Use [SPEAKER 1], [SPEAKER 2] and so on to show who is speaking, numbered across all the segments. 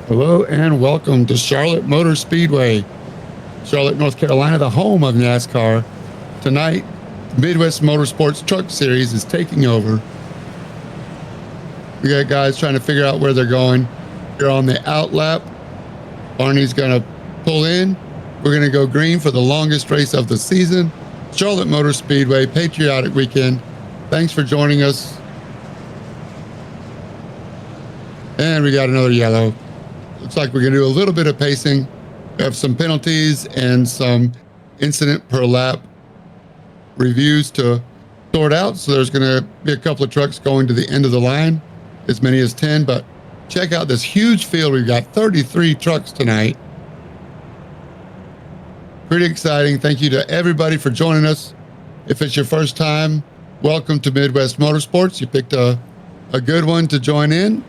[SPEAKER 1] Hello and welcome to Charlotte Motor Speedway, Charlotte, North Carolina, the home of NASCAR. Tonight, Midwest Motorsports Truck Series is taking over. We got guys trying to figure out where they're going. You're on the out lap. Barney's going to pull in. We're going to go green for the longest race of the season, Charlotte Motor Speedway, Patriotic weekend. Thanks for joining us. And we got another yellow. Looks like we're going to do a little bit of pacing. We have some penalties and some incident per lap reviews to sort out. So there's going to be a couple of trucks going to the end of the line, as many as 10. But check out this huge field. We've got 33 trucks tonight. Pretty exciting. Thank you to everybody for joining us. If it's your first time, welcome to Midwest Motorsports. You picked a good one to join in.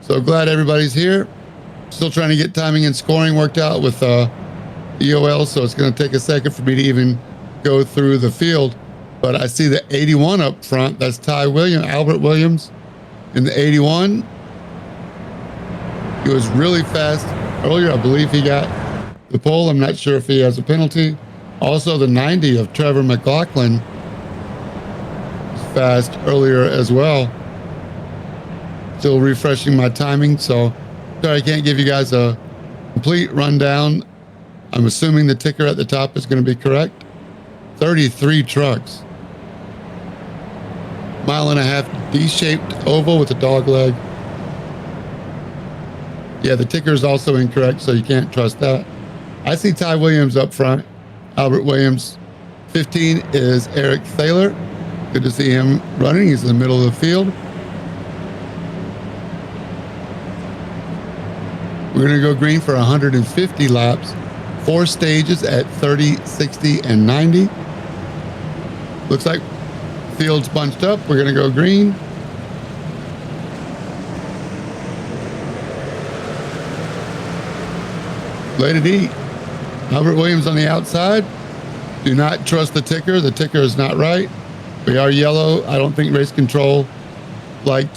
[SPEAKER 1] So glad everybody's here. Still trying to get timing and scoring worked out with EOL, so it's going to take a second for me to even go through the field. But I see the 81 up front. That's Albert Williams in the 81. He was really fast earlier. I believe he got the pole. I'm not sure if he has a penalty. Also, the 90 of Trevor McLaughlin was fast earlier as well. Still refreshing my timing, so sorry I can't give you guys a complete rundown. I'm assuming the ticker at the top is going to be correct. 33 trucks. Mile and a half D-shaped oval with a dog leg. Yeah, the ticker is also incorrect, so you can't trust that. I see Ty Williams up front. Albert Williams. 15 is Eric Thaler. Good to see him running. He's in the middle of the field. We're going to go green for 150 laps, 4 stages at 30, 60, and 90. Looks like field's bunched up. We're going to go green. Let it eat. Albert Williams on the outside. Do not trust the ticker. The ticker is not right. We are yellow. I don't think race control liked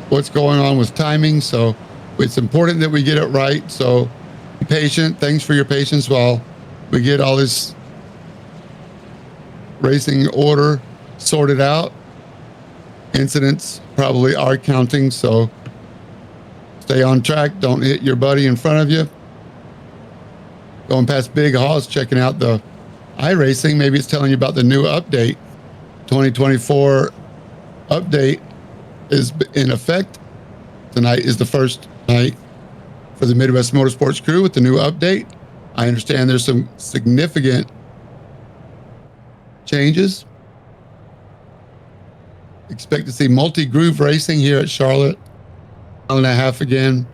[SPEAKER 1] what's going on with timing, so it's important that we get it right. So be patient. Thanks for your patience while we get all this racing order sorted out. Incidents probably are counting, so stay on track. Don't hit your buddy in front of you. Going past Big Hoss, checking out the iRacing. Maybe it's telling you about the new update. 2024 update is in effect. Tonight is the first night for the Midwest Motorsports crew with the new update. I understand there's some significant changes. Expect to see multi-groove racing here at Charlotte. Mile and a half again.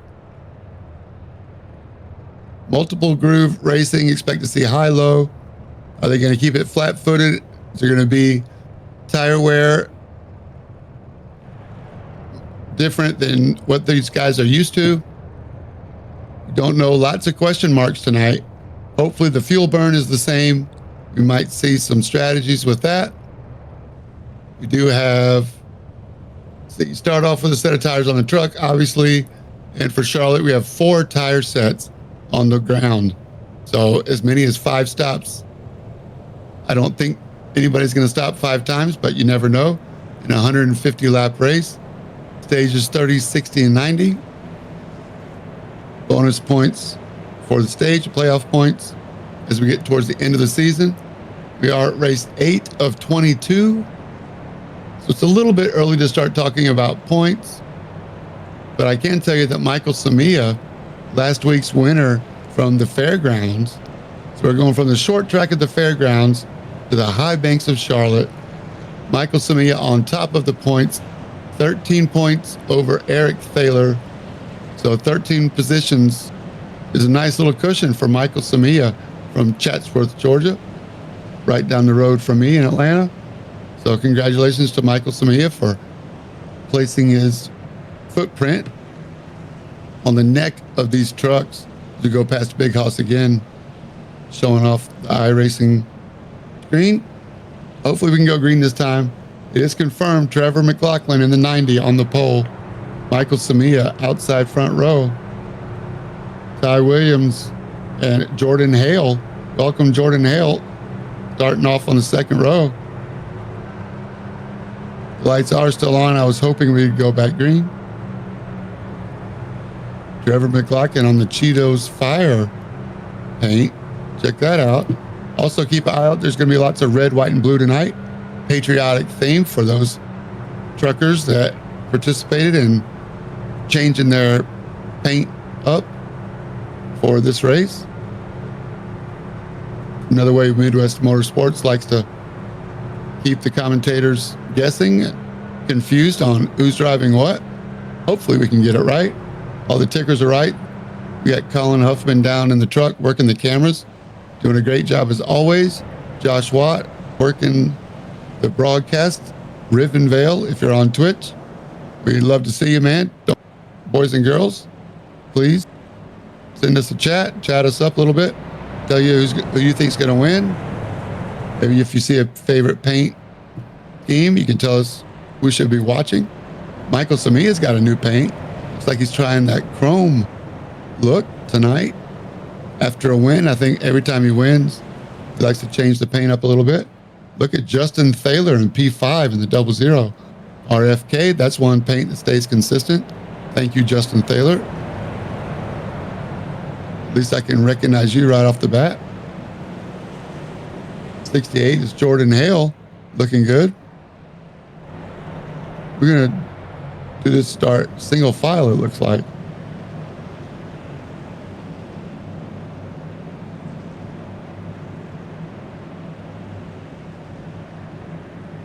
[SPEAKER 1] Multiple groove racing. Expect to see high-low. Are they going to keep it flat-footed? Is there going to be tire wear different than what these guys are used to? Don't know. Lots of question marks tonight. Hopefully the fuel burn is the same. We might see some strategies with that. We do have, so you start off with a set of tires on the truck, obviously. And for Charlotte, we have 4 tire sets on the ground. So as many as 5 stops. I don't think anybody's going to stop 5 times, but you never know in a 150 lap race. Stages 30, 60, and 90. Bonus points for the stage, playoff points as we get towards the end of the season. We are at race 8 of 22. So it's a little bit early to start talking about points. But I can tell you that Michael Samia, last week's winner from the fairgrounds. So we're going from the short track at the fairgrounds to the high banks of Charlotte. Michael Samia on top of the points. 13 points over Eric Thaler. So 13 positions is a nice little cushion for Michael Samia from Chatsworth, Georgia, right down the road from me in Atlanta. So congratulations to Michael Samia for placing his footprint on the neck of these trucks to go past Big Hoss again, showing off the iRacing screen. Hopefully we can go green this time. It is confirmed Trevor McLaughlin in the 90 on the pole. Michael Samia, outside front row. Ty Williams and Jordan Hale. Welcome, Jordan Hale, starting off on the second row. The lights are still on. I was hoping we'd go back green. Trevor McLaughlin on the Cheetos Fire paint. Check that out. Also keep an eye out. There's going to be lots of red, white, and blue tonight. Patriotic theme for those truckers that participated in changing their paint up for this race. Another way Midwest Motorsports likes to keep the commentators guessing, confused on who's driving what. Hopefully we can get it right. All the tickers are right. We got Colin Huffman down in the truck working the cameras, doing a great job as always. Josh Watt working the broadcast. Riven Vale, if you're on Twitch, we'd love to see you, man. Boys and girls, please send us a chat us up a little bit. Tell you who you think's going to win. Maybe if you see a favorite paint scheme, you can tell us who should be watching. Michael Samia's got a new paint. Looks like he's trying that chrome look tonight. After a win, I think every time he wins, he likes to change the paint up a little bit. Look at Justin Thaler in P5 in the 00 RFK. That's one paint that stays consistent. Thank you, Justin Thaler. At least I can recognize you right off the bat. 68 is Jordan Hale, looking good. We're gonna do this start single file, it looks like.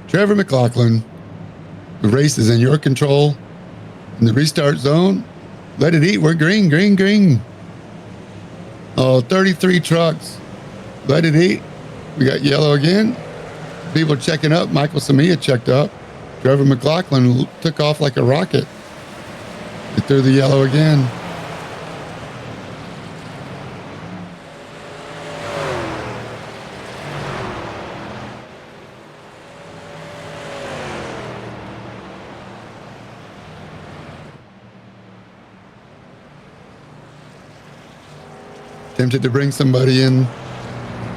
[SPEAKER 1] Trevor McLaughlin, the race is in your control. In the restart zone, let it eat. We're green, green, green. Oh, 33 trucks. Let it eat. We got yellow again. People checking up. Michael Samia checked up. Trevor McLaughlin took off like a rocket. He threw the yellow again. Tempted to bring somebody in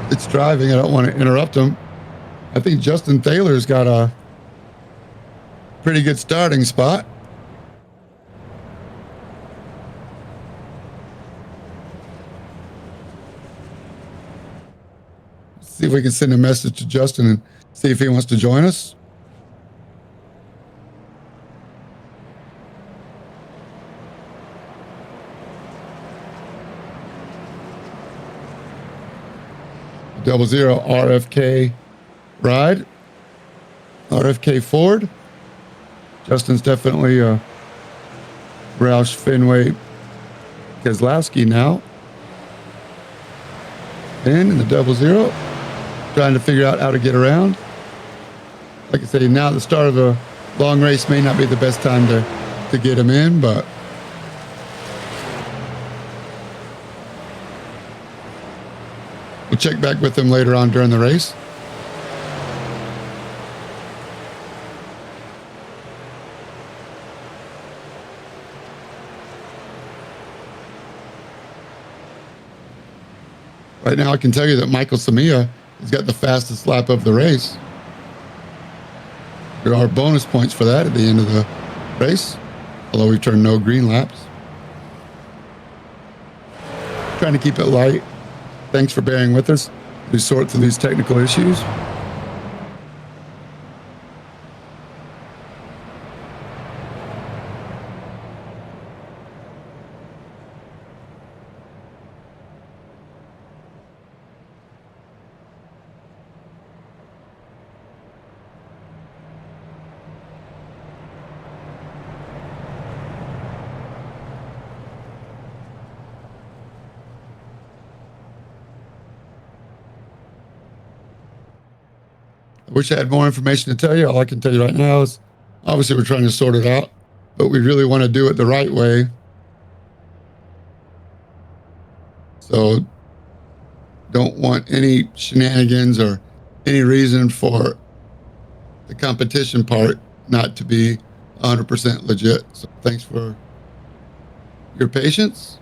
[SPEAKER 1] that's driving. I don't want to interrupt them. I think Justin Thaler's got a pretty good starting spot. See if we can send a message to Justin and see if he wants to join us. Double zero RFK ride. RFK Ford. Justin's definitely a Roush Fenway Keselowski now. In the double zero. Trying to figure out how to get around. Like I say, now the start of the long race may not be the best time to get him in, but we'll check back with him later on during the race. Right now, I can tell you that Michael Samia has got the fastest lap of the race. There are bonus points for that at the end of the race, although we've turned no green laps. Trying to keep it light. Thanks for bearing with us. We sort through these technical issues. I wish I had more information to tell you. All I can tell you right now is obviously we're trying to sort it out, but we really want to do it the right way. So don't want any shenanigans or any reason for the competition part not to be 100% legit. So thanks for your patience.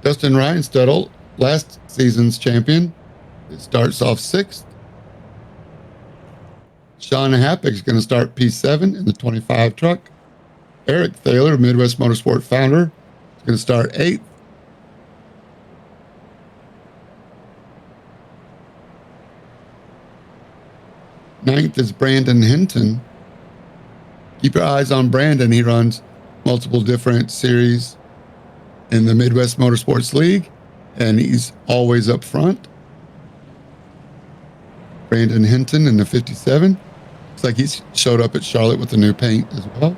[SPEAKER 1] Dustin Reinstuttle, last season's champion, it starts off 6th. Sean Happig is going to start P7 in the 25 truck. Eric Thaler, Midwest Motorsport founder, is going to start 8th. Ninth is Brandon Hinton. Keep your eyes on Brandon. He runs multiple different series in the Midwest Motorsports League, and he's always up front. Brandon Hinton in the 57. Looks like he's showed up at Charlotte with the new paint as well.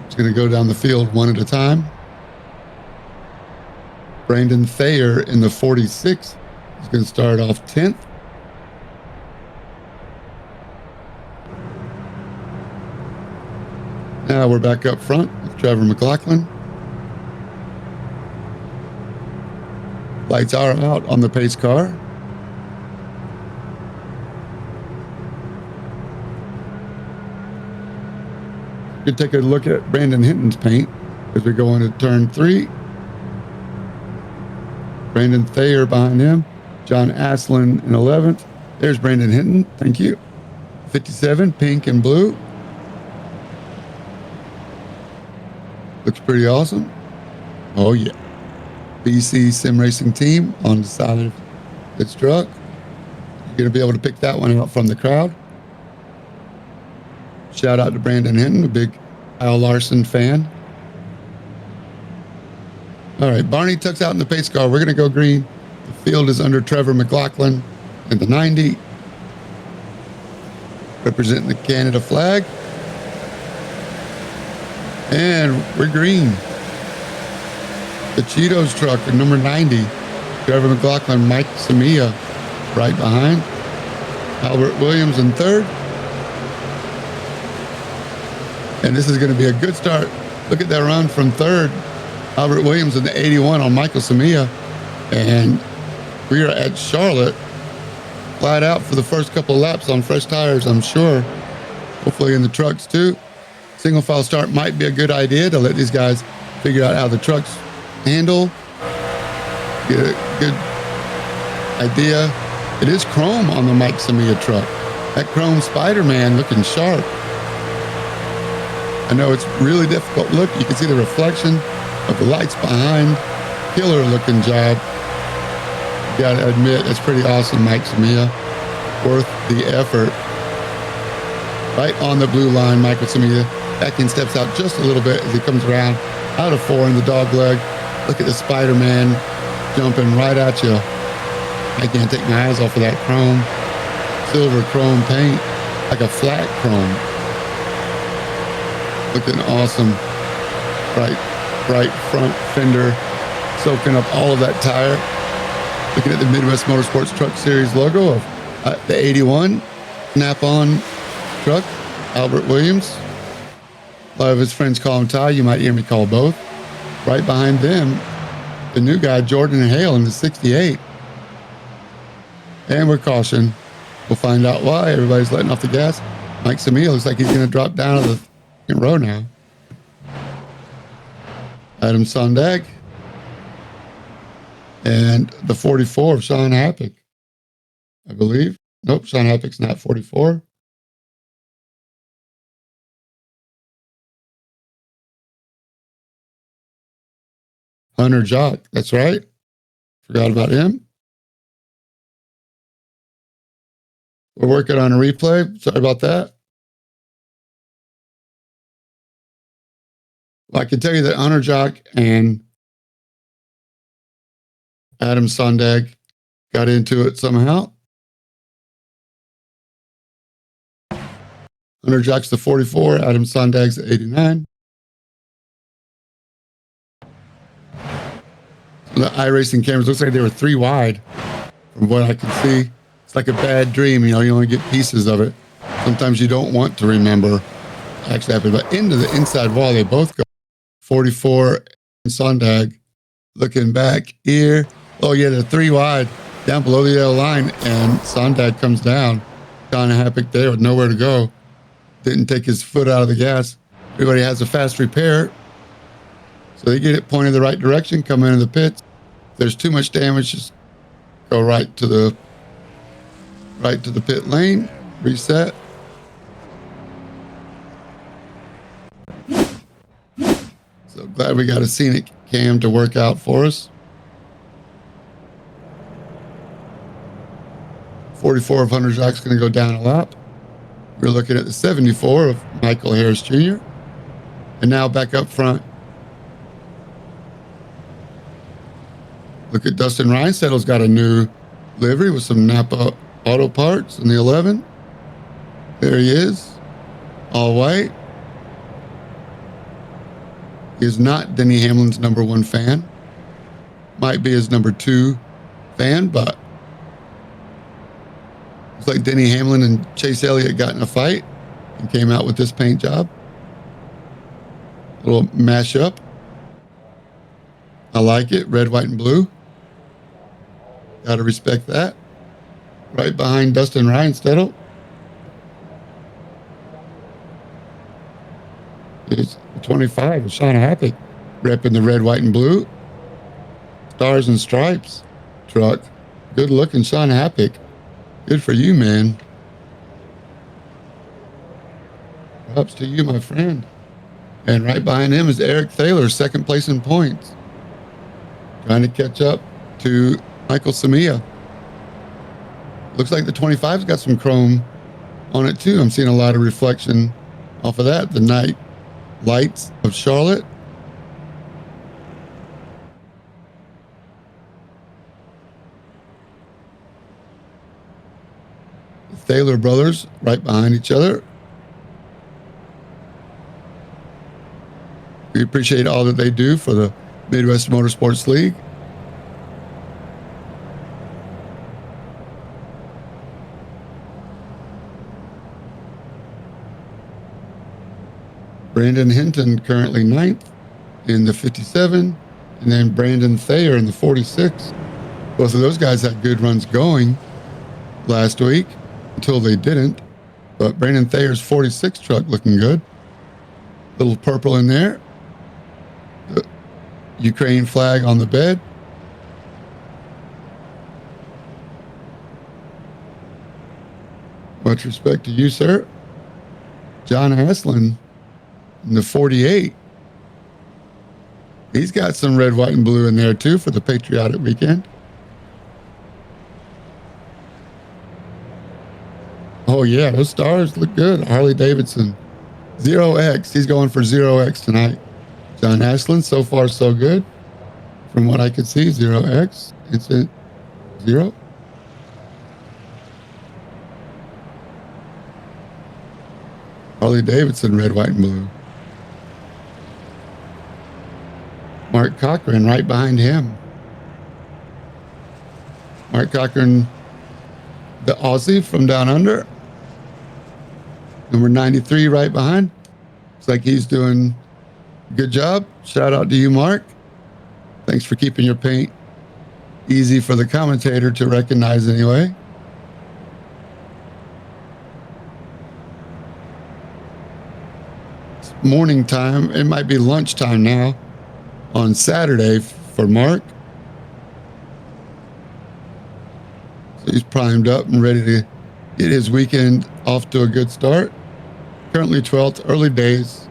[SPEAKER 1] He's going to go down the field one at a time. Brandon Thayer in the 46. He's going to start off 10th. Now we're back up front with Trevor McLaughlin. Lights are out on the pace car. You can take a look at Brandon Hinton's paint as we go into turn 3. Brandon Thayer behind him. John Aslin in 11th. There's Brandon Hinton. Thank you. 57, pink and blue. Looks pretty awesome. Oh, yeah. BC Sim Racing Team on the side of its truck. You're going to be able to pick that one out from the crowd. Shout out to Brandon Hinton, a big Kyle Larson fan. All right, Barney tucks out in the pace car. We're going to go green. The field is under Trevor McLaughlin in the 90. Representing the Canada flag. And we're green. The Cheetos truck at number 90. Trevor McLaughlin, Mike Samia right behind. Albert Williams in 3rd. And this is going to be a good start. Look at that run from 3rd. Albert Williams in the 81 on Michael Samia. And we are at Charlotte. Flat out for the first couple of laps on fresh tires, I'm sure. Hopefully in the trucks too. Single file start might be a good idea to let these guys figure out how the trucks handle. Get a good idea. It is chrome on the Mike Samia truck. That chrome Spider-Man looking sharp. I know it's really difficult. Look, you can see the reflection of the lights behind. Killer looking job. You gotta admit, it's pretty awesome, Mike Samia. Worth the effort. Right on the blue line, Michael Samia. Backing steps out just a little bit as he comes around out of 4 in the dog leg. Look at the Spider-Man jumping right at you. I can't take my eyes off of that chrome. Silver chrome paint, like a flat chrome. Looking awesome. Right front fender, soaking up all of that tire. Looking at the Midwest Motorsports Truck Series logo of the 81 Snap-on truck, Albert Williams. A lot of his friends call him Ty. You might hear me call both. Right behind them, the new guy, Jordan Hale in the 68. And we're caution. We'll find out why. Everybody's letting off the gas. Mike Samia looks like he's going to drop down to the second row now. Adam Sondag. And the 44 of Sean Happig, I believe. Nope, Sean Happig's not 44. Hunter Jock, that's right. Forgot about him. We're working on a replay. Sorry about that. Well, I can tell you that Hunter Jock and Adam Sondag got into it somehow. Hunter Jock's the 44, Adam Sondag's the 89. The iRacing cameras looks like they were 3 wide from what I can see. It's like a bad dream, you know, you only get pieces of it. Sometimes you don't want to remember what actually happened, but into the inside wall, they both go. 44 and Sondag looking back here. Oh yeah, they're 3 wide down below the yellow line, and Sondag comes down. John Happig there with nowhere to go. didn't take his foot out of the gas. Everybody has a fast repair. So they get it pointed the right direction, come into the pits. If there's too much damage, just go right to the pit lane, reset. So glad we got a scenic cam to work out for us. 44 of Hunter Jacques going to go down a lap. We're looking at the 74 of Michael Harris Jr. And now back up front. Look at Dustin Reinsettle's got a new livery with some Napa Auto Parts in the 11. There he is, all white. He is not Denny Hamlin's number 1 fan. Might be his number 2 fan, but it's like Denny Hamlin and Chase Elliott got in a fight and came out with this paint job. A little mashup. I like it. Red, white, and blue. Got to respect that. Right behind Dustin Reinsettle is 25, Sean Happick, repping the red, white, and blue. Stars and Stripes truck. Good looking, Sean Happick. Good for you, man. Props to you, my friend. And right behind him is Eric Thaler, second place in points. Trying to catch up to Michael Samia. Looks like the 25's got some chrome on it too. I'm seeing a lot of reflection off of that. The night lights of Charlotte. The Thaler brothers right behind each other. We appreciate all that they do for the Midwest Motorsports League. Brandon Hinton currently 9th in the 57, and then Brandon Thayer in the 46. Both of those guys had good runs going last week until they didn't. But Brandon Thayer's 46 truck looking good. Little purple in there. The Ukraine flag on the bed. Much respect to you, sir. John Haslin in the 48. He's got some red, white, and blue in there too for the Patriotic weekend. Oh yeah, those stars look good. Harley Davidson 0X. He's going for 0X tonight. John Haslin, so far so good. From what I could see, 0X. It's at 0. Harley Davidson, red, white, and blue. Mark Cochran right behind him. Mark Cochran, the Aussie from down under. Number 93 right behind. Looks like he's doing a good job. Shout out to you, Mark. Thanks for keeping your paint easy for the commentator to recognize anyway. It's morning time. It might be lunchtime now on Saturday for Mark. So he's primed up and ready to get his weekend off to a good start. Currently 12th, early days.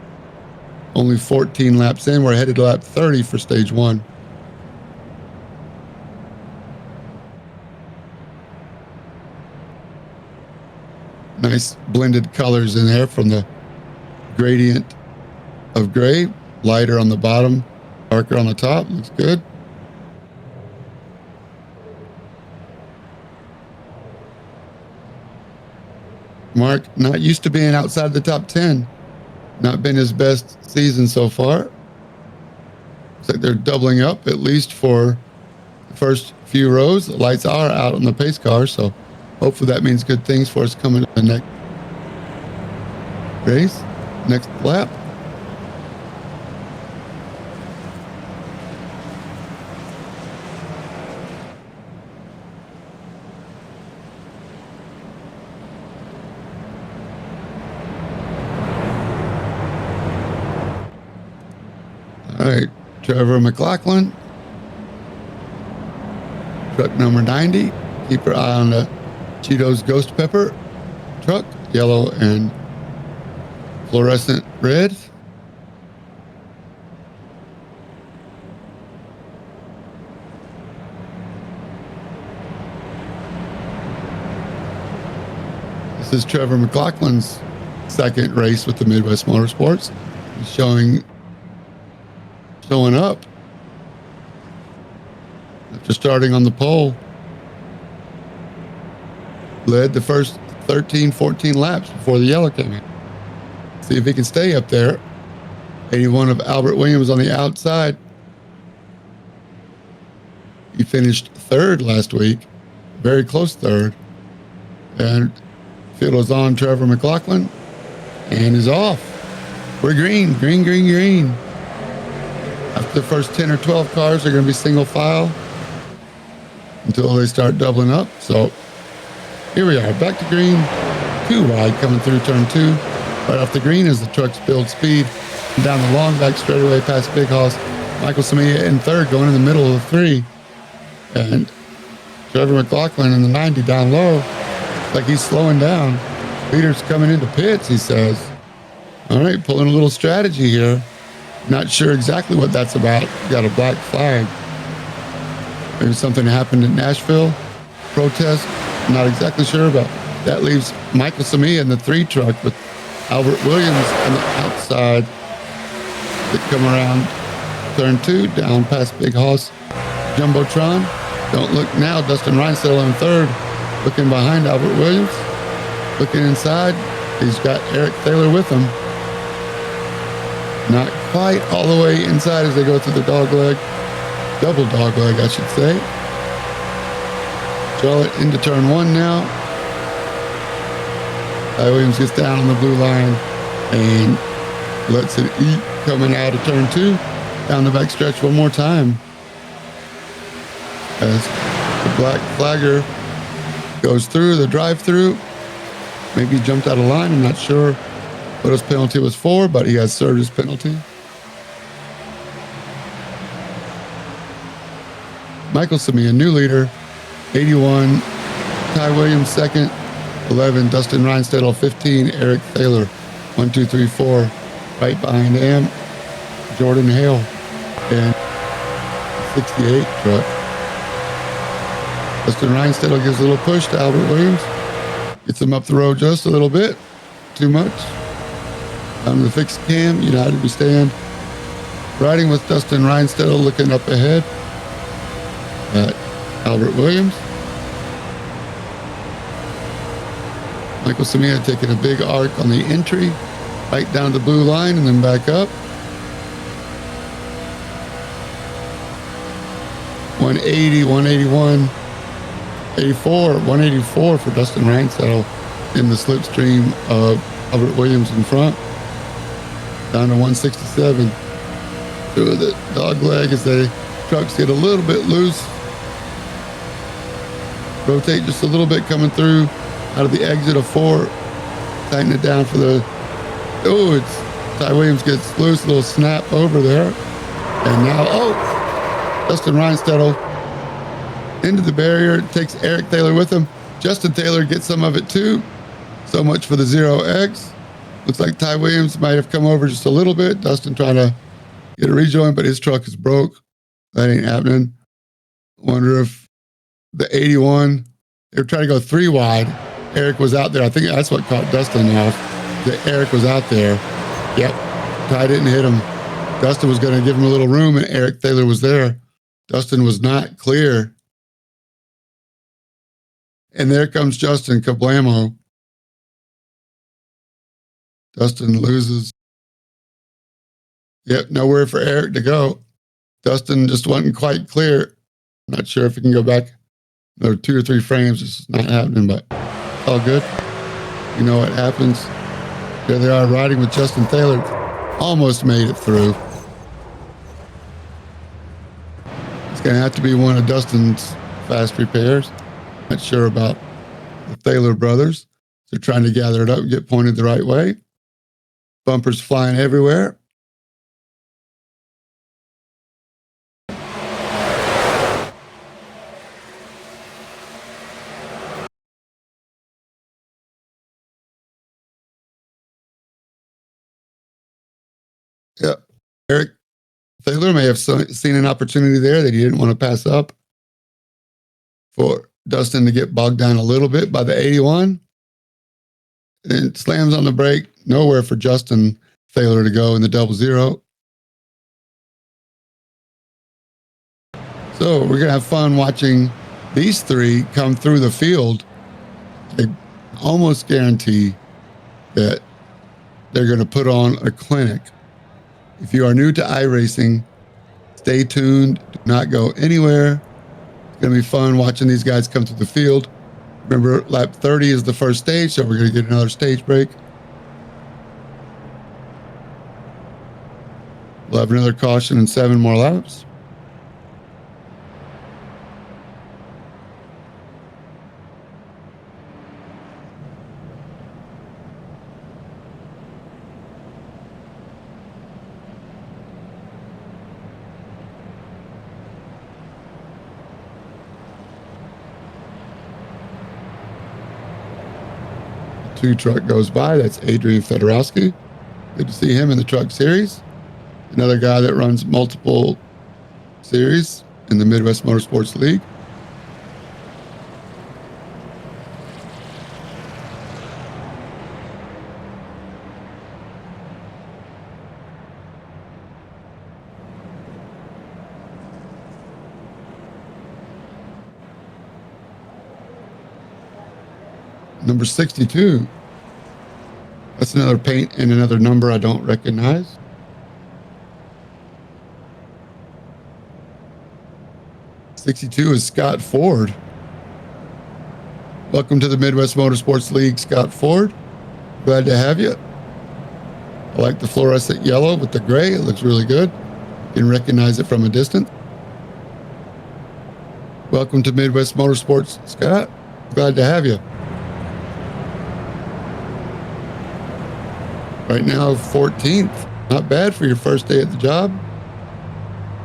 [SPEAKER 1] Only 14 laps in. We're headed to lap 30 for stage 1. Nice blended colors in there from the gradient of gray. Lighter on the bottom, darker on the top. Looks good. Mark, not used to being outside the top 10. Not been his best season so far. Looks like they're doubling up, at least for the first few rows. The lights are out on the pace car, so hopefully that means good things for us coming to the next race, next lap. Trevor McLaughlin, truck number 90. Keep your eye on the Cheetos Ghost Pepper truck, yellow and fluorescent red. This is Trevor McLaughlin's second race with the Midwest Motorsports. He's showing up after starting on the pole. Led the first 13, 14 laps before the yellow came in. See if he can stay up there. 81 of Albert Williams on the outside. He finished third last week, very close third. And field was on Trevor McLaughlin and is off. We're green, green, green, green. After the first 10 or 12 cars are going to be single file until they start doubling up. So here we are, back to green, too wide coming through turn 2. Right off the green as the trucks build speed. Down the long back straightaway past Big Hoss. Michael Samia in third, going in the middle of the 3. And Trevor McLaughlin in the 90 down low. Like he's slowing down. Leader's coming into pits, he says. All right, pulling a little strategy here. Not sure exactly what that's about. Got a black flag. Maybe something happened in Nashville. Protest. Not exactly sure, but that leaves Michael Samia in the 3 truck with Albert Williams on the outside. They come around turn 2, down past Big Hoss. Jumbotron. Don't look now. Dustin Reinsdale in third. Looking behind Albert Williams. Looking inside. He's got Eric Thaler with him. Not quite all the way inside as they go through the dog leg. Double dog leg, I should say. Charlotte into turn 1 now. Williams gets down on the blue line and lets it eat coming out of turn 2. Down the back stretch one more time. As the black flagger goes through the drive-through. Maybe he jumped out of line. I'm not sure what his penalty was for, but he has served his penalty. Michael Samia, new leader. 81, Ty Williams second. 11, Dustin Reinsdale. 15, Eric Thaler. 1, 2, 3, 4. Right behind him, Jordan Hale. And 68 truck. Dustin Reinsdale gives a little push to Albert Williams. Gets him up the road just a little bit. Too much. Time to the fixed cam. United we stand. Riding with Dustin Reinsdale, looking up ahead at Albert Williams. Michael Samia taking a big arc on the entry. Right down the blue line and then back up. 180, 181. 84, 184 for Dustin Reinsdale in the slipstream of Albert Williams in front. Down to 167. Through the dog leg as the trucks get a little bit loose. Rotate just a little bit coming through out of the exit of 4. Tighten it down for the... Oh, it's... Ty Williams gets loose, a little snap over there. And now, Dustin Reinsdale into the barrier, takes Eric Thaler with him. Justin Taylor gets some of it too. So much for the 0X. Looks like Ty Williams might have come over just a little bit. Dustin trying to get a rejoin, but his truck is broke. That ain't happening. Wonder if the 81, they were trying to go 3 wide. Eric was out there. I think that's what caught Dustin off. That Eric was out there. Yep. Ty didn't hit him. Dustin was going to give him a little room, and Eric Thaler was there. Dustin was not clear. And there comes Justin, kablamo. Dustin loses. Yep, nowhere for Eric to go. Dustin just wasn't quite clear. Not sure if he can go back another 2 or 3 frames. It's not happening, but all good. You know what happens. There they are riding with Justin Taylor. Almost made it through. It's going to have to be one of Dustin's fast repairs. Not sure about the Thaler brothers. They're trying to gather it up and get pointed the right way. Bumpers flying everywhere. Yeah. Eric Thaler may have seen an opportunity there that he didn't want to pass up for Dustin to get bogged down a little bit by the 81. And slams on the brake. Nowhere for Justin Thaler to go in the 00. So we're going to have fun watching these three come through the field. I almost guarantee that they're going to put on a clinic. If you are new to iRacing, stay tuned. Do not go anywhere. It's going to be fun watching these guys come through the field. Remember, lap 30 is the first stage, so we're going to get another stage break. We'll have another caution and 7 more laps. Two truck goes by. That's Adrian Fedorowski. Good to see him in the truck series. Another guy that runs multiple series in the Midwest Motorsports League. Number 62. That's another paint and another number I don't recognize. '62 is Scott Ford. Welcome to the Midwest Motorsports League, Scott Ford. Glad to have you. I like the fluorescent yellow with the gray. It looks really good. You can recognize it from a distance. Welcome to Midwest Motorsports, Scott. Glad to have you. Right now, 14th. Not bad for your first day at the job.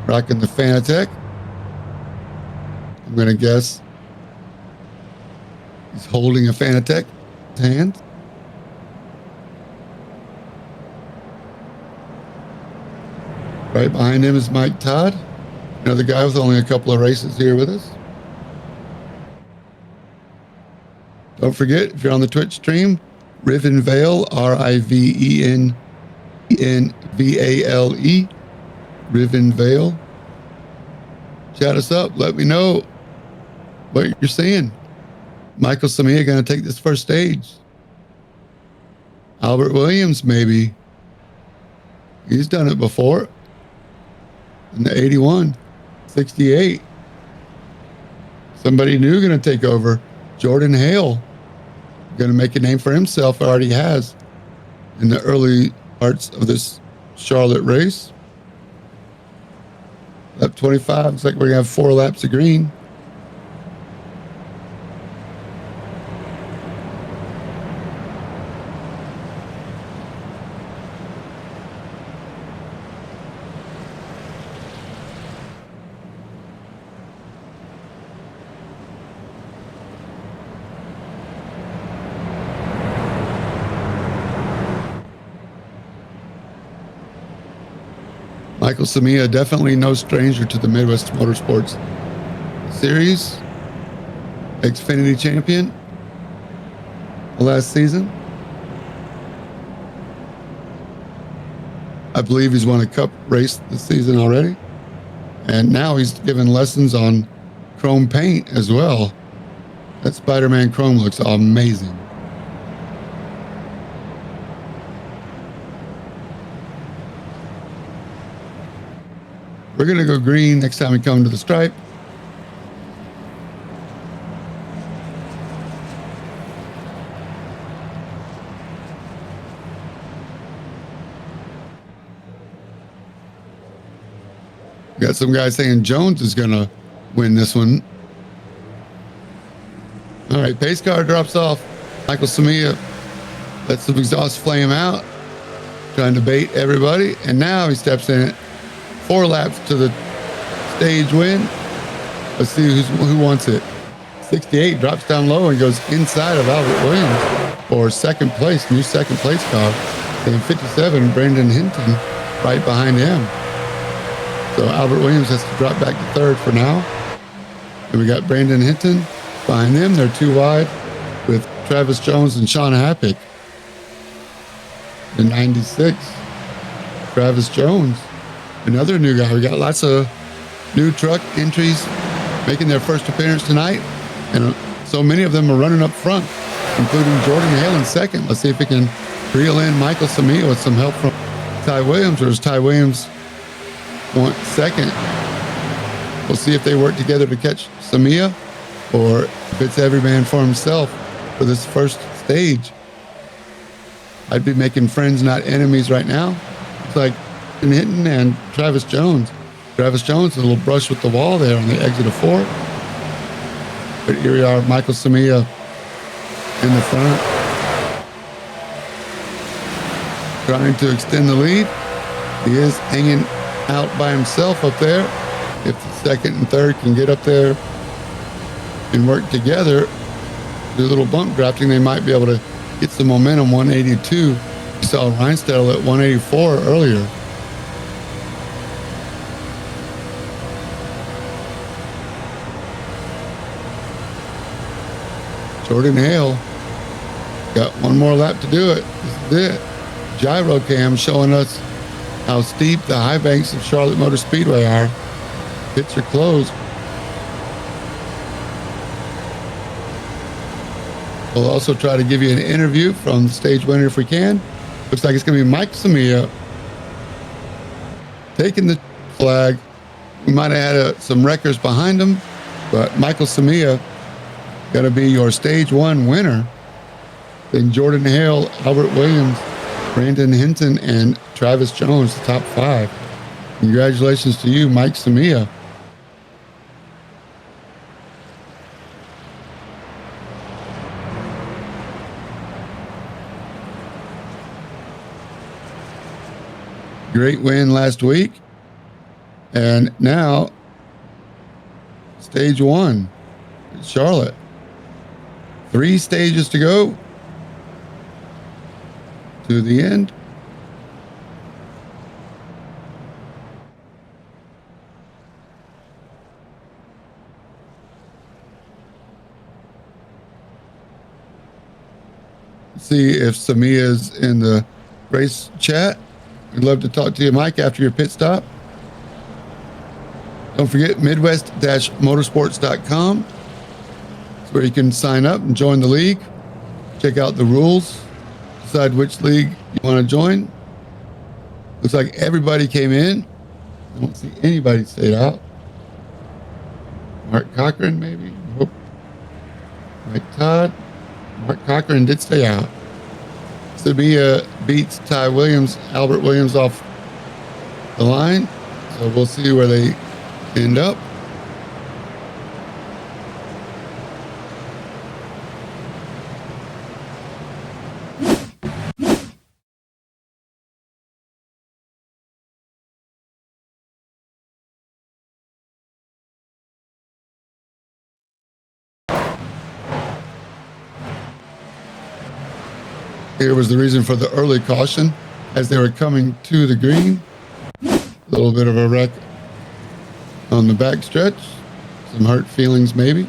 [SPEAKER 1] Rocking the Fanatec. I'm going to guess he's holding a Fanatec in his hand. Right behind him is Mike Todd, another guy with only a couple of races here with us. Don't forget, if you're on the Twitch stream, Riven Vale, Rivenvale, Riven Vale. Shout us up. Let me know what you're seeing. Michael Samia going to take this first stage. Albert Williams, maybe. He's done it before. In the 81, 68. Somebody new going to take over. Jordan Hale. Going to make a name for himself. Already has in the early parts of this Charlotte race. Lap 25. Looks like we're going to have 4 laps of green. Michael Samia, definitely no stranger to the Midwest Motorsports Series. Xfinity champion last season. I believe he's won a cup race this season already. And now he's given lessons on chrome paint as well. That Spider-Man chrome looks amazing. We're going to go green next time we come to the stripe. Got some guys saying Jones is going to win this one. All right, pace car drops off. Michael Samia lets the exhaust flame out, trying to bait everybody. And now he steps in it. 4 laps to the stage win. Let's see who wants it. 68 drops down low and goes inside of Albert Williams for second place, new second place car. And 57, Brandon Hinton right behind him. So Albert Williams has to drop back to third for now. And we got Brandon Hinton behind them. They're 2 wide with Travis Jones and Sean Happick. The 96, Travis Jones, another new guy. We got lots of new truck entries making their first appearance tonight. And so many of them are running up front, including Jordan Hale in second. Let's see if we can reel in Michael Samia with some help from Ty Williams, or does Ty Williams want second? We'll see if they work together to catch Samia, or if it's every man for himself for this first stage. I'd be making friends, not enemies right now. It's like Hinton and Travis Jones. Travis Jones, a little brush with the wall there on the exit of 4. But here we are, Michael Samia in the front, trying to extend the lead. He is hanging out by himself up there. If the second and third can get up there and work together, do a little bump drafting, they might be able to get some momentum. 182. We saw Reinstedel at 184 earlier. Jordan Hale got one more lap to do it. This is it. Gyro cam showing us how steep the high banks of Charlotte Motor Speedway are. Pits are closed. We'll also try to give you an interview from the stage winner if we can. Looks like it's going to be Mike Samia taking the flag. We might have had some wreckers behind him, but Michael Samia going to be your stage 1 winner. Then Jordan Hale, Albert Williams, Brandon Hinton, and Travis Jones, the top 5. Congratulations to you, Mike Samia. Great win last week. And now, stage 1, Charlotte. 3 stages to go to the end. See if Samia's in the race chat. We'd love to talk to you, Mike, after your pit stop. Don't forget midwest-motorsports.com. It's where you can sign up and join the league. Check out the rules. Decide which league you want to join. Looks like everybody came in. I don't see anybody stayed out. Mark Cochran, maybe. Nope. Mike Todd. Mark Cochran did stay out. Samia beats Ty Williams, Albert Williams off the line. So we'll see where they end up. Here was the reason for the early caution as they were coming to the green. A little bit of a wreck on the back stretch. Some hurt feelings maybe.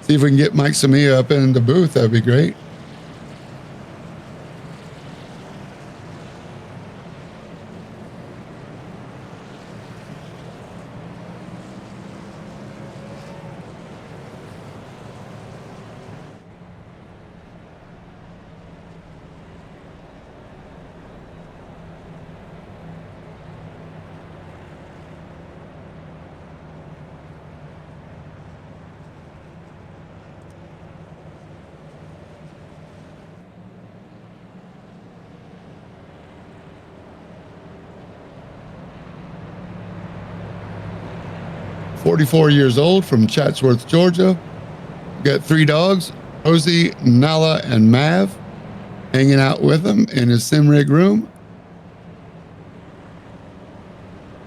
[SPEAKER 1] See if we can get Mike Samia up in the booth. That'd be great. "44 years old from Chatsworth, Georgia. Got 3 dogs, Rosie, Nala, and Mav, hanging out with him in his sim rig room.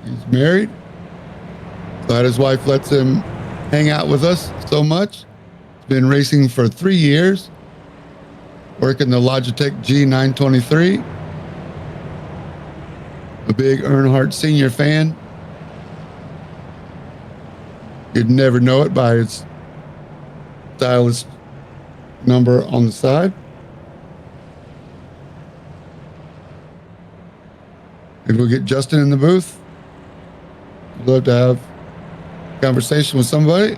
[SPEAKER 1] He's married. Glad his wife lets him hang out with us so much. He's been racing for 3 years. working the Logitech G923. A big Earnhardt Senior fan. You'd never know it by its stylish number on the side. Maybe we'll get Justin in the booth. I'd love to have a conversation with somebody.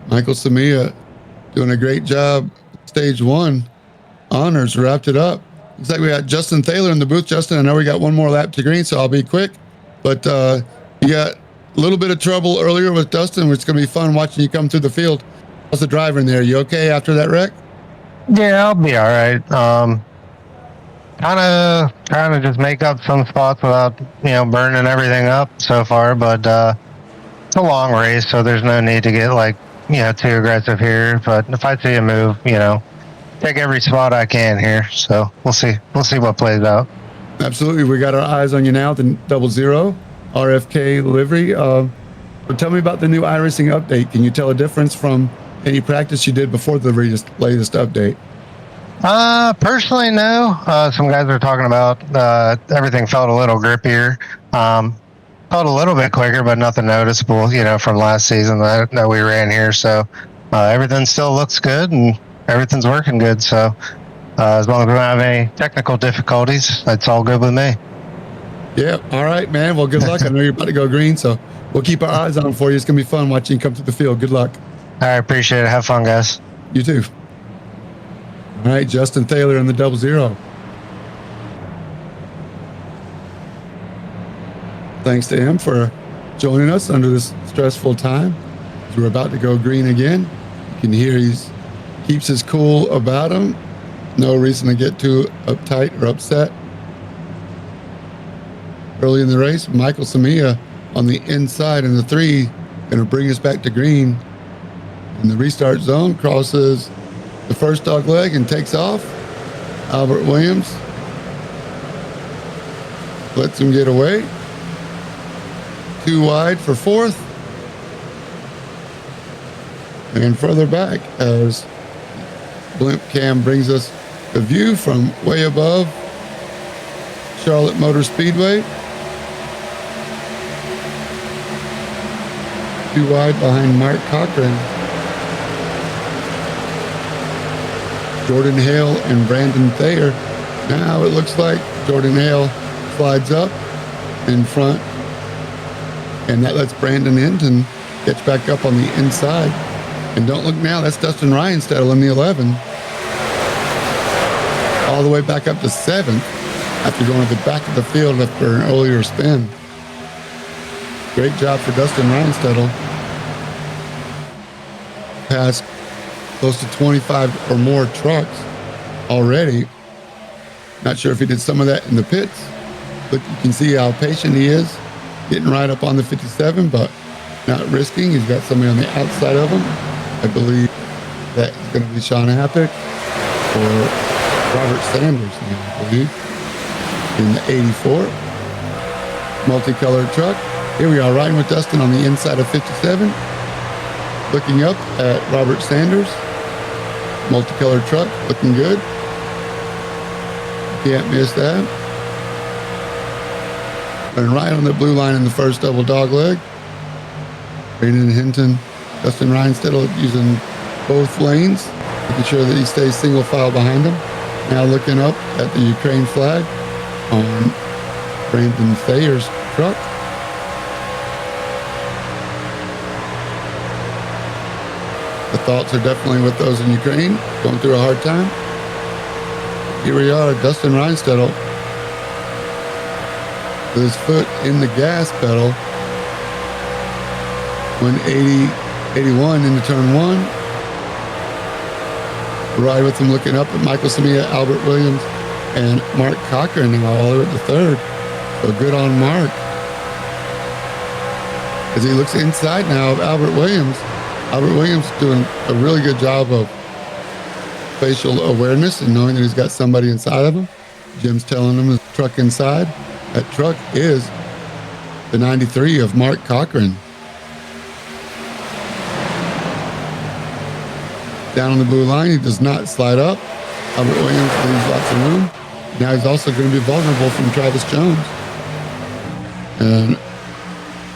[SPEAKER 1] Michael Samia doing a great job. Stage 1 honors wrapped it up. Looks like we got Justin Thaler in the booth. Justin, I know we got one more lap to green, so I'll be quick. But you got a little bit of trouble earlier with Dustin, which is going to be fun watching you come through the field. How's the driver in there? You okay after that wreck?
[SPEAKER 2] Yeah, I'll be all right. Kind of trying to just make up some spots without, burning everything up so far. But it's a long race, so there's no need to get too aggressive here. But if I see a move, take every spot I can here. So we'll see what plays out.
[SPEAKER 1] Absolutely. We got our eyes on you now, the 00 RFK livery. But tell me about the new iRacing update. Can you tell a difference from any practice you did before the latest update?
[SPEAKER 2] Personally, no. Some guys are talking about everything felt a little grippier. Felt a little bit quicker, but nothing noticeable, from last season that we ran here. So everything still looks good and everything's working good. So as long as we don't have any technical difficulties, that's all good with me.
[SPEAKER 1] Yeah. All right, man. Well, good luck. I know you're about to go green, so we'll keep our eyes on for you. It's going to be fun watching you come through the field. Good luck.
[SPEAKER 2] I appreciate it. Have fun, guys.
[SPEAKER 1] You too. All right, Justin Thaler in the 00. Thanks to him for joining us under this stressful time. As we're about to go green again. You can hear he keeps his cool about him. No reason to get too uptight or upset. Early in the race, Michael Samia on the inside in the 3, going to bring us back to green. In the restart zone, crosses the first dog leg and takes off. Albert Williams lets him get away. 2 wide for 4th. And further back as blimp cam brings us a view from way above Charlotte Motor Speedway. 2 wide behind Mark Cochran. Jordan Hale and Brandon Thayer. Now it looks like Jordan Hale slides up in front, and that lets Brandon Hinton get back up on the inside. And don't look now, that's Dustin Reinstedel in the 11. All the way back up to 7th after going to the back of the field after an earlier spin. Great job for Dustin Reinstedel. Passed close to 25 or more trucks already. Not sure if he did some of that in the pits, but you can see how patient he is, getting right up on the 57, but not risking. He's got somebody on the outside of him. I believe that is going to be Sean Happick or Robert Sanders, I believe, in the 84 multicolored truck. Here we are riding with Dustin on the inside of 57, looking up at Robert Sanders. Multicolored truck, looking good. Can't miss that. And right on the blue line in the first double dog leg. Brandon Hinton, Dustin Reinstedel using both lanes, making sure that he stays single file behind him. Now looking up at the Ukraine flag on Brandon Thayer's truck. The thoughts are definitely with those in Ukraine, going through a hard time. Here we are, Dustin Reinstedel, with his foot in the gas pedal. 81 into turn 1. Ride with him looking up at Michael Samia, Albert Williams, and Mark Cochran now all the way at the 3rd. So good on Mark. As he looks inside now of Albert Williams. Albert Williams doing a really good job of facial awareness and knowing that he's got somebody inside of him. Jim's telling him there's a truck inside. That truck is the 93 of Mark Cochran. Down on the blue line, he does not slide up. Albert Williams leaves lots of room. Now he's also going to be vulnerable from Travis Jones. And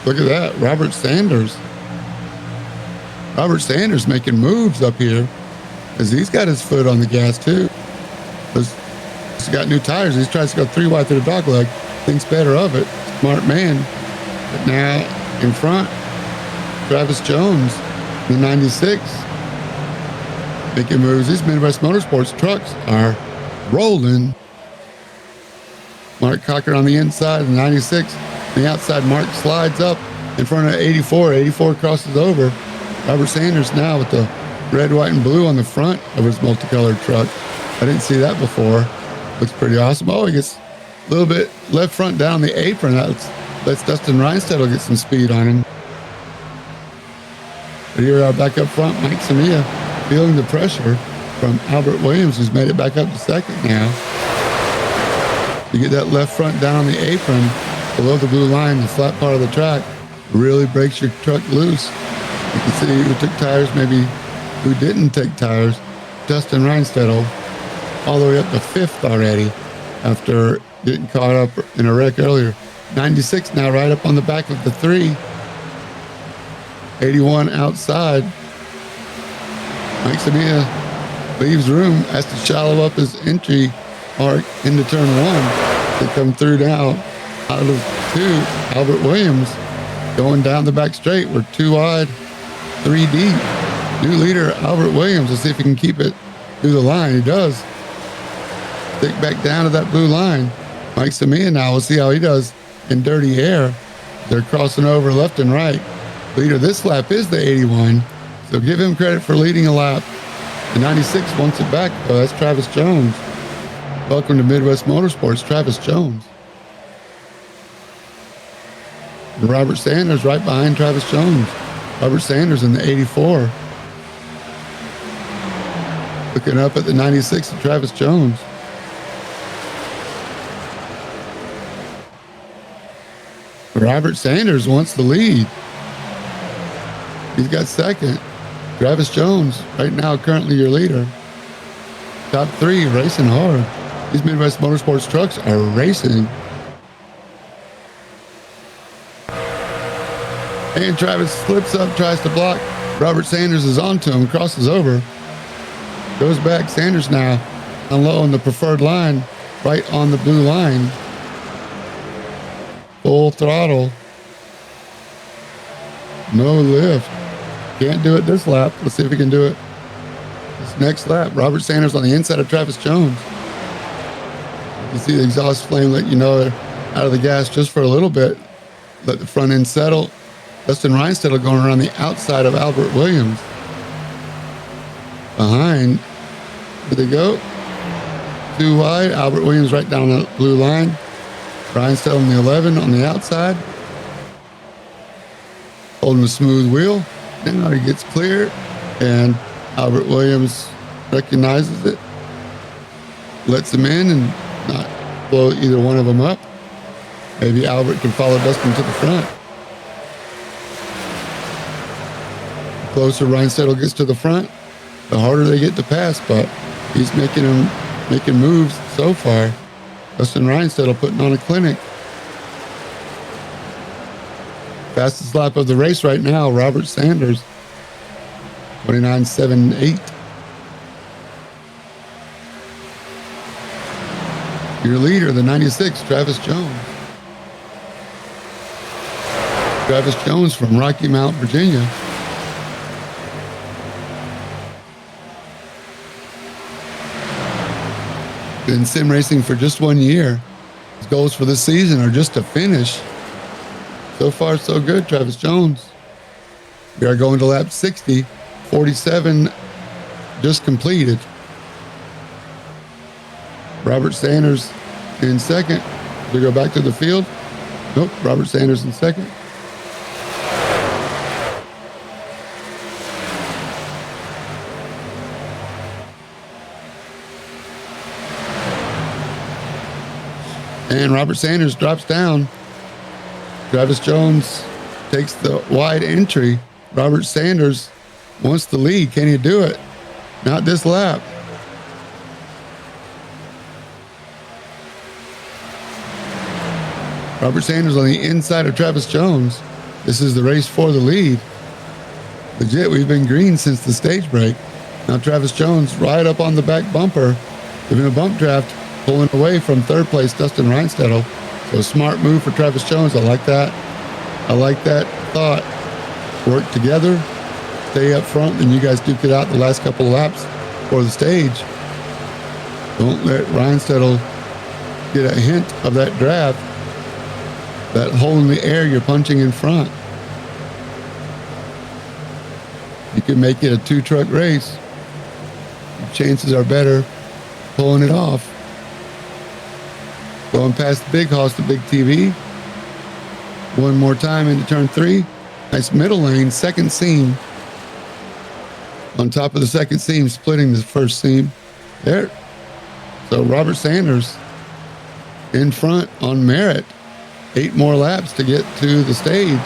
[SPEAKER 1] look at that, Robert Sanders. Robert Sanders making moves up here as he's got his foot on the gas too. He's got new tires. He tries to go 3 wide through the dog leg. Thinks better of it. Smart man. But now in front, Travis Jones, the 96. Making moves. These Midwest Motorsports trucks are rolling. Mark Cochran on the inside, the 96. On the outside, Mark slides up in front of 84. 84 crosses over. Robert Sanders now with the red, white, and blue on the front of his multicolored truck. I didn't see that before. Looks pretty awesome. Oh, he gets a little bit left front down the apron. Lets Dustin Reinstedt get some speed on him. But here back up front, Mike Samia feeling the pressure from Albert Williams, who's made it back up to second now. You get that left front down on the apron, below the blue line, the flat part of the track, really breaks your truck loose. You can see who took tires, maybe who didn't take tires. Dustin Reinstedt, all the way up to fifth already after getting caught up in a wreck earlier. 96 now right up on the back of the 3. 81 outside. Mike Samia leaves room, has to shallow up his entry arc into turn 1 to come through now. Out of 2, Albert Williams going down the back straight. We're 2 wide, 3 deep. New leader, Albert Williams. Let's see if he can keep it through the line. He does. Stick back down to that blue line. Mike Samia now, we'll see how he does in dirty air. They're crossing over left and right. Leader this lap is the 81. So give him credit for leading a lap. The 96 wants it back, though. That's Travis Jones. Welcome to Midwest Motorsports, Travis Jones. And Robert Sanders right behind Travis Jones. Robert Sanders in the 84. Looking up at the 96 of Travis Jones. Robert Sanders wants the lead. He's got second. Travis Jones, right now, currently your leader. Top 3, racing hard. These Midwest Motorsports trucks are racing. And Travis slips up, tries to block. Robert Sanders is onto him, crosses over. Goes back. Sanders now on low on the preferred line, right on the blue line. Full throttle. No lift. Can't do it this lap. Let's see if we can do it this next lap. Robert Sanders on the inside of Travis Jones. You see the exhaust flame let you know they're out of the gas just for a little bit. Let the front end settle. Dustin Reinstedt going around the outside of Albert Williams. Behind. There they go. 2 wide. Albert Williams right down the blue line. Reinstedt on the 11 on the outside. Holding a smooth wheel. Now he gets clear, and Albert Williams recognizes it, lets him in and not blow either one of them up. Maybe Albert can follow Dustin to the front. The closer Reinstedt gets to the front, the harder they get to pass, but he's making moves so far. Dustin Reinstedt putting on a clinic. Fastest lap of the race right now, Robert Sanders, 29.78. Your leader, the 96, Travis Jones. Travis Jones from Rocky Mount, Virginia. Been sim racing for just 1 year. His goals for this season are just to finish. So far, so good, Travis Jones. We are going to lap 60, 47 just completed. Robert Sanders in second. We go back to the field. Nope, Robert Sanders in second. And Robert Sanders drops down. Travis Jones takes the wide entry. Robert Sanders wants the lead. Can he do it? Not this lap. Robert Sanders on the inside of Travis Jones. This is the race for the lead. Legit, we've been green since the stage break. Now Travis Jones right up on the back bumper, giving a bump draft, pulling away from third place Dustin Reinstedel. So smart move for Travis Jones. I like that. I like that thought. Work together, stay up front, and you guys duke it out the last couple of laps for the stage. Don't let Reinstedel get a hint of that draft. That hole in the air you're punching in front. You can make it a 2-truck race. Your chances are better pulling it off. Going past the big house, the big TV. One more time into turn 3. Nice middle lane, second seam. On top of the second seam, splitting the first seam. There. So Robert Sanders in front on merit. 8 more laps to get to the stage.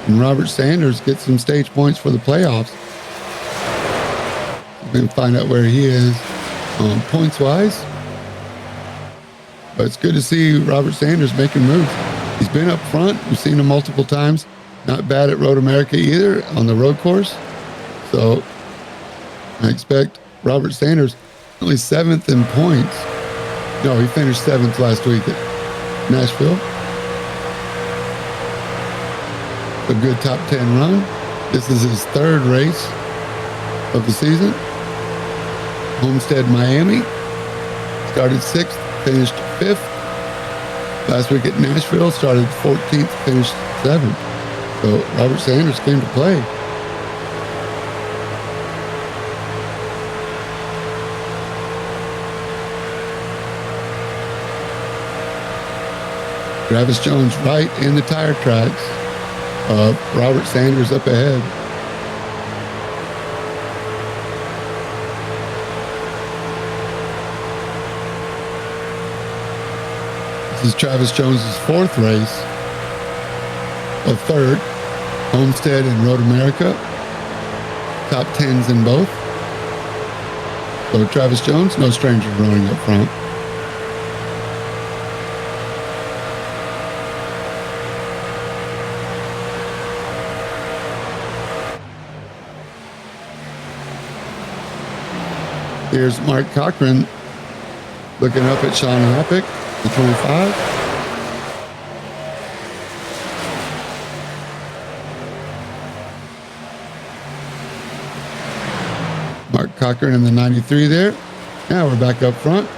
[SPEAKER 1] And Robert Sanders gets some stage points for the playoffs. We're going to find out where he is points-wise. But it's good to see Robert Sanders making moves. He's been up front. We've seen him multiple times. Not bad at Road America either on the road course. So I expect Robert Sanders only 7th in points. No, he finished 7th last week at Nashville. A good top 10 run. This is his 3rd race of the season. Homestead, Miami. Started 6th, finished 5th. Last week at Nashville, started 14th, finished 7th. So Robert Sanders came to play. Travis Jones right in the tire tracks. Robert Sanders up ahead. This is Travis Jones' 4th race. A 3rd. Homestead and Road America. Top 10s in both. So Travis Jones, no stranger running up front. Here's Mark Cochran looking up at Sean Happick, the 25. Mark Cochran in the 93 there. Now we're back up front.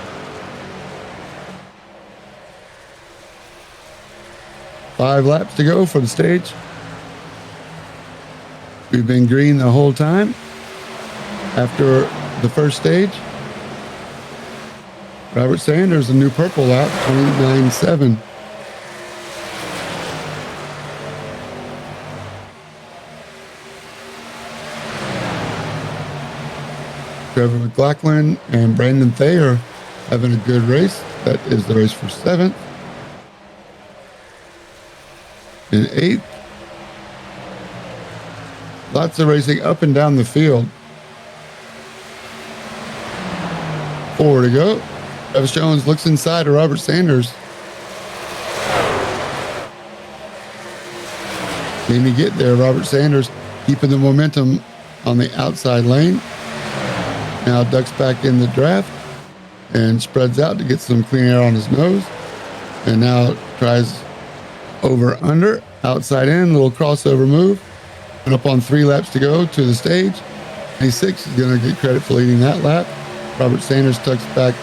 [SPEAKER 1] Five laps to go for the stage. We've been green the whole time. After the first stage, Robert Sanders, a new purple lap, 29.7. Trevor McLaughlin and Brandon Thayer having a good race. That is the race for 7th. And 8th. Lots of racing up and down the field. 4 to go. Travis Jones looks inside of Robert Sanders. Can he get there? Robert Sanders keeping the momentum on the outside lane. Now ducks back in the draft and spreads out to get some clean air on his nose. And now tries over under, outside in, little crossover move. And up on 3 laps to go to the stage. 26 is going to get credit for leading that lap. Robert Sanders tucks back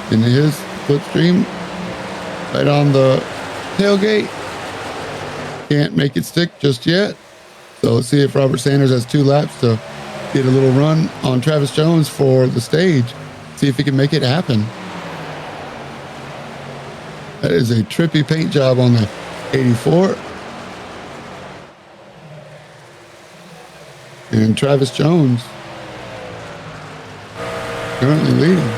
[SPEAKER 1] into his slipstream right on the tailgate. Can't make it stick just yet. So let's see if Robert Sanders has 2 laps to get a little run on Travis Jones for the stage. See if he can make it happen. That is a trippy paint job on the 84. And Travis Jones currently leading.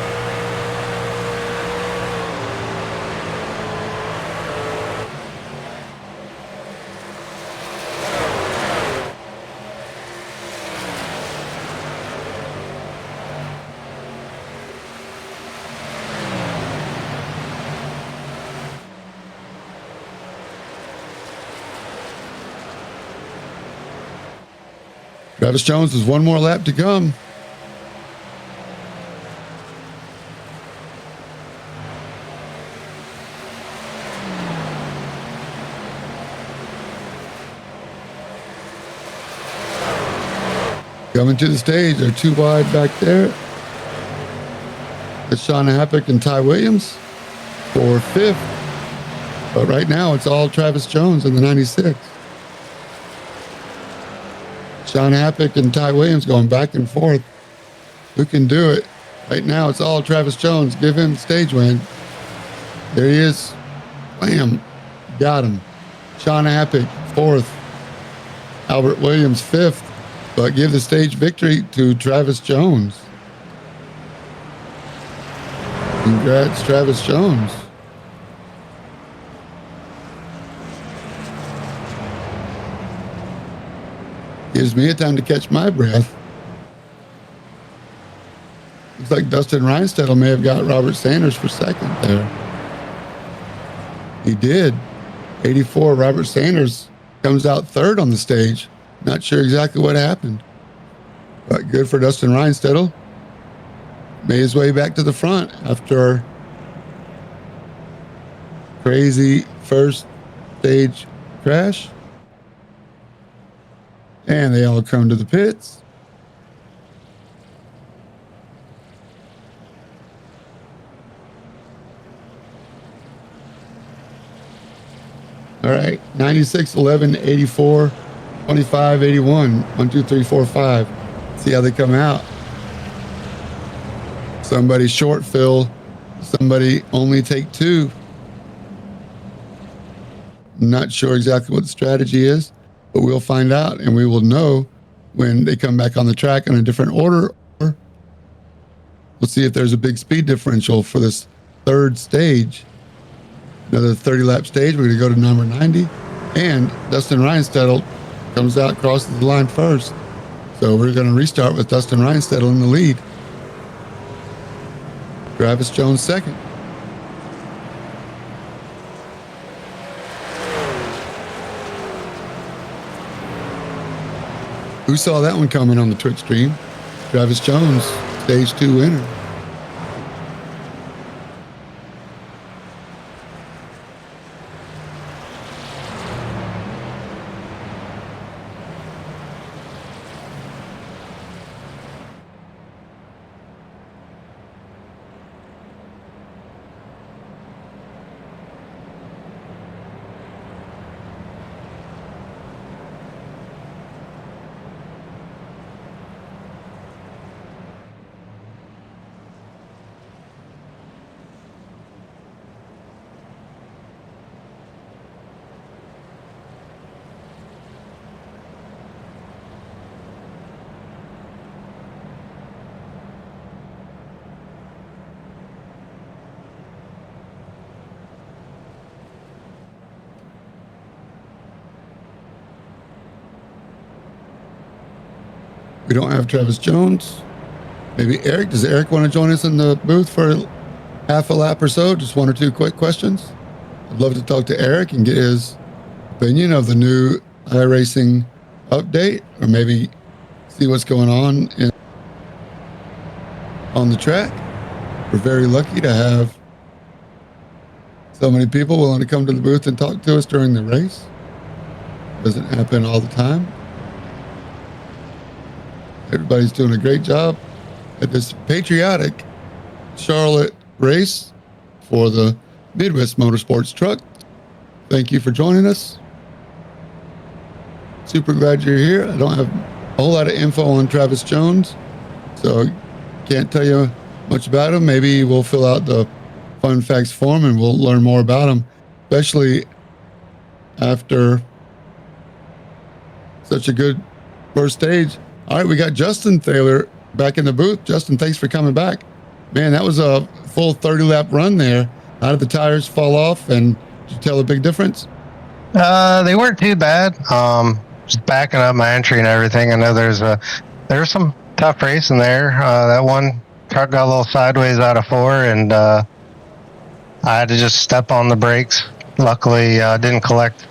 [SPEAKER 1] Travis Jones has one more lap to come. Coming to the stage, they're too wide back there. It's Sean Happick and Ty Williams for fifth. But right now, it's all Travis Jones in the 96. Sean Happick and Ty Williams going back and forth. Who can do it? Right now, it's all Travis Jones. Give him the stage win. There he is. Bam. Got him. Sean Happick, fourth. Albert Williams, fifth. But give the stage victory to Travis Jones. Congrats, Travis Jones. Gives me a time to catch my breath. Looks like Dustin Reinstedel may have got Robert Sanders for second there. He did. 84, Robert Sanders comes out third on the stage. Not sure exactly what happened, but good for Dustin Reinstedel. Made his way back to the front after crazy first stage crash. And they all come to the pits. All right, 96, 11, 84, 25, 81. 1, 2, 3, 4, 5. See how they come out. Somebody short fill, somebody only take two. Not sure exactly what the strategy is, but we'll find out and we will know when they come back on the track in a different order. We'll see if there's a big speed differential for this third stage. Another 30-lap stage. We're going to go to number 90. And Dustin Reinstedel comes out, crosses the line first. So we're going to restart with Dustin Reinstedel in the lead. Travis Jones second. Who saw that one coming on the Twitch stream? Travis Jones, stage 2 winner. We don't have Travis Jones. Maybe Eric. Does Eric want to join us in the booth for half a lap or so? Just one or two quick questions. I'd love to talk to Eric and get his opinion of the new iRacing update, or maybe see what's going on on the track. We're very lucky to have so many people willing to come to the booth and talk to us during the race. Doesn't happen all the time. Everybody's doing a great job at this patriotic Charlotte race for the Midwest Motorsports truck. Thank you for joining us. Super glad you're here. I don't have a whole lot of info on Travis Jones, so can't tell you much about him. Maybe we'll fill out the fun facts form and we'll learn more about him, especially after such a good first stage. All right, we got Justin Thaler back in the booth. Justin, thanks for coming back. Man, that was a full 30-lap run there. How did the tires fall off, and did you tell a big difference?
[SPEAKER 2] They weren't too bad. Just backing up my entry and everything. I know there's some tough racing there. That one truck got a little sideways out of 4, and I had to just step on the brakes. Luckily, didn't collect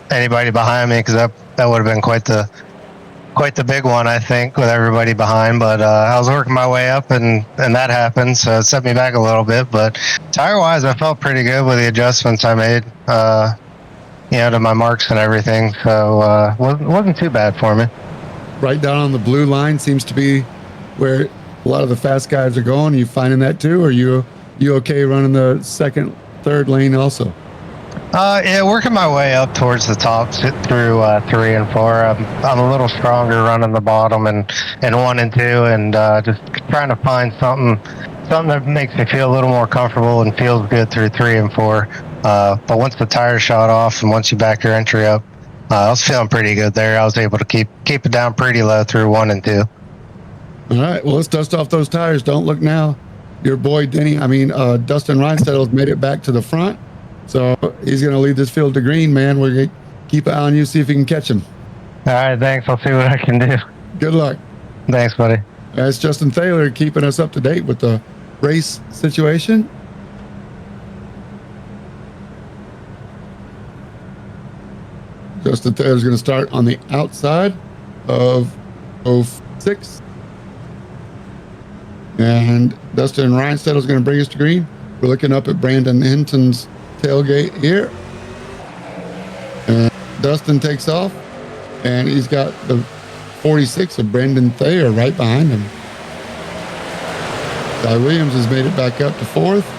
[SPEAKER 2] anybody behind me, because that would have been quite the quite the big one, I think, with everybody behind. But I was working my way up, and that happened, so it set me back a little bit. But tire-wise, I felt pretty good with the adjustments I made, to my marks and everything. So wasn't too bad for me.
[SPEAKER 1] Right down on the blue line seems to be where a lot of the fast guys are going. Are you finding that too? Or you okay running the second, third lane also?
[SPEAKER 2] Yeah, working my way up towards the top through 3 and 4. I'm a little stronger running the bottom and 1 and 2, and just trying to find something that makes me feel a little more comfortable and feels good through 3 and 4. But once the tire shot off and once you back your entry up, I was feeling pretty good there. I was able to keep it down pretty low through 1 and 2.
[SPEAKER 1] All right. Well, let's dust off those tires. Don't look now. Your boy Dustin Reinstettle's made it back to the front. So he's going to lead this field to green, man. We're going to keep an eye on you, see if you can catch him.
[SPEAKER 2] All right, thanks. I'll see what I can do.
[SPEAKER 1] Good luck.
[SPEAKER 2] Thanks, buddy.
[SPEAKER 1] That's Justin Taylor keeping us up to date with the race situation. Justin Taylor's going to start on the outside of 06. And Dustin Reinstettle's going to bring us to green. We're looking up at Brandon Hinton's tailgate here. And Dustin takes off, and he's got the 46 of Brendan Thayer right behind him. Ty Williams has made it back up to fourth,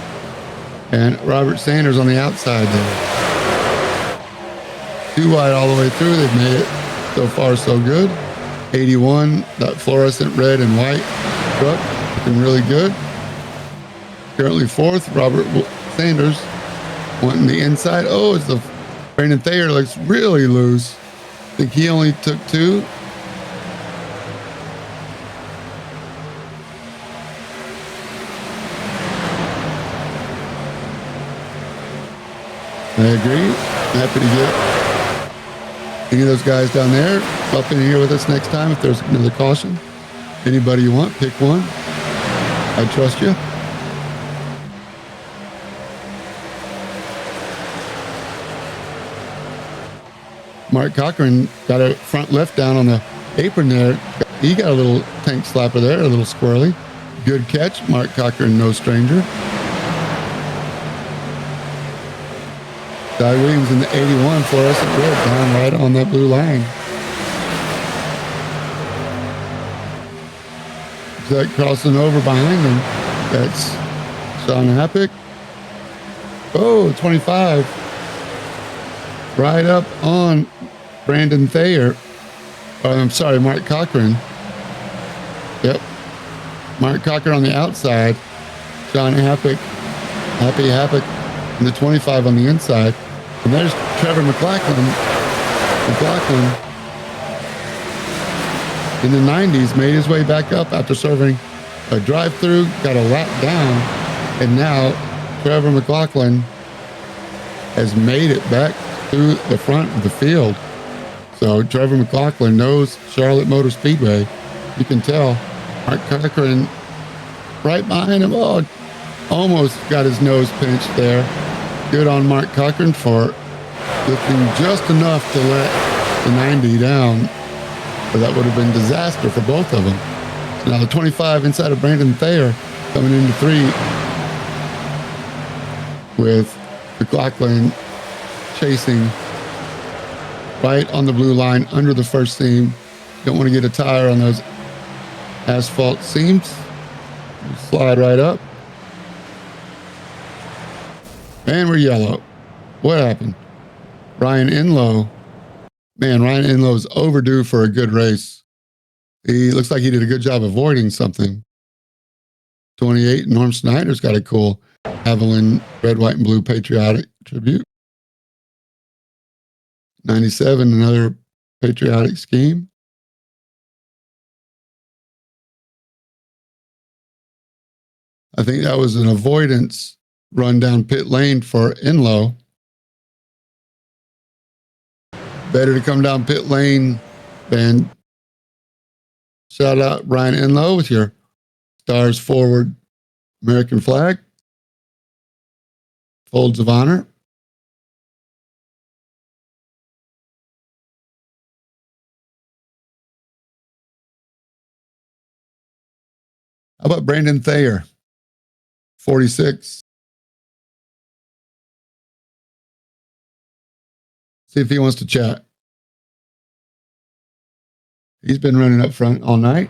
[SPEAKER 1] and Robert Sanders on the outside there. 2 wide all the way through. They've made it so far so good. 81, that fluorescent red and white truck, looking really good. Currently fourth, Robert Sanders wanting the inside. Oh, it's the Brandon Thayer looks really loose. I think he only took 2. I agree. Happy to get any of those guys down there up in here with us next time if there's another caution. Anybody you want, pick one. I trust you. Mark Cochran got a front left down on the apron there. He got a little tank slapper there, a little squirrely. Good catch. Mark Cochran, no stranger. Ty Williams in the 81 fluorescent red down right on that blue line. That crossing over behind him. That's Sean Happick. Oh, 25. Right up on Brandon Thayer. I'm sorry, Mark Cochran. Yep. Mark Cochran on the outside. Sean Happick. Happy Happick in the 25 on the inside. And there's Trevor McLaughlin in the 90s, made his way back up after serving a drive-through, got a lap down, and now Trevor McLaughlin has made it back through the front of the field. So Trevor McLaughlin knows Charlotte Motor Speedway. You can tell. Mark Cochran right behind him. Oh, almost got his nose pinched there. Good on Mark Cochran for lifting just enough to let the 90 down. But that would have been disaster for both of them. So now the 25 inside of Brandon Thayer coming into 3 with McLaughlin chasing right on the blue line under the first seam. Don't want to get a tire on those asphalt seams. Slide right up. And we're yellow. What happened? Ryan Enlow. Man, Ryan Enlow's overdue for a good race. He looks like he did a good job avoiding something. 28, Norm Snyder's got a cool Haviland red, white, and blue patriotic tribute. 97, another patriotic scheme. I think that was an avoidance run down pit lane for Enlow. Better to come down pit lane than shout out Ryan Enlow with your Stars Forward American flag. Folds of honor. How about Brandon Thayer? 46. See if he wants to chat. He's been running up front all night.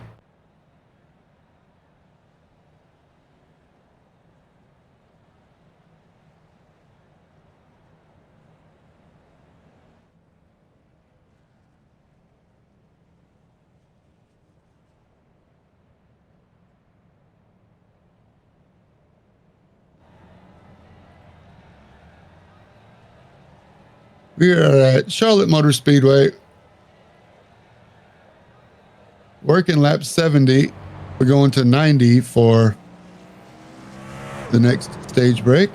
[SPEAKER 1] We are at Charlotte Motor Speedway, working lap 70. We're going to 90 for the next stage break.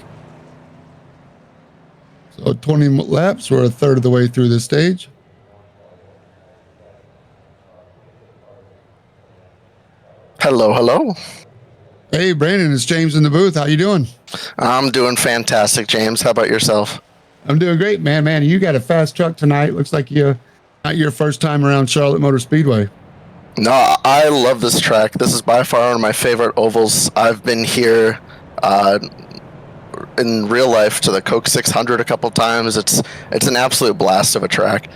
[SPEAKER 1] So 20 laps, we're a third of the way through this stage.
[SPEAKER 3] Hello, hello.
[SPEAKER 1] Hey, Brandon, it's James in the booth. How you doing?
[SPEAKER 3] I'm doing fantastic, James. How about yourself?
[SPEAKER 1] I'm doing great, man. Man, you got a fast truck tonight. Looks like you not your first time around Charlotte Motor Speedway.
[SPEAKER 3] No, I love this track. This is by far one of my favorite ovals. I've been here in real life to the Coke 600 a couple times. It's an absolute blast of a track.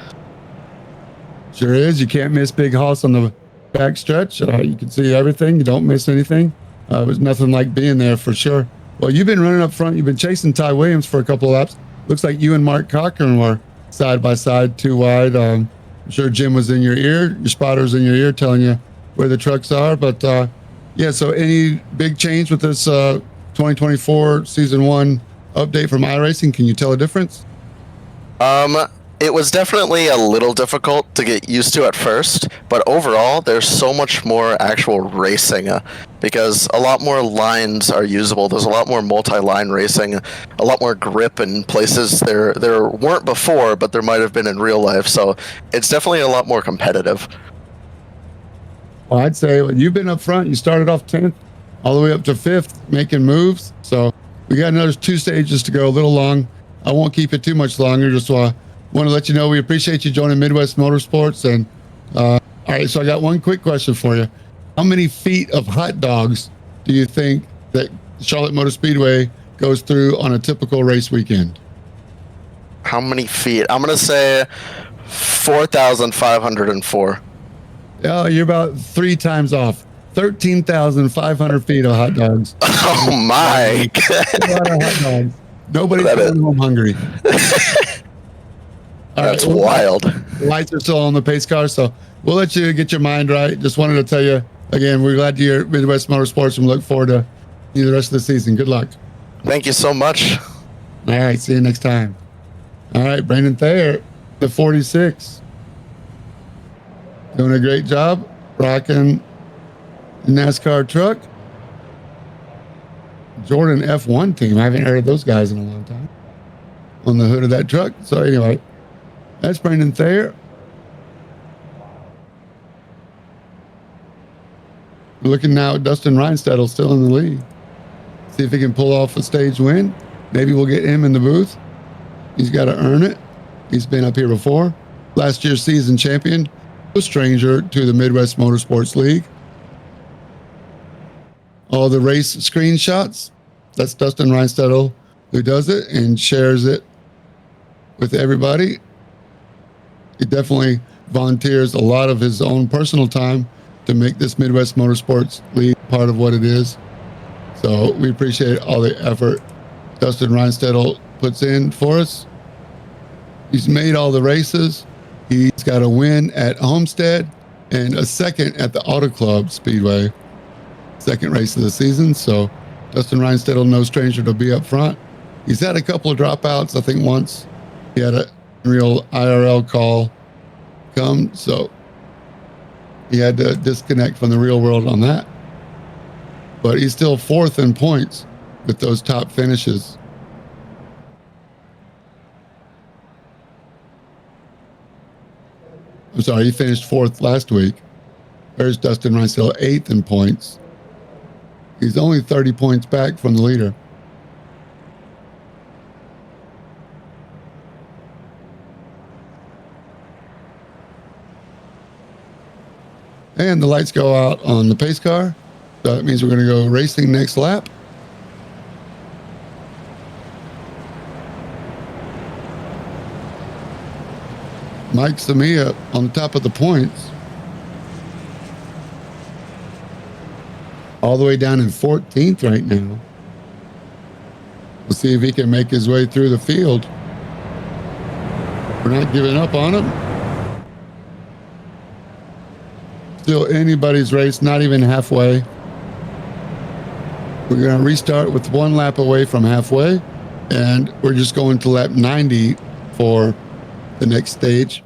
[SPEAKER 1] Sure is. You can't miss Big Hoss on the back stretch. You can see everything. You don't miss anything. It was nothing like being there for sure. Well, you've been running up front. You've been chasing Ty Williams for a couple of laps. Looks like you and Mark Cochran were side by side, too wide. I'm sure Jim was in your ear. Your spotter's in your ear telling you where the trucks are. But yeah, so any big change with this 2024 Season 1 update from iRacing? Can you tell a difference?
[SPEAKER 3] It was definitely a little difficult to get used to at first, but overall, there's so much more actual racing because a lot more lines are usable. There's a lot more multi-line racing, a lot more grip in places there weren't before, but there might have been in real life. So it's definitely a lot more competitive.
[SPEAKER 1] Well, I'd say you've been up front. You started off 10th, all the way up to 5th, making moves. So we got another 2 stages to go, a little long. I won't keep it too much longer. Just want to let you know we appreciate you joining Midwest Motorsports. And all right, so I got one quick question for you. How many feet of hot dogs do you think that Charlotte Motor Speedway goes through on a typical race weekend?
[SPEAKER 3] How many feet? I'm going to say 4,504.
[SPEAKER 1] Oh, you're about 3 times off. 13,500 feet of hot dogs.
[SPEAKER 3] Oh my!
[SPEAKER 1] A lot of hot dogs. Nobody's going home hungry.
[SPEAKER 3] That's wild.
[SPEAKER 1] The lights are still on the pace car, so we'll let you get your mind right. Just wanted to tell you again, we're glad you're at Midwest Motorsports and look forward to the rest of the season. Good luck.
[SPEAKER 3] Thank you so much.
[SPEAKER 1] All right, see you next time. All right, Brandon Thayer, the 46. Doing a great job rocking the NASCAR truck. Jordan F1 team. I haven't heard of those guys in a long time on the hood of that truck. So anyway, that's Brandon Thayer. We're looking now at Dustin Reinstedel still in the lead. See if he can pull off a stage win. Maybe we'll get him in the booth. He's got to earn it. He's been up here before. Last year's season champion. A stranger to the Midwest Motorsports League. All the race screenshots. That's Dustin Reinstedel who does it and shares it with everybody. He definitely volunteers a lot of his own personal time to make this Midwest Motorsports League part of what it is. So we appreciate all the effort Dustin Reinstedel puts in for us. He's made all the races. He's got a win at Homestead and a second at the Auto Club Speedway. Second race of the season. So Dustin Reinstedel, no stranger to be up front. He's had a couple of dropouts. I think once he had a real IRL call come, so he had to disconnect from the real world on that. But he's still 4th in points with those top finishes. I'm sorry, he finished 4th last week. There's Dustin Reinstedel, 8th in points. He's only 30 points back from the leader. And the lights go out on the pace car. So that means we're going to go racing next lap. Mike Samia on the top of the points. All the way down in 14th right now. We'll see if he can make his way through the field. We're not giving up on him. Still anybody's race, not even halfway. We're going to restart with one lap away from halfway, and we're just going to lap 90 for the next stage.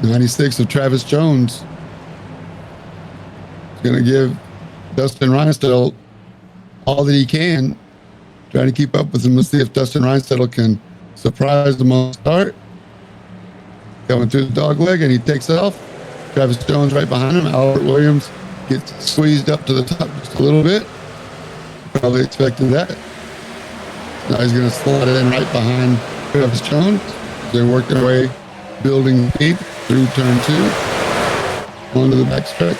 [SPEAKER 1] '96 of Travis Jones. He's going to give Dustin Reinstedel all that he can, trying to keep up with him. Let's see if Dustin Reinstedel can surprise him on the start. Coming through the dog leg, and he takes off. Travis Jones right behind him. Albert Williams gets squeezed up to the top just a little bit. Probably expected that. Now he's going to slide it in right behind Travis Jones. They're working their way, building speed through turn 2, onto the backstretch.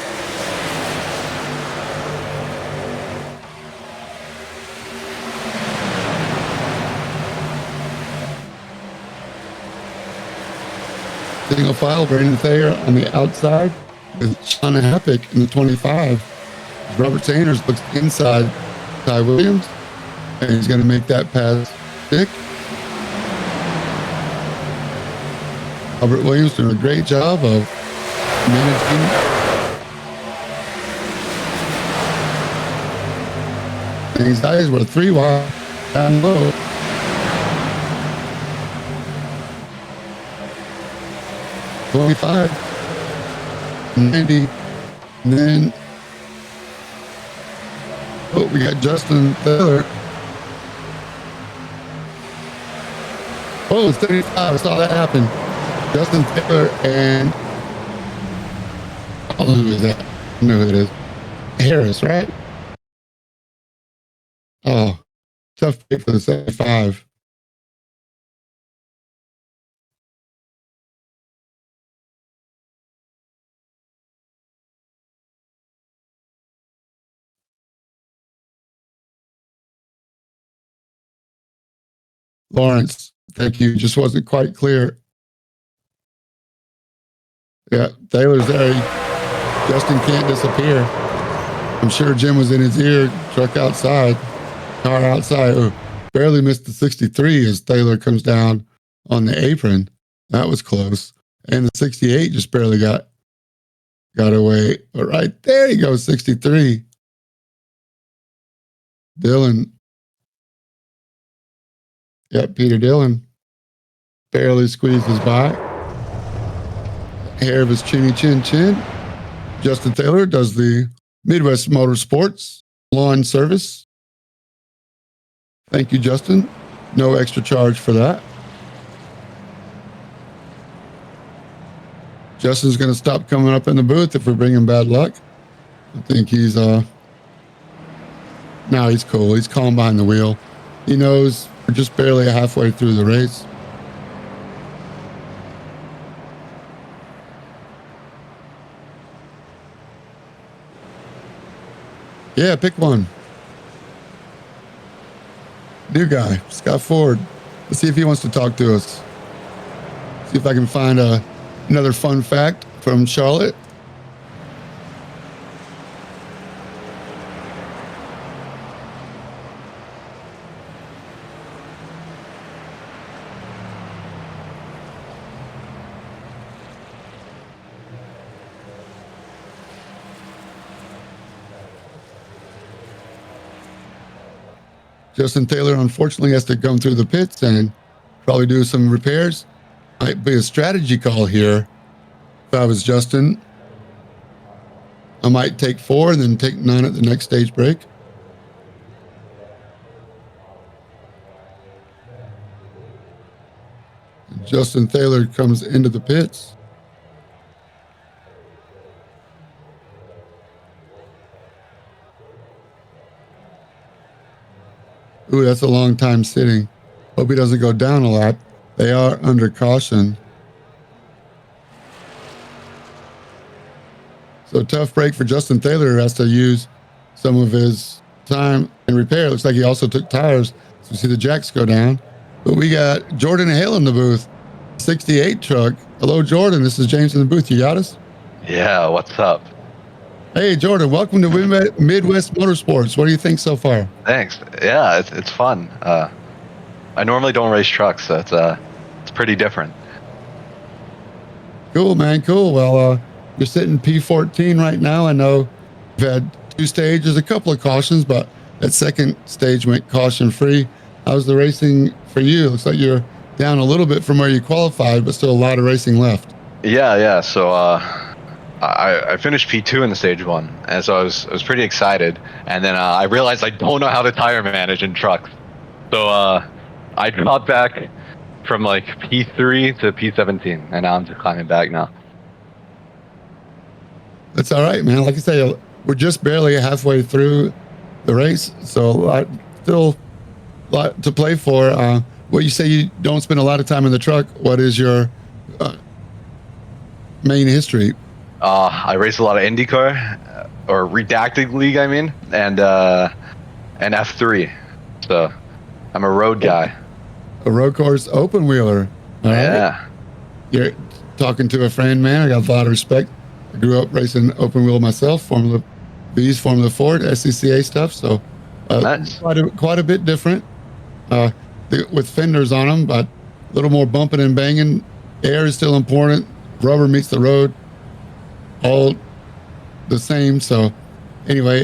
[SPEAKER 1] Single file, Brandon Thayer on the outside with Sean Happick in the 25. Robert Sanders looks inside Ty Williams, and he's going to make that pass stick. Albert Williams doing a great job of managing things. Guys were 3 wide down low. '25, 90, and then we got Justin Taylor. Oh, it's 35. I saw that happen. Justin Taylor and I don't know who is that. I know who it is. Harris, right? Oh, tough pick for the 75. Lawrence, thank you. Just wasn't quite clear. Yeah, Taylor's there. Justin can't disappear. I'm sure Jim was in his ear. Truck outside, car outside. Oh, barely missed the 63 as Taylor comes down on the apron. That was close. And the 68 just barely got away. But right there you go, 63. Dillon. Yep, Peter Dillon barely squeezes by. Hair of his chinny chin chin. Justin Taylor does the Midwest Motorsports lawn service. Thank you, Justin. No extra charge for that. Justin's going to stop coming up in the booth if we're bringing bad luck. I think he's no, he's cool. He's calm behind the wheel. He knows we're just barely halfway through the race. Yeah, pick one. New guy, Scott Ford. Let's see if he wants to talk to us. See if I can find another fun fact from Charlotte. Justin Taylor, unfortunately, has to come through the pits and probably do some repairs. Might be a strategy call here. If I was Justin, I might take 4 and then take 9 at the next stage break. Justin Thaler comes into the pits. Ooh, that's a long time sitting. Hope he doesn't go down a lap. They are under caution. So tough break for Justin Thaler, who has to use some of his time in repair. Looks like he also took tires. So we see the jacks go down. But we got Jordan Hale in the booth, 68 truck. Hello, Jordan. This is James in the booth. You got us?
[SPEAKER 4] Yeah, what's up?
[SPEAKER 1] Hey, Jordan. Welcome to Midwest Motorsports. What do you think so far?
[SPEAKER 4] Thanks. Yeah, it's fun. I normally don't race trucks, so it's pretty different.
[SPEAKER 1] Cool, man. Cool. Well, you're sitting P14 right now. I know you've had 2 stages, a couple of cautions, but that second stage went caution free. How's the racing for you? Looks like you're down a little bit from where you qualified, but still a lot of racing left.
[SPEAKER 4] Yeah. So I finished P2 in the stage 1, and so I was pretty excited. And then I realized I don't know how to tire manage in trucks, so I dropped back from like P3 to P17, and now I'm just climbing back now.
[SPEAKER 1] That's all right, man. Like I say, we're just barely halfway through the race, so still a lot to play for. What you say you don't spend a lot of time in the truck. What is your main history?
[SPEAKER 4] I race a lot of IndyCar, or Redacted League, I mean, and F3. So I'm a road guy.
[SPEAKER 1] A road course open wheeler. All
[SPEAKER 4] yeah.
[SPEAKER 1] Right. You're talking to a friend, man. I got a lot of respect. I grew up racing open wheel myself, Formula V's, Formula Ford, SCCA stuff. So
[SPEAKER 4] Nice.
[SPEAKER 1] quite a bit different with fenders on them, but a little more bumping and banging. Air is still important. Rubber meets the road. All the same. So anyway,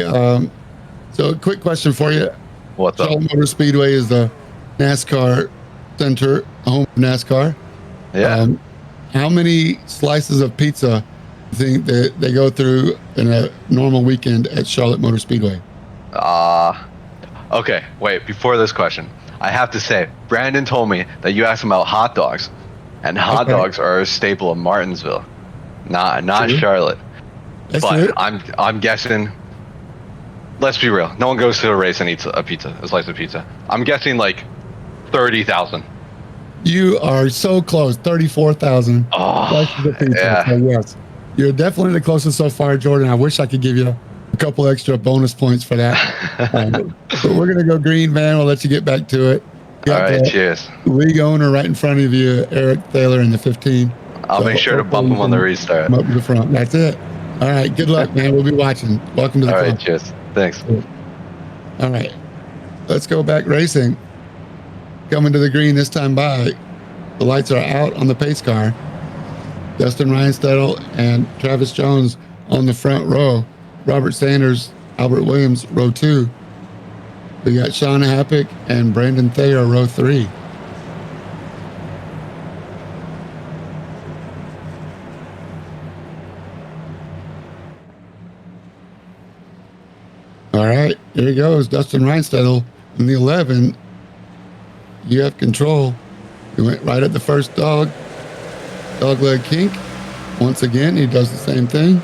[SPEAKER 1] so a quick question for you.
[SPEAKER 4] What's up?
[SPEAKER 1] Charlotte Motor Speedway is the NASCAR center, home of NASCAR.
[SPEAKER 4] Yeah.
[SPEAKER 1] How many slices of pizza do you think that they go through in a normal weekend at Charlotte Motor Speedway?
[SPEAKER 4] Okay, wait, before this question, I have to say, Brandon told me that you asked him about hot dogs, and hot dogs are a staple of Martinsville, not
[SPEAKER 1] True.
[SPEAKER 4] Charlotte.
[SPEAKER 1] That's
[SPEAKER 4] But
[SPEAKER 1] it.
[SPEAKER 4] I'm guessing, let's be real, no one goes to a race and eats a slice of pizza. I'm guessing like 30,000.
[SPEAKER 1] You are so close. 34,000 slices of pizza.
[SPEAKER 4] Yeah.
[SPEAKER 1] So yes, you're definitely the closest so far, Jordan. I wish I could give you a couple extra bonus points for that. But we're gonna go green, man. We'll let you get back to it. You
[SPEAKER 4] All
[SPEAKER 1] got
[SPEAKER 4] right,
[SPEAKER 1] the
[SPEAKER 4] cheers.
[SPEAKER 1] league owner right in front of you, Eric Thaler, in the 15.
[SPEAKER 4] I'll make sure to bump him on the restart.
[SPEAKER 1] Come up to the front. That's it. All right. Good luck, man. We'll be watching. Welcome to the
[SPEAKER 4] All
[SPEAKER 1] club.
[SPEAKER 4] right, cheers. Thanks.
[SPEAKER 1] All right. Let's go back racing. Coming to the green this time by. The lights are out on the pace car. Dustin Reinstedel and Travis Jones on the front row. Robert Sanders, Albert Williams, row 2. We got Sean Happick and Brandon Thayer, row 3. All right, here he goes. Dustin Reinstedel in the 11. You have control. He went right at the first dogleg kink. Once again, he does the same thing.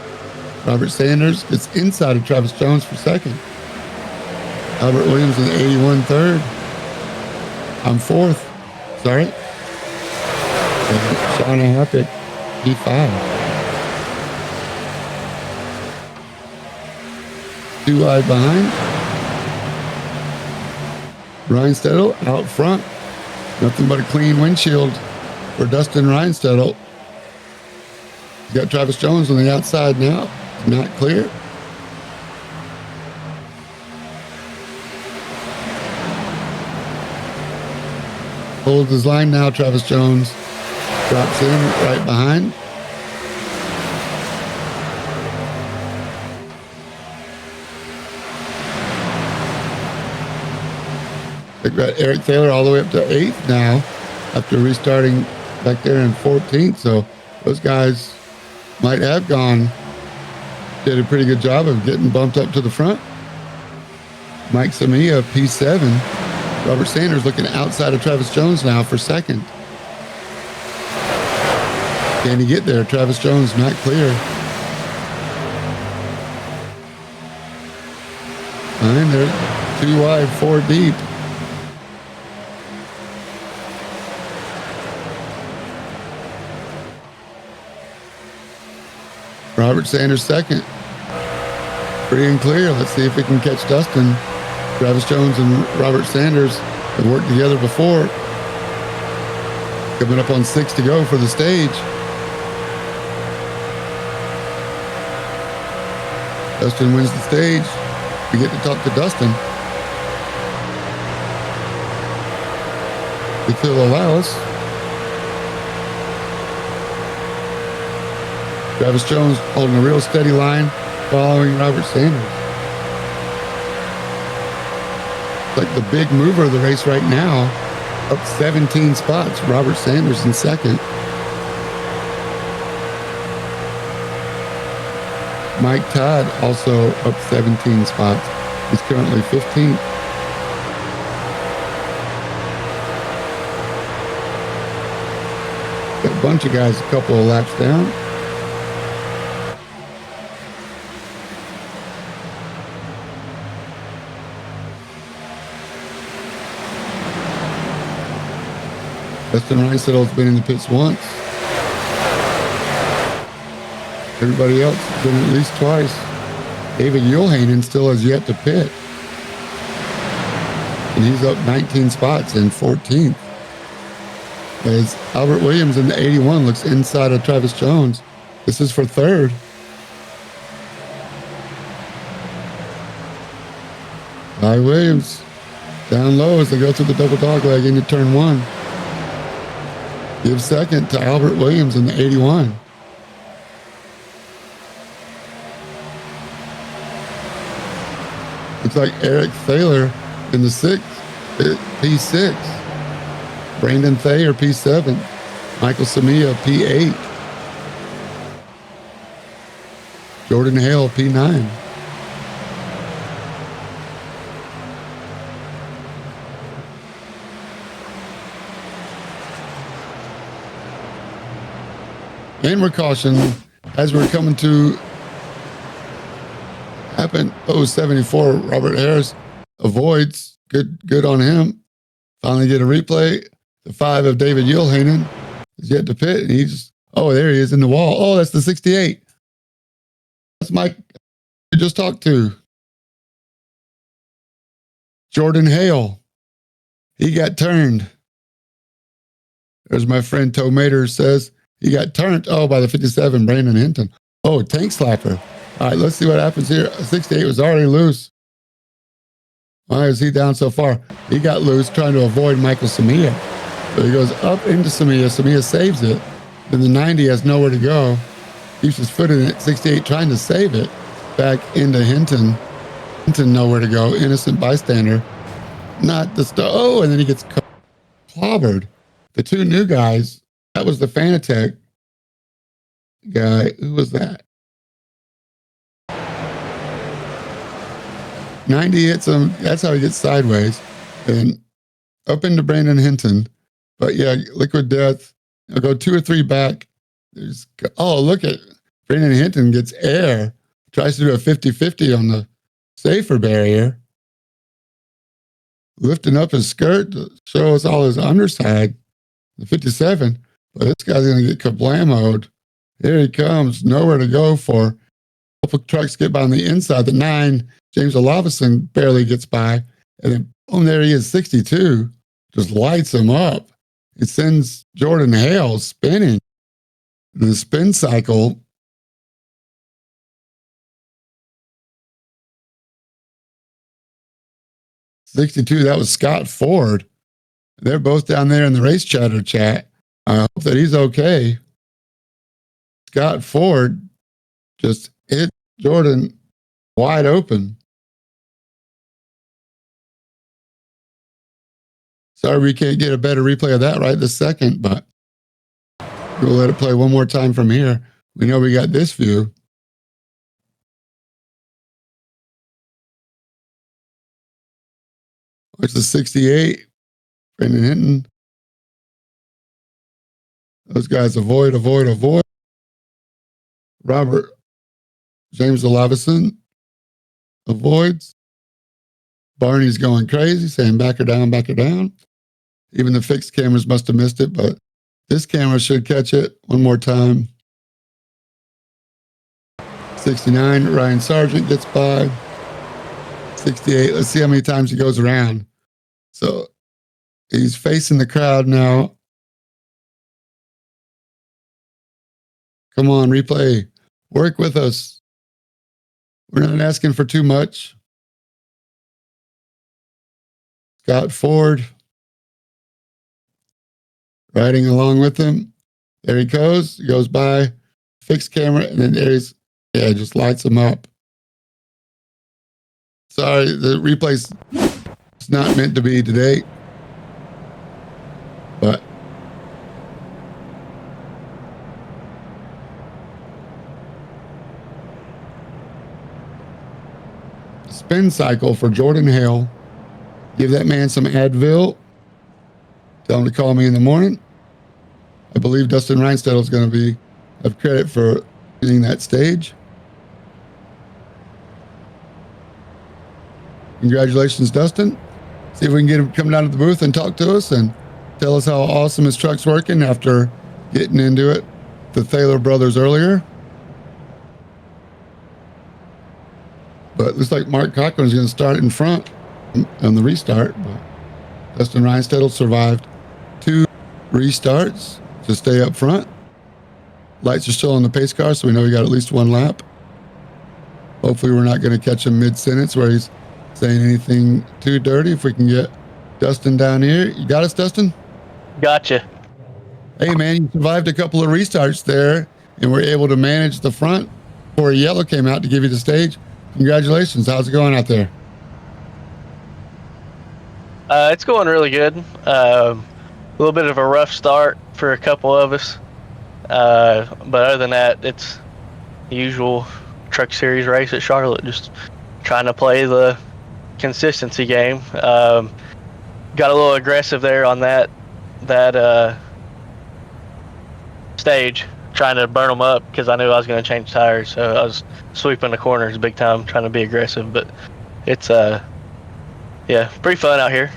[SPEAKER 1] Robert Sanders gets inside of Travis Jones for second. Albert Williams in 81 third. I'm fourth. Sorry. And Sean Happick, P5. 2 wide behind. Reinstedel out front. Nothing but a clean windshield for Dustin Reinstedel. He's got Travis Jones on the outside now. Not clear. Holds his line now. Travis Jones drops in right behind. They've got Eric Thaler all the way up to 8th now after restarting back there in 14th. So those guys might have did a pretty good job of getting bumped up to the front. Mike Samia, P7. Robert Sanders looking outside of Travis Jones now for second. Can he get there? Travis Jones not clear. And they're 2 wide, 4 deep. Robert Sanders second. Free and clear. Let's see if we can catch Dustin. Travis Jones and Robert Sanders have worked together before. Coming up on 6 to go for the stage. Dustin wins the stage. We get to talk to Dustin. If he'll allow us. Travis Jones holding a real steady line, following Robert Sanders. Like the big mover of the race right now, up 17 spots. Robert Sanders in second. Mike Todd also up 17 spots. He's currently 15th. Got a bunch of guys a couple of laps down. Dustin Reisettle's been in the pits once. Everybody else has been at least twice. David Uelhanen still has yet to pit. And he's up 19 spots in 14th. As Albert Williams in the 81 looks inside of Travis Jones. This is for third. Ty Williams down low as they go through the double dog leg into turn 1. Give second to Albert Williams in the 81. Looks like Eric Thaler in the 6th, P6. Brandon Thayer, P7. Michael Samia, P8. Jordan Hale, P9. And we're cautioned as we're coming to happen 074. Robert Harris avoids. Good on him. Finally get a replay. The 5 of David Uelhanen is yet to pit. And he's, oh, there he is in the wall. Oh, that's the 68. That's Mike we just talked to. Jordan Hale. He got turned. There's my friend Tomater says he got turned. Oh, by the 57, Brandon Hinton. Oh, tank slapper. All right, let's see what happens here. 68 was already loose. Why is he down so far? He got loose trying to avoid Michael Samia. So he goes up into Samia. Samia saves it. Then the 90 has nowhere to go. Keeps his foot in it. 68 trying to save it. Back into Hinton. Hinton nowhere to go. Innocent bystander. Not the star. Oh, and then he gets clobbered. The 2 new guys. That was the Fanatec guy. Who was that? 90 hits him. That's how he gets sideways. And up into Brandon Hinton. But yeah, Liquid Death. I'll go 2 or 3 back. Look at Brandon Hinton gets air. Tries to do a 50-50 on the safer barrier. Lifting up his skirt to show us all his underside. The 57. But this guy's going to get kablamoed. Here he comes. Nowhere to go for. A couple trucks get by on the inside. The 9, James Olavison barely gets by. And then, boom, there he is, 62. Just lights him up. It sends Jordan Hale spinning. The spin cycle. '62, that was Scott Ford. They're both down there in the race chatter chat. I hope that he's okay. Scott Ford just hit Jordan wide open. Sorry we can't get a better replay of that right this second, but we'll let it play one more time from here. We know we got this view. It's the 68. Brandon Hinton. Those guys avoid. Robert James Olavison avoids. Barney's going crazy, saying back her down. Even the fixed cameras must have missed it, but this camera should catch it one more time. 69, Ryan Sargent gets by. 68, let's see how many times he goes around. So he's facing the crowd now. Come on, replay. Work with us. We're not asking for too much. Scott Ford riding along with him. There he goes. He goes by, fixed camera, and then there's, just lights him up. Sorry, the replay's not meant to be today. But spin cycle for Jordan Hale. Give that man some Advil. Tell him to call me in the morning. I believe Dustin Reinstedt is going to have credit for getting that stage. Congratulations, Dustin. See if we can get him to come down to the booth and talk to us and tell us how awesome his truck's working after getting into it. The Thaler brothers earlier. But it looks like Mark Cochran's going to start in front on the restart. But Dustin Reinstedt survived 2 restarts to stay up front. Lights are still on the pace car, so we know he got at least 1 lap. Hopefully we're not going to catch him mid-sentence where he's saying anything too dirty. If we can get Dustin down here. You got us, Dustin?
[SPEAKER 5] Gotcha.
[SPEAKER 1] Hey, man, you survived a couple of restarts there and were able to manage the front before a yellow came out to give you the stage. Congratulations. How's it going out there?
[SPEAKER 5] It's going really good. A little bit of a rough start for a couple of us. But other than that, it's the usual Truck Series race at Charlotte, just trying to play the consistency game. Got a little aggressive there on that stage, trying to burn them up because I knew I was going to change tires. So I was sweeping the corners big time, trying to be aggressive. But it's pretty fun out here.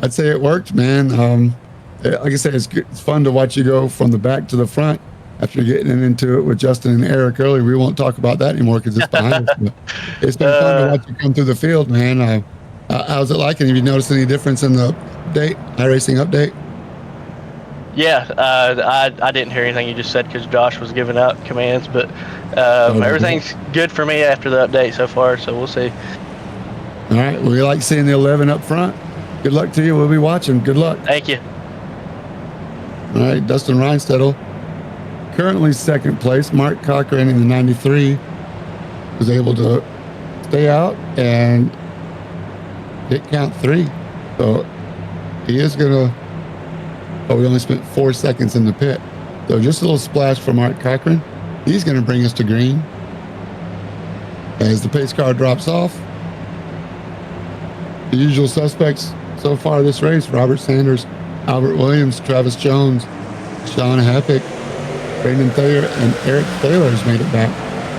[SPEAKER 1] I'd say it worked, man. Like I said, it's fun to watch you go from the back to the front after getting into it with Justin and Eric earlier. We won't talk about that anymore because it's behind us. But it's been fun to watch you come through the field, man. How's it like? And have you noticed any difference in the update, iRacing update?
[SPEAKER 5] Yeah, I didn't hear anything you just said because Josh was giving out commands, but everything's good for me after the update so far, so we'll see.
[SPEAKER 1] All right, well, we like seeing the 11 up front. Good luck to you. We'll be watching. Good luck.
[SPEAKER 5] Thank you.
[SPEAKER 1] All right, Dustin Reinstedt, currently second place. Mark Cochran in the 93 was able to stay out and hit count 3. So he is going to, we only spent 4 seconds in the pit. So just a little splash for Mark Cochran. He's going to bring us to green. As the pace car drops off, the usual suspects so far this race: Robert Sanders, Albert Williams, Travis Jones, Sean Heppick, Brandon Thayer, and Eric Thaler has made it back.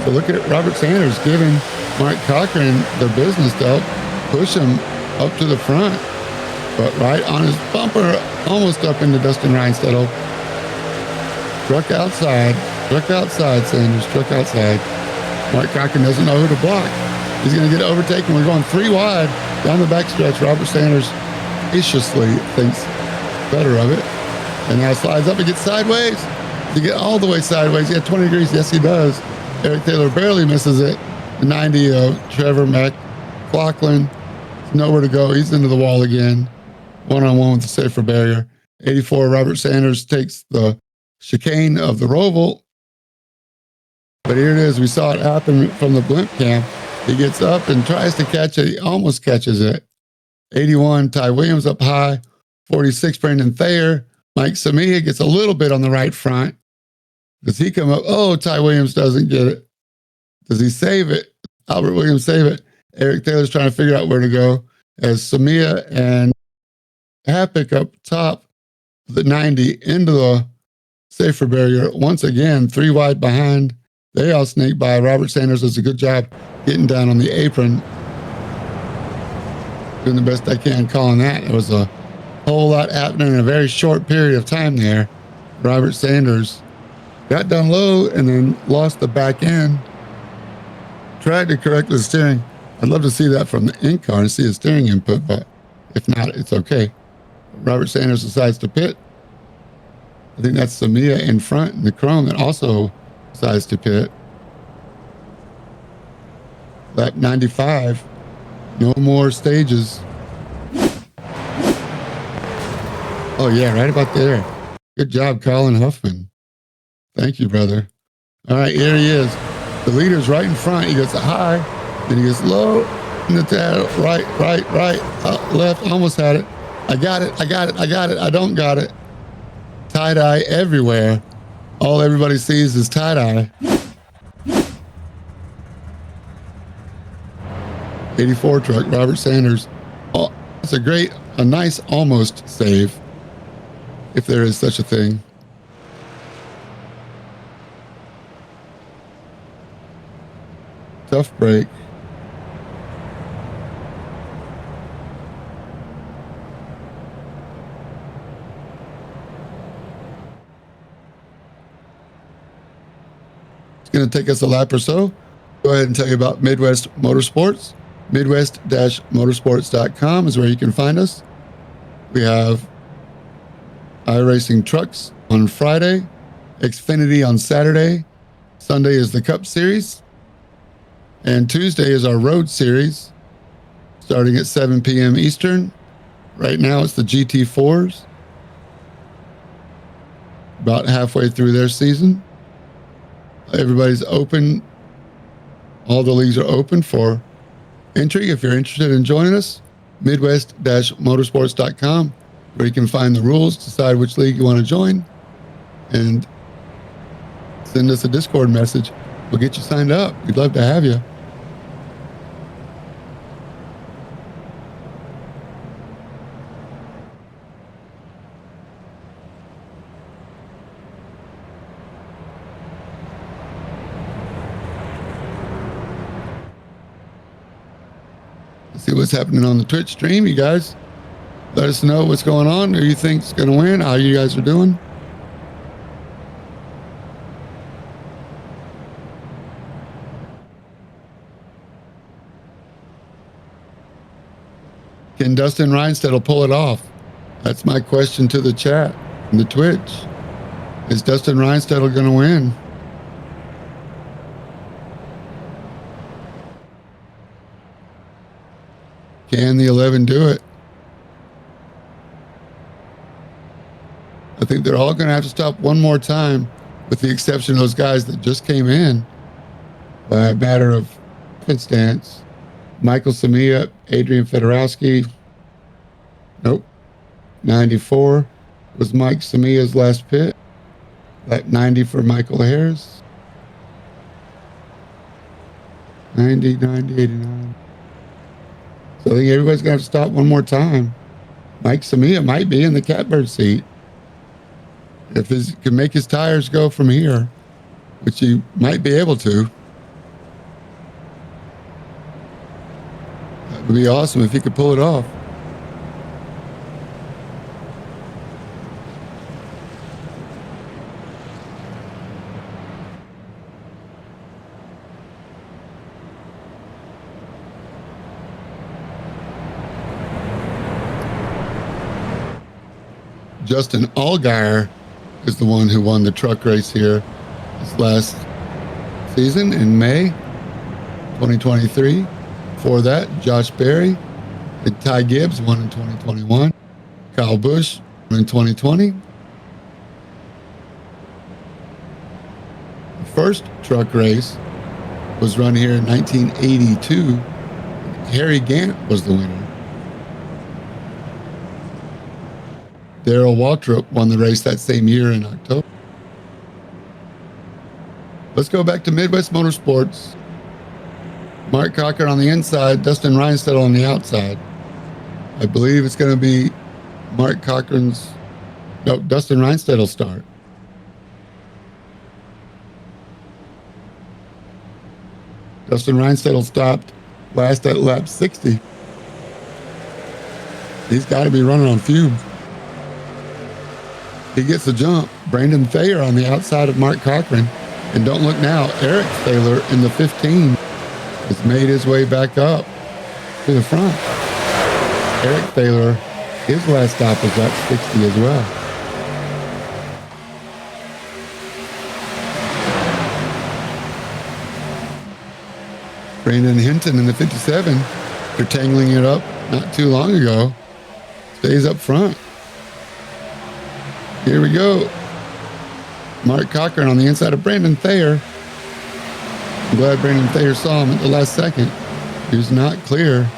[SPEAKER 1] So look at Robert Sanders giving Mark Cochran the business to help push him up to the front. But right on his bumper, almost up into Dustin Reinstedt. Truck outside, Sanders, truck outside. Mark Cochran doesn't know who to block. He's going to get overtaken. We're going 3 wide down the backstretch. Robert Sanders viciously thinks better of it. And now slides up and gets sideways. To get all the way sideways, he had 20 degrees. Yes, he does. Eric Thaler barely misses it. The 90 of Trevor McLaughlin. Nowhere to go. He's into the wall again. One-on-one with the safer barrier. 84, Robert Sanders takes the chicane of the Roval. But here it is. We saw it happen from the blimp cam. He gets up and tries to catch it. He almost catches it. 81, Ty Williams up high. 46, Brandon Thayer. Mike Samia gets a little bit on the right front. Does he come up? Oh, Ty Williams doesn't get it. Does he save it? Albert Williams save it. Eric Taylor's trying to figure out where to go as Samia and Happick up top, the 90 into the safer barrier. Once again, 3 wide behind. They all snake by. Robert Sanders does a good job getting down on the apron. Doing the best I can calling that. It was a whole lot happening in a very short period of time there. Robert Sanders got down low and then lost the back end. Tried to correct the steering. I'd love to see that from the in-car and see his steering input, but if not, it's okay. Robert Sanders decides to pit. I think that's Samia in front in the chrome that also decides to pit. Lap 95. No more stages. Oh, yeah, right about there. Good job, Colin Huffman. Thank you, brother. All right, here he is. The leader's right in front. He gets a high, then he gets low, and it's right, left. Almost had it. I got it. I don't got it. Tie-dye everywhere. All everybody sees is tie-dye. 84 truck, Robert Sanders. Oh, it's a nice almost save, if there is such a thing. Tough break. It's going to take us a lap or so. Go ahead and tell you about Midwest Motorsports. Midwest-motorsports.com is where you can find us. We have iRacing trucks on Friday, Xfinity on Saturday. Sunday is the Cup Series. And Tuesday is our Road Series, starting at 7 p.m. Eastern. Right now it's the GT4s. About halfway through their season. Everybody's open. All the leagues are open for entry. If you're interested in joining us, Midwest-motorsports.com, where you can find the rules, decide which league you want to join, and send us a Discord message. We'll get you signed up. We'd love to have you. See what's happening on the Twitch stream. You guys let us know what's going on, who you think's going to win, how you guys are doing. Can Dustin Reinstedt pull it off? That's my question to the chat and the Twitch. Is Dustin Reinstedt going to win? Can the 11 do it? I think they're all going to have to stop one more time, with the exception of those guys that just came in by a matter of stance. Michael Samia, Adrian Fedorowski. Nope. 94 was Mike Samia's last pit. That 90 for Michael Harris. 90, 89. So I think everybody's going to have to stop one more time. Mike Samia might be in the catbird seat. If he can make his tires go from here, which he might be able to. That would be awesome if he could pull it off. Justin Allgaier is the one who won the truck race here this last season in May 2023. Before that, Josh Berry and Ty Gibbs won in 2021. Kyle Busch won in 2020. The first truck race was run here in 1982. Harry Gant was the winner. Darrell Waltrip won the race that same year in October. Let's go back to Midwest Motorsports. Mark Cochran on the inside, Dustin Reinstedt on the outside. I believe it's going to be Dustin Reinstedt will start. Dustin Reinsettle stopped last at lap 60. He's got to be running on fumes. He gets the jump. Brandon Thayer on the outside of Mark Cochran. And don't look now, Eric Thaler in the 15 has made his way back up to the front. Eric Thaler, his last stop was lap 60 as well. Brandon Hinton in the 57, after tangling it up not too long ago, stays up front. Here we go. Mark Cochran on the inside of Brandon Thayer. I'm glad Brandon Thayer saw him at the last second. He was not clear.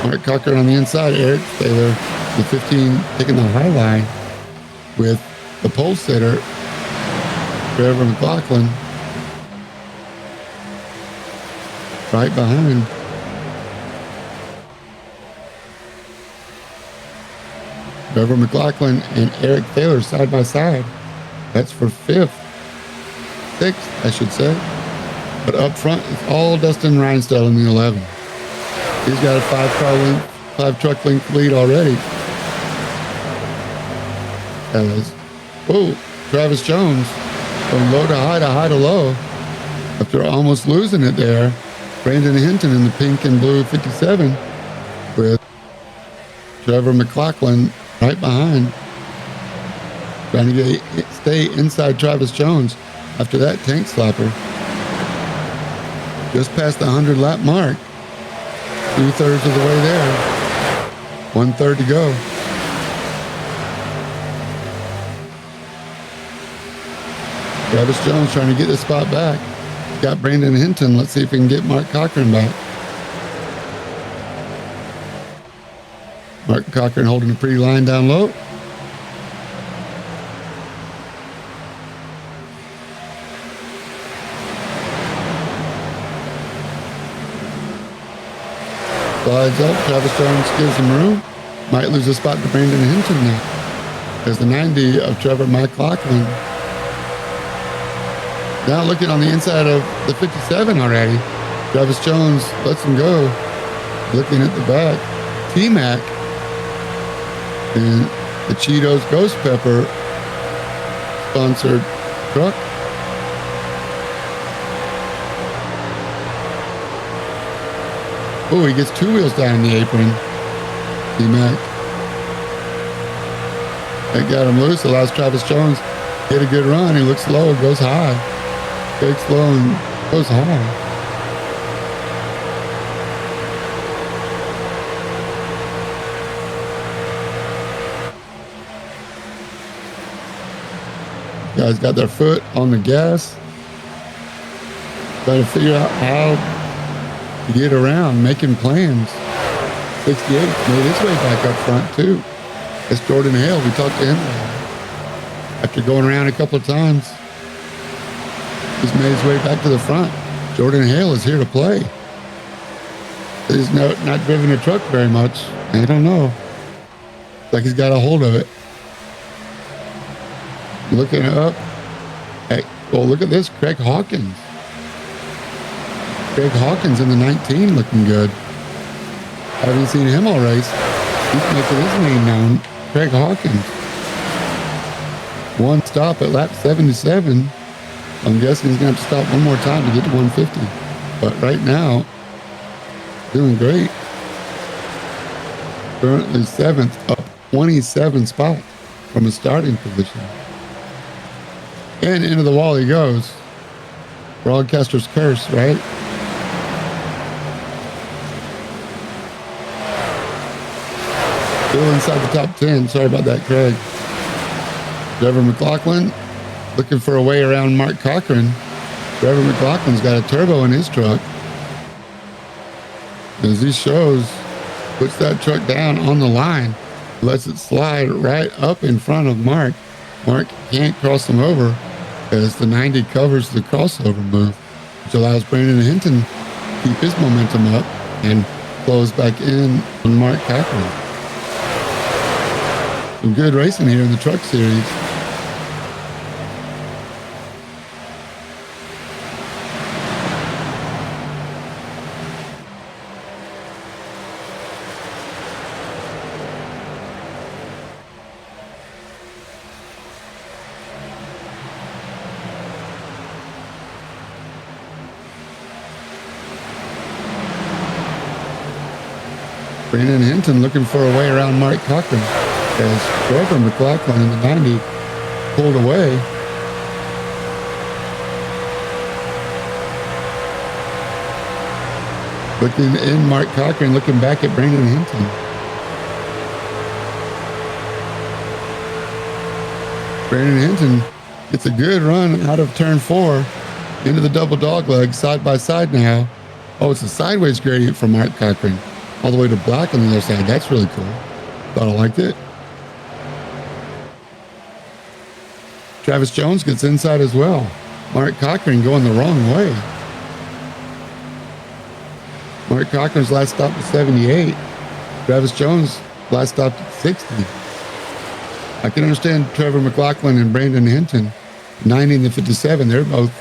[SPEAKER 1] Mark Cochran on the inside, Eric Thayer, the 15, taking the high line with the pole sitter, Trevor McLaughlin, right behind. Trevor McLaughlin and Eric Thaler side by side. That's for sixth, I should say. But up front, it's all Dustin Reinstell in the 11. He's got a 5 truck length lead already. As, Travis Jones from low to high to low. After almost losing it there, Brandon Hinton in the pink and blue 57 with Trevor McLaughlin right behind, trying to stay inside Travis Jones after that tank slapper. Just past the 100 lap mark, 2/3 of the way there, 1/3 to go. Travis Jones trying to get the spot back. Got Brandon Hinton. Let's see if we can get Mark Cochran back. Mark Cochran holding a pretty line down low. Slides up. Travis Jones gives him room. Might lose a spot to Brandon Hinton now. There's the 90 of Trevor McLaughlin. Now looking on the inside of the 57 already. Travis Jones lets him go. Looking at the back. T-Mac and the Cheetos Ghost Pepper sponsored truck. Oh, he gets 2 wheels down in the apron. T-Mac. That got him loose. Allows Travis Jones to get a good run. He looks low, goes high. Takes low and goes high. Guys got their foot on the gas. Trying to figure out how to get around, making plans. 68 made his way back up front too. That's Jordan Hale. We talked to him after going around a couple of times. He's made his way back to the front. Jordan Hale is here to play. He's not driven a truck very much. I don't know. Like he's got a hold of it. Looking up. Look at this. Craig Hawkins. Craig Hawkins in the 19 looking good. Haven't seen him all race. He's making his name known. Craig Hawkins. One stop at lap 77. I'm guessing he's going to have to stop one more time to get to 150. But right now, doing great. Currently 7th, up 27 spots from a starting position. And into the wall he goes. Broadcaster's curse, right? Still inside the top 10. Sorry about that, Craig. Trevor McLaughlin looking for a way around Mark Cochran. Trevor McLaughlin's got a turbo in his truck. As he shows, puts that truck down on the line, lets it slide right up in front of Mark. Mark can't cross him over as the 90 covers the crossover move, which allows Brandon Hinton to keep his momentum up and close back in on Mark Cochran. Some good racing here in the truck series. Brandon Hinton looking for a way around Mark Cochran as Trevor McLaughlin in the 90 pulled away. Looking in Mark Cochran, looking back at Brandon Hinton. Brandon Hinton gets a good run out of turn 4 into the double dog leg side by side now. Oh, it's a sideways gradient for Mark Cochran all the way to black on the other side. That's really cool. Thought I liked it. Travis Jones gets inside as well. Mark Cochran going the wrong way. Mark Cochran's last stop was 78. Travis Jones last stop at 60. I can understand Trevor McLaughlin and Brandon Hinton, 90 and the 57. They're both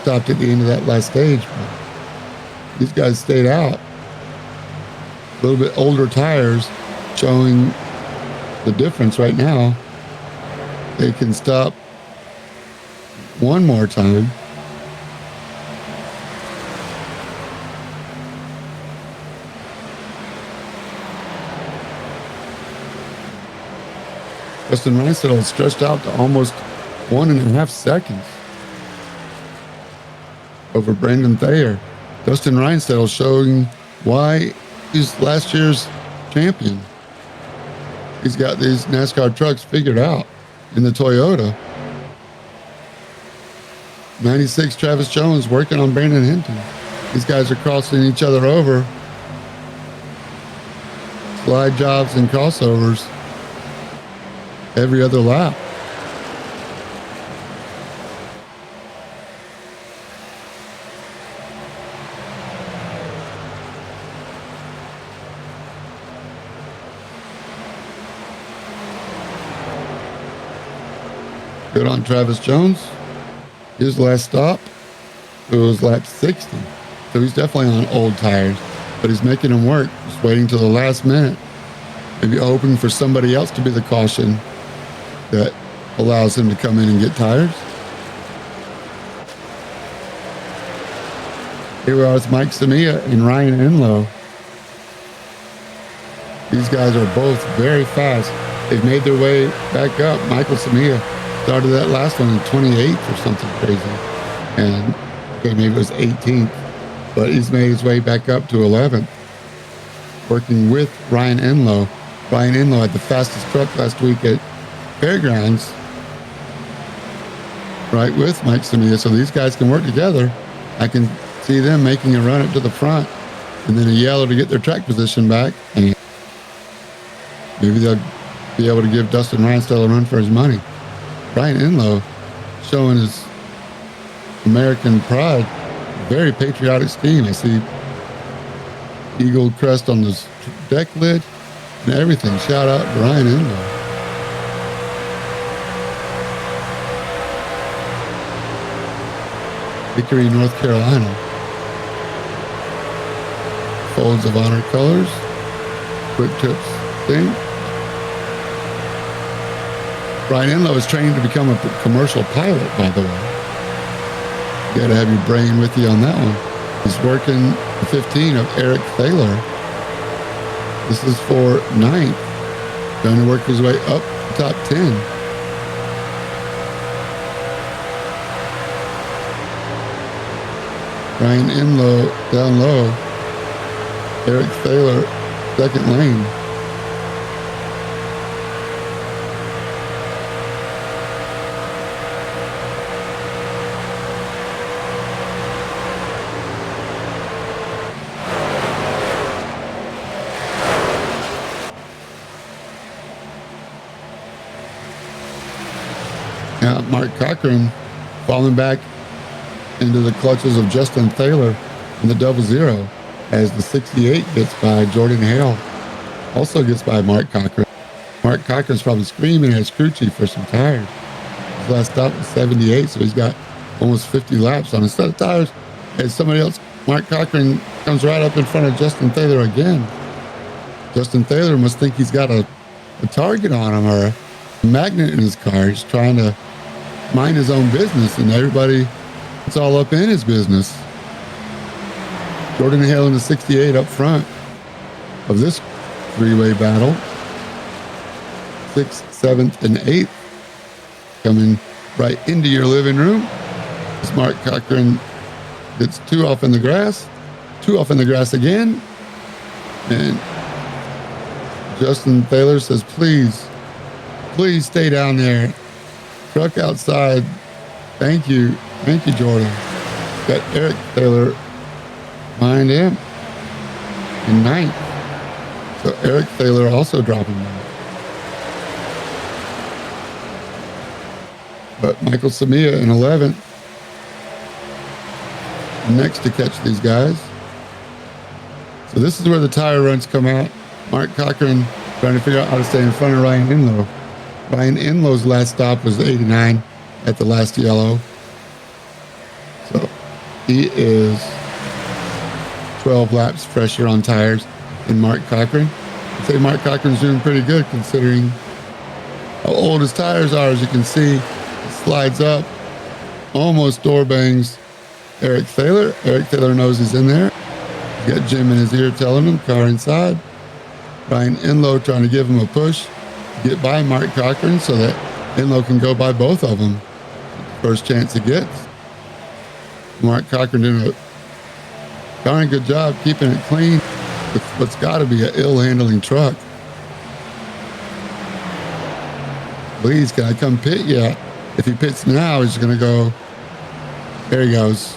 [SPEAKER 1] stopped at the end of that last stage. But these guys stayed out. A little bit older tires showing the difference right now. They can stop one more time. Justin Reinsettle stretched out to almost 1.5 seconds over Brandon Thayer. Justin Reinsettle showing why he's last year's champion. He's got these NASCAR trucks figured out in the Toyota. 96 Travis Jones working on Brandon Hinton. These guys are crossing each other over. Slide jobs and crossovers every other lap. Good on Travis Jones. His last stop, it was lap 60. So he's definitely on old tires, but he's making them work. Just waiting till the last minute. Maybe hoping for somebody else to be the caution that allows him to come in and get tires. Here we are with Mike Samia and Ryan Enlow. These guys are both very fast. They've made their way back up. Michael Samia started that last one in 28th or something crazy. And okay, maybe it was 18th, but he's made his way back up to 11th, working with Ryan Enlow. Ryan Enlow had the fastest truck last week at Fairgrounds, right with Mike Samia. So these guys can work together. I can see them making a run up to the front and then a yellow to get their track position back. And maybe they'll be able to give Dustin Reinstell a run for his money. Ryan Enlow showing his American pride. Very patriotic scheme. I see eagle crest on this deck lid and everything. Shout out to Ryan Enlow. Hickory, North Carolina. Folds of honor colors. Quick tips thing. Ryan Enlow is training to become a commercial pilot, by the way. You gotta have your brain with you on that one. He's working the 15 of Eric Thaler. This is for 9th. Trying to work his way up to top 10. Ryan Enlow down low. Eric Thaler, second lane. Now, Mark Cochran falling back into the clutches of Justin Thaler in the 00 as the 68 gets by Jordan Hale. Also gets by Mark Cochran. Mark Cochran's probably screaming at his crew chief for some tires. His last stop was 78, so he's got almost 50 laps on a set of tires. As somebody else, Mark Cochran comes right up in front of Justin Thaler again. Justin Thaler must think he's got a target on him or a magnet in his car. He's trying to mind his own business, and everybody, it's all up in his business. Jordan Hale in the 68 up front of this three-way battle. 6th, 7th, and 8th coming right into your living room. Mark Cochran gets 2 off in the grass, 2 off in the grass again. And Justin Thaler says, please stay down there. Truck outside. Thank you, Jordan. Got Eric Thaler behind him in 9th. So Eric Thaler also dropping down. But Michael Samia in 11th. Next to catch these guys. So this is where the tire runs come out. Mark Cochran trying to figure out how to stay in front of Ryan Enlow. Ryan Enlow's last stop was 89 at the last yellow. So he is 12 laps fresher on tires than Mark Cochran. I'd say Mark Cochran's doing pretty good considering how old his tires are. As you can see, it slides up, almost door bangs Eric Thaler. Eric Thaler knows he's in there. He's got Jim in his ear telling him, car inside. Ryan Enlow trying to give him a push to get by Mark Cochran so that Enlow can go by both of them. First chance he gets. Mark Cochran doing a darn good job keeping it clean with what's got to be an ill-handling truck. Please, can I come pit yet? If he pits now, he's going to go. There he goes.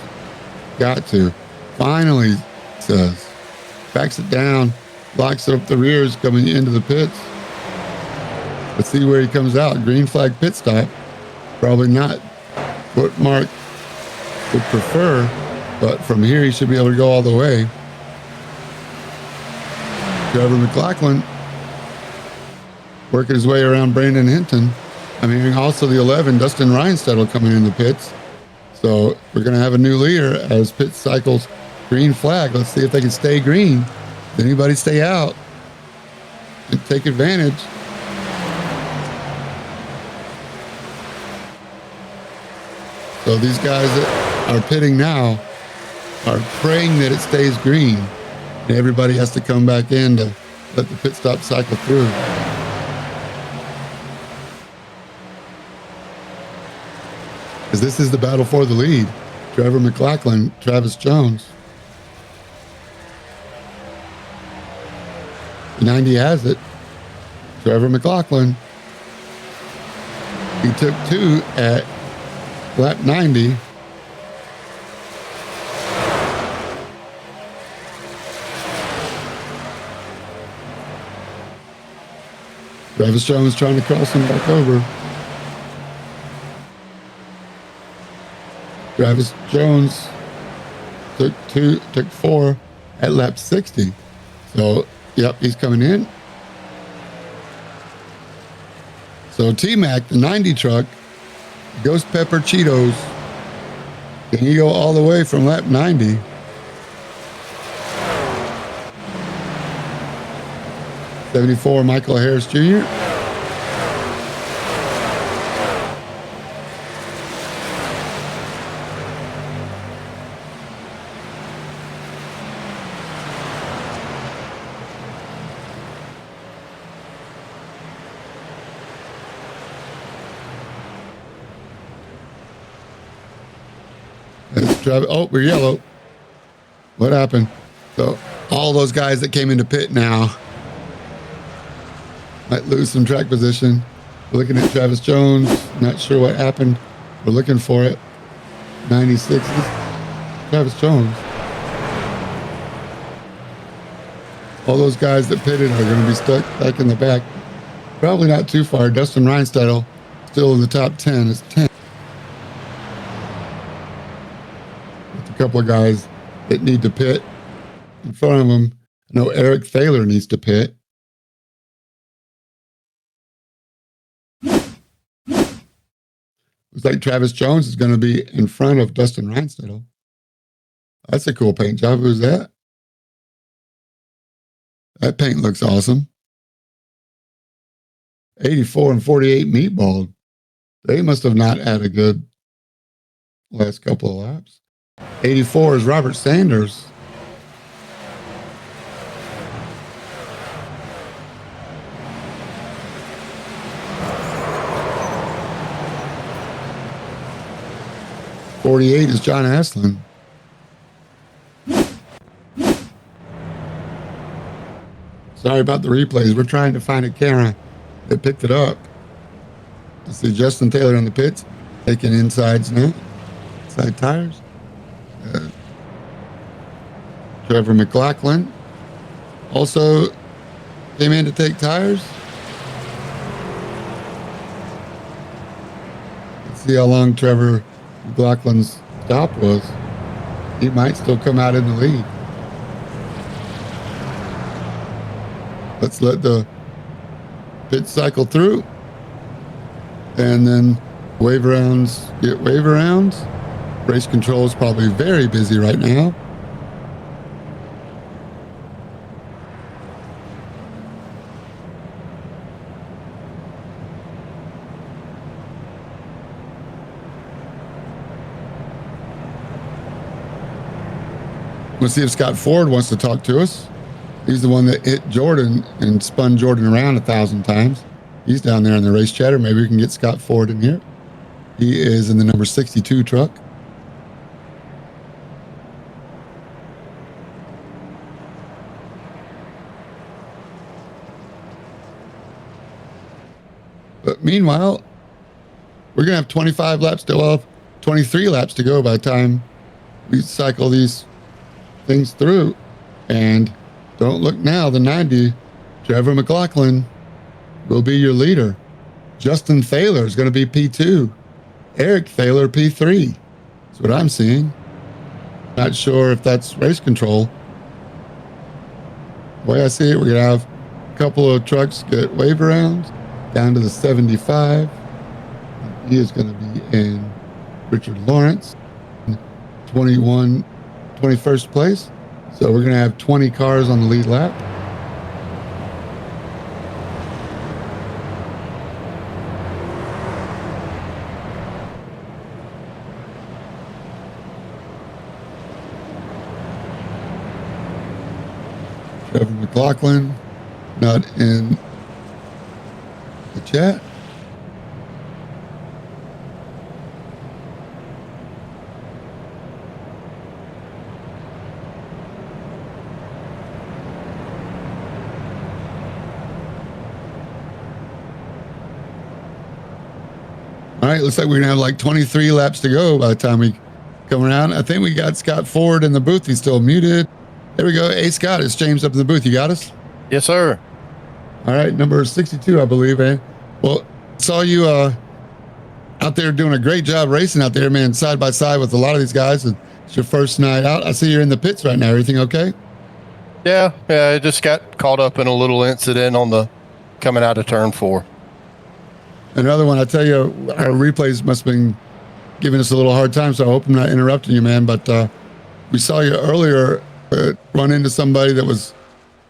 [SPEAKER 1] Got to. Finally, says. Backs it down. Locks up the rears coming into the pits. Let's see where he comes out. Green flag pit stop. Probably not what Mark would prefer, but from here he should be able to go all the way. Trevor McLaughlin working his way around Brandon Hinton. I'm hearing also the 11, Dustin Reinstedel coming in the pits. So we're going to have a new leader as pit cycles green flag. Let's see if they can stay green. Does anybody stay out and take advantage? So these guys that are pitting now are praying that it stays green. And everybody has to come back in to let the pit stop cycle through. Because this is the battle for the lead. Trevor McLaughlin, Travis Jones. 90 has it. Trevor McLaughlin. He took 2 at lap 90. Travis Jones trying to cross him back over. Travis Jones took 4 at lap 60. So, yep, he's coming in. So T-Mac, the 90 truck, Ghost Pepper Cheetos. Can you go all the way from lap 90? '74 Michael Harris Jr. Oh, we're yellow. What happened? So all those guys that came into pit now might lose some track position. We're looking at Travis Jones. Not sure what happened. We're looking for it. 96. Travis Jones. All those guys that pitted are going to be stuck back in the back. Probably not too far. Dustin Reinstedel still in the top 10. It's 10. A couple of guys that need to pit in front of them. I know Eric Thaler needs to pit. Looks like Travis Jones is going to be in front of Dustin Reinstedel. That's a cool paint job. Who's that? That paint looks awesome. 84 and 48 meatball. They must have not had a good last couple of laps. 84 is Robert Sanders. 48 is John Aslin. Sorry about the replays. We're trying to find a camera that picked it up. You see Justin Taylor on the pits, taking insides now. Side tires. Trevor McLaughlin also came in to take tires. Let's see how long Trevor McLaughlin's stop was. He might still come out in the lead. Let's let the pit cycle through. And then wave rounds, get wave rounds. Race control is probably very busy right now. We'll see if Scott Ford wants to talk to us. He's the one that hit Jordan and spun Jordan around 1,000 times. He's down there in the race chatter. Maybe we can get Scott Ford in here. He is in the number 62 truck. But meanwhile, we're going to have 25 laps to, well, 23 laps to go by the time we cycle these things through. And don't look now, the 90, Trevor McLaughlin will be your leader. Justin Thaler is going to be P2. Eric Thaler, P3. That's what I'm seeing. Not sure if that's race control. The way I see it, we're going to have a couple of trucks get wave arounds down to the 75. He is going to be in Richard Lawrence, 21st place. So we're going to have 20 cars on the lead lap. Trevor McLaughlin, not in the chat. All right, looks like we're going to have like 23 laps to go by the time we come around. I think we got Scott Ford in the booth. He's still muted. There we go. Hey, Scott, it's James up in the booth. You got us?
[SPEAKER 6] Yes, sir.
[SPEAKER 1] All right, number 62, I believe, man. Well, saw you out there doing a great job racing out there, man, side by side with a lot of these guys. And it's your first night out. I see you're in the pits right now. Everything okay?
[SPEAKER 6] Yeah, I just got caught up in a little incident on the coming out of turn 4.
[SPEAKER 1] Another one, I tell you, our replays must have been giving us a little hard time, so I hope I'm not interrupting you, man. But we saw you earlier run into somebody that was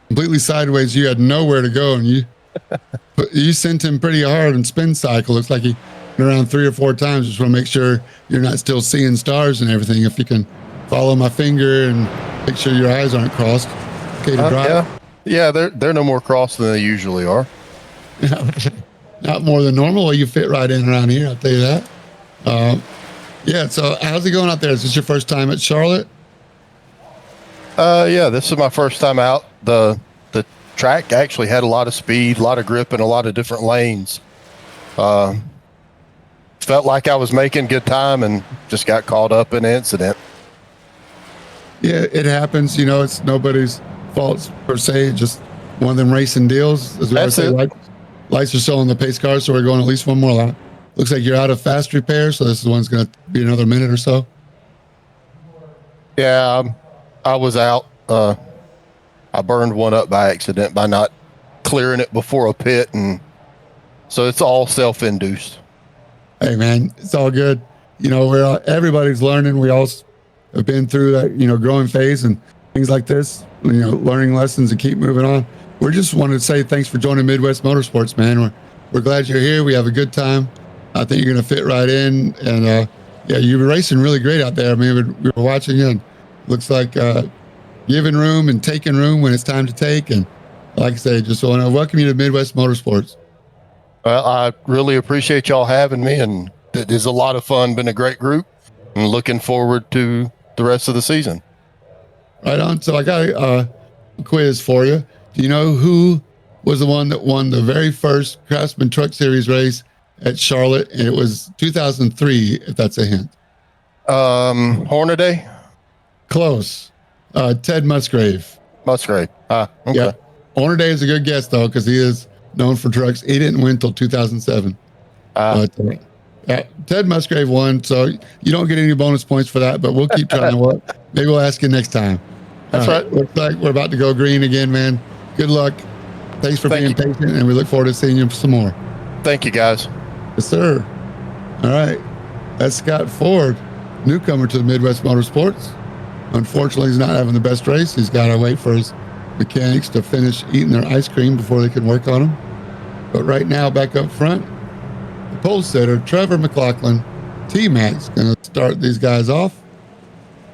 [SPEAKER 1] completely sideways. You had nowhere to go, and you sent him pretty hard in spin cycle. Looks like he went around 3 or 4 times. Just want to make sure you're not still seeing stars and everything. If you can follow my finger and make sure your eyes aren't crossed. Okay to drive?
[SPEAKER 6] Yeah, they're no more crossed than they usually are.
[SPEAKER 1] Not more than normal. Well, you fit right in around here, I'll tell you that. Yeah, so how's it going out there? Is this your first time at Charlotte?
[SPEAKER 6] Yeah, this is my first time out. The track actually had a lot of speed, a lot of grip, and a lot of different lanes. Felt like I was making good time and just got caught up in an incident.
[SPEAKER 1] Yeah, it happens. You know, it's nobody's fault per se. Just one of them racing deals. As we always say, lights are still on the pace car, so we're going at least one more lap. Looks like you're out of fast repair, so this one's going to be another minute or so.
[SPEAKER 6] Yeah, I was out. I burned one up by accident by not clearing it before a pit, and so it's all self-induced.
[SPEAKER 1] Hey, man, it's all good. You know, everybody's learning. We all have been through that, you know, growing phase and things like this, you know, learning lessons and keep moving on. We just wanted to say thanks for joining Midwest Motorsports, man. We're glad you're here. We have a good time. I think you're going to fit right in. And yeah, you were racing really great out there. I mean, we were watching you, and looks like giving room and taking room when it's time to take. And like I say, just want to welcome you to Midwest Motorsports.
[SPEAKER 6] Well, I really appreciate y'all having me, and it is a lot of fun. Been a great group. and looking forward to the rest of the season.
[SPEAKER 1] Right on. So I got a quiz for you. Do you know who was the one that won the very first Craftsman Truck Series race at Charlotte? And it was 2003, if that's a hint.
[SPEAKER 6] Hornaday?
[SPEAKER 1] Close. Ted Musgrave.
[SPEAKER 6] Musgrave. Okay.
[SPEAKER 1] Yeah. Hornaday is a good guess, though, because he is known for trucks. He didn't win until 2007. Ted Musgrave won, so you don't get any bonus points for that, but we'll keep trying to work. Maybe we'll ask you next time.
[SPEAKER 6] That's right.
[SPEAKER 1] Looks like we're about to go green again, man. Good luck. Thanks for being patient, and we look forward to seeing you some more.
[SPEAKER 6] Thank you, guys.
[SPEAKER 1] Yes, sir. All right. That's Scott Ford, newcomer to the Midwest Motorsports. Unfortunately, he's not having the best race. He's got to wait for his mechanics to finish eating their ice cream before they can work on him. But right now, back up front, the pole sitter, Trevor McLaughlin, T-Mac's going to start these guys off.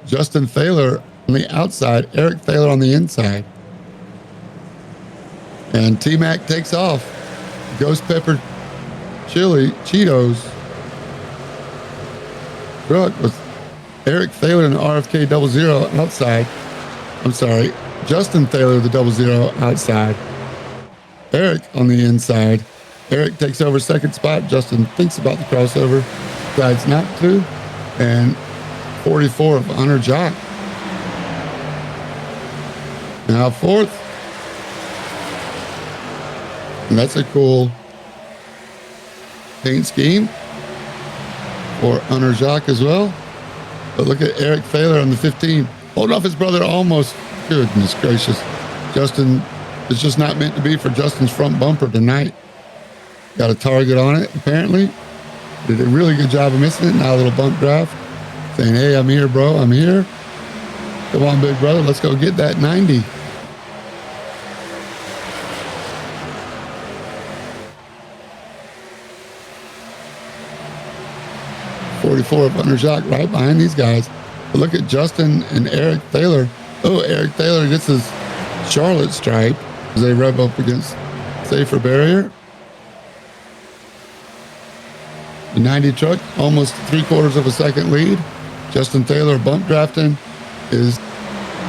[SPEAKER 1] Justin Thaler on the outside, Eric Thaler on the inside. And T-Mac takes off. Ghost Pepper Chili Cheetos truck with Eric Thaler and the RFK 00 outside. I'm sorry, Justin Thaler, the 00 outside. Eric on the inside. Eric takes over second spot. Justin thinks about the crossover, decides not to. And 44 of Hunter Jock. Now fourth. And that's a cool paint scheme for Hunter Jock as well. But look at Eric Thaler on the 15, holding off his brother almost. Goodness gracious. Justin, it's just not meant to be for Justin's front bumper tonight. Got a target on it, apparently. Did a really good job of missing it. Now a little bump drive. Saying, hey, I'm here, bro. I'm here. Come on, big brother. Let's go get that 90. .44 of Hunter Jock right behind these guys. But look at Justin and Eric Thaler. Oh, Eric Thaler gets his Charlotte stripe as they rev up against safer barrier. The 90 truck, almost 3/4 of a second lead. Justin Thaler bump drafting his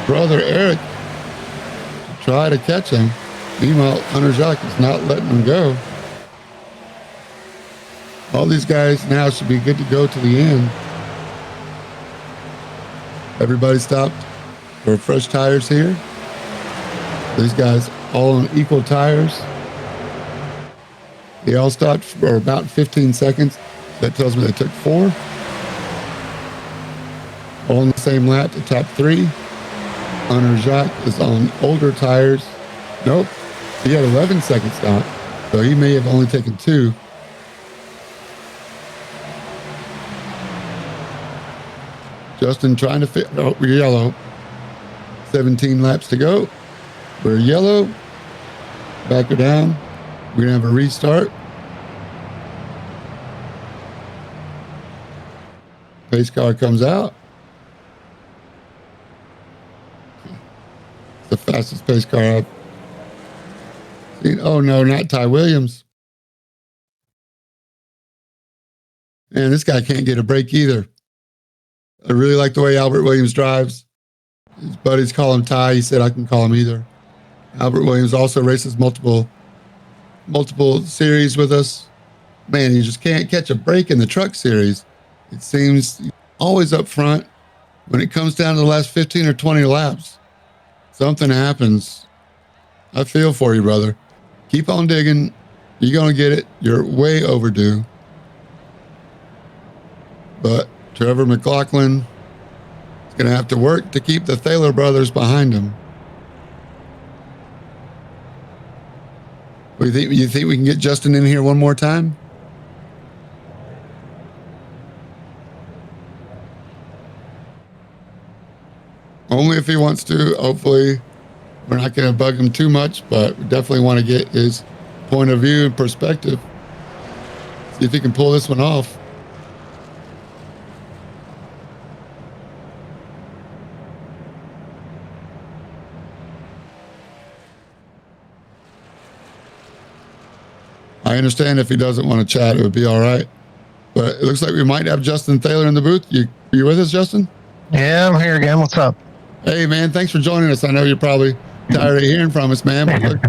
[SPEAKER 1] brother Eric to try to catch him. Meanwhile, Hunter Jock is not letting him go. All these guys now should be good to go to the end. Everybody stopped for fresh tires here. These guys all on equal tires. They all stopped for about 15 seconds. That tells me they took 4. All on the same lap, the top 3. Hunter Jock is on older tires. Nope. He had 11 second stop, so he may have only taken 2. Justin trying to fit. Oh, we're yellow. 17 laps to go. We're yellow. Back her down. We're going to have a restart. Pace car comes out. It's the fastest pace car I've seen. Oh, no, not Ty Williams. Man, this guy can't get a break either. I really like the way Albert Williams drives. His buddies call him Ty. He said I can call him either. Albert Williams also races multiple series with us. Man, you just can't catch a break in the truck series. It seems always up front. When it comes down to the last 15 or 20 laps, something happens. I feel for you, brother. Keep on digging. You're going to get it. You're way overdue. But Trevor McLaughlin is going to have to work to keep the Thaler brothers behind him. You think we can get Justin in here one more time? Only if he wants to. Hopefully, we're not going to bug him too much, but we definitely want to get his point of view and perspective. See if he can pull this one off. I understand if he doesn't want to chat, it would be all right. But it looks like we might have Justin Thaler in the booth. You Are you with us, Justin?
[SPEAKER 2] Yeah, I'm here again. What's up?
[SPEAKER 1] Hey, man, thanks for joining us. I know you're probably tired of hearing from us, man. But look,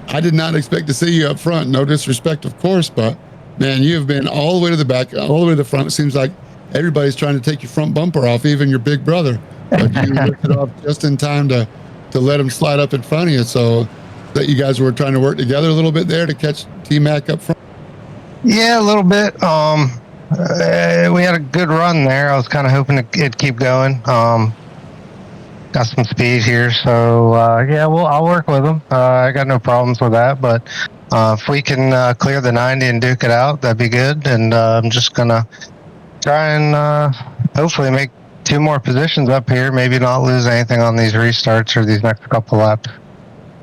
[SPEAKER 1] I did not expect to see you up front. No disrespect, of course, but man, you have been all the way to the back, all the way to the front. It seems like everybody's trying to take your front bumper off, even your big brother. But you lifted off just in time to let him slide up in front of you. So that you guys were trying to work together a little bit there to catch T-Mac up front.
[SPEAKER 2] Yeah, a little bit. We had a good run there. I was kind of hoping it'd keep going. Got some speed here, so yeah, I'll work with them. I got no problems with that. But if we can clear the 90 and duke it out, that'd be good. And I'm just gonna try and hopefully make 2 more positions up here. Maybe not lose anything on these restarts or these next couple laps.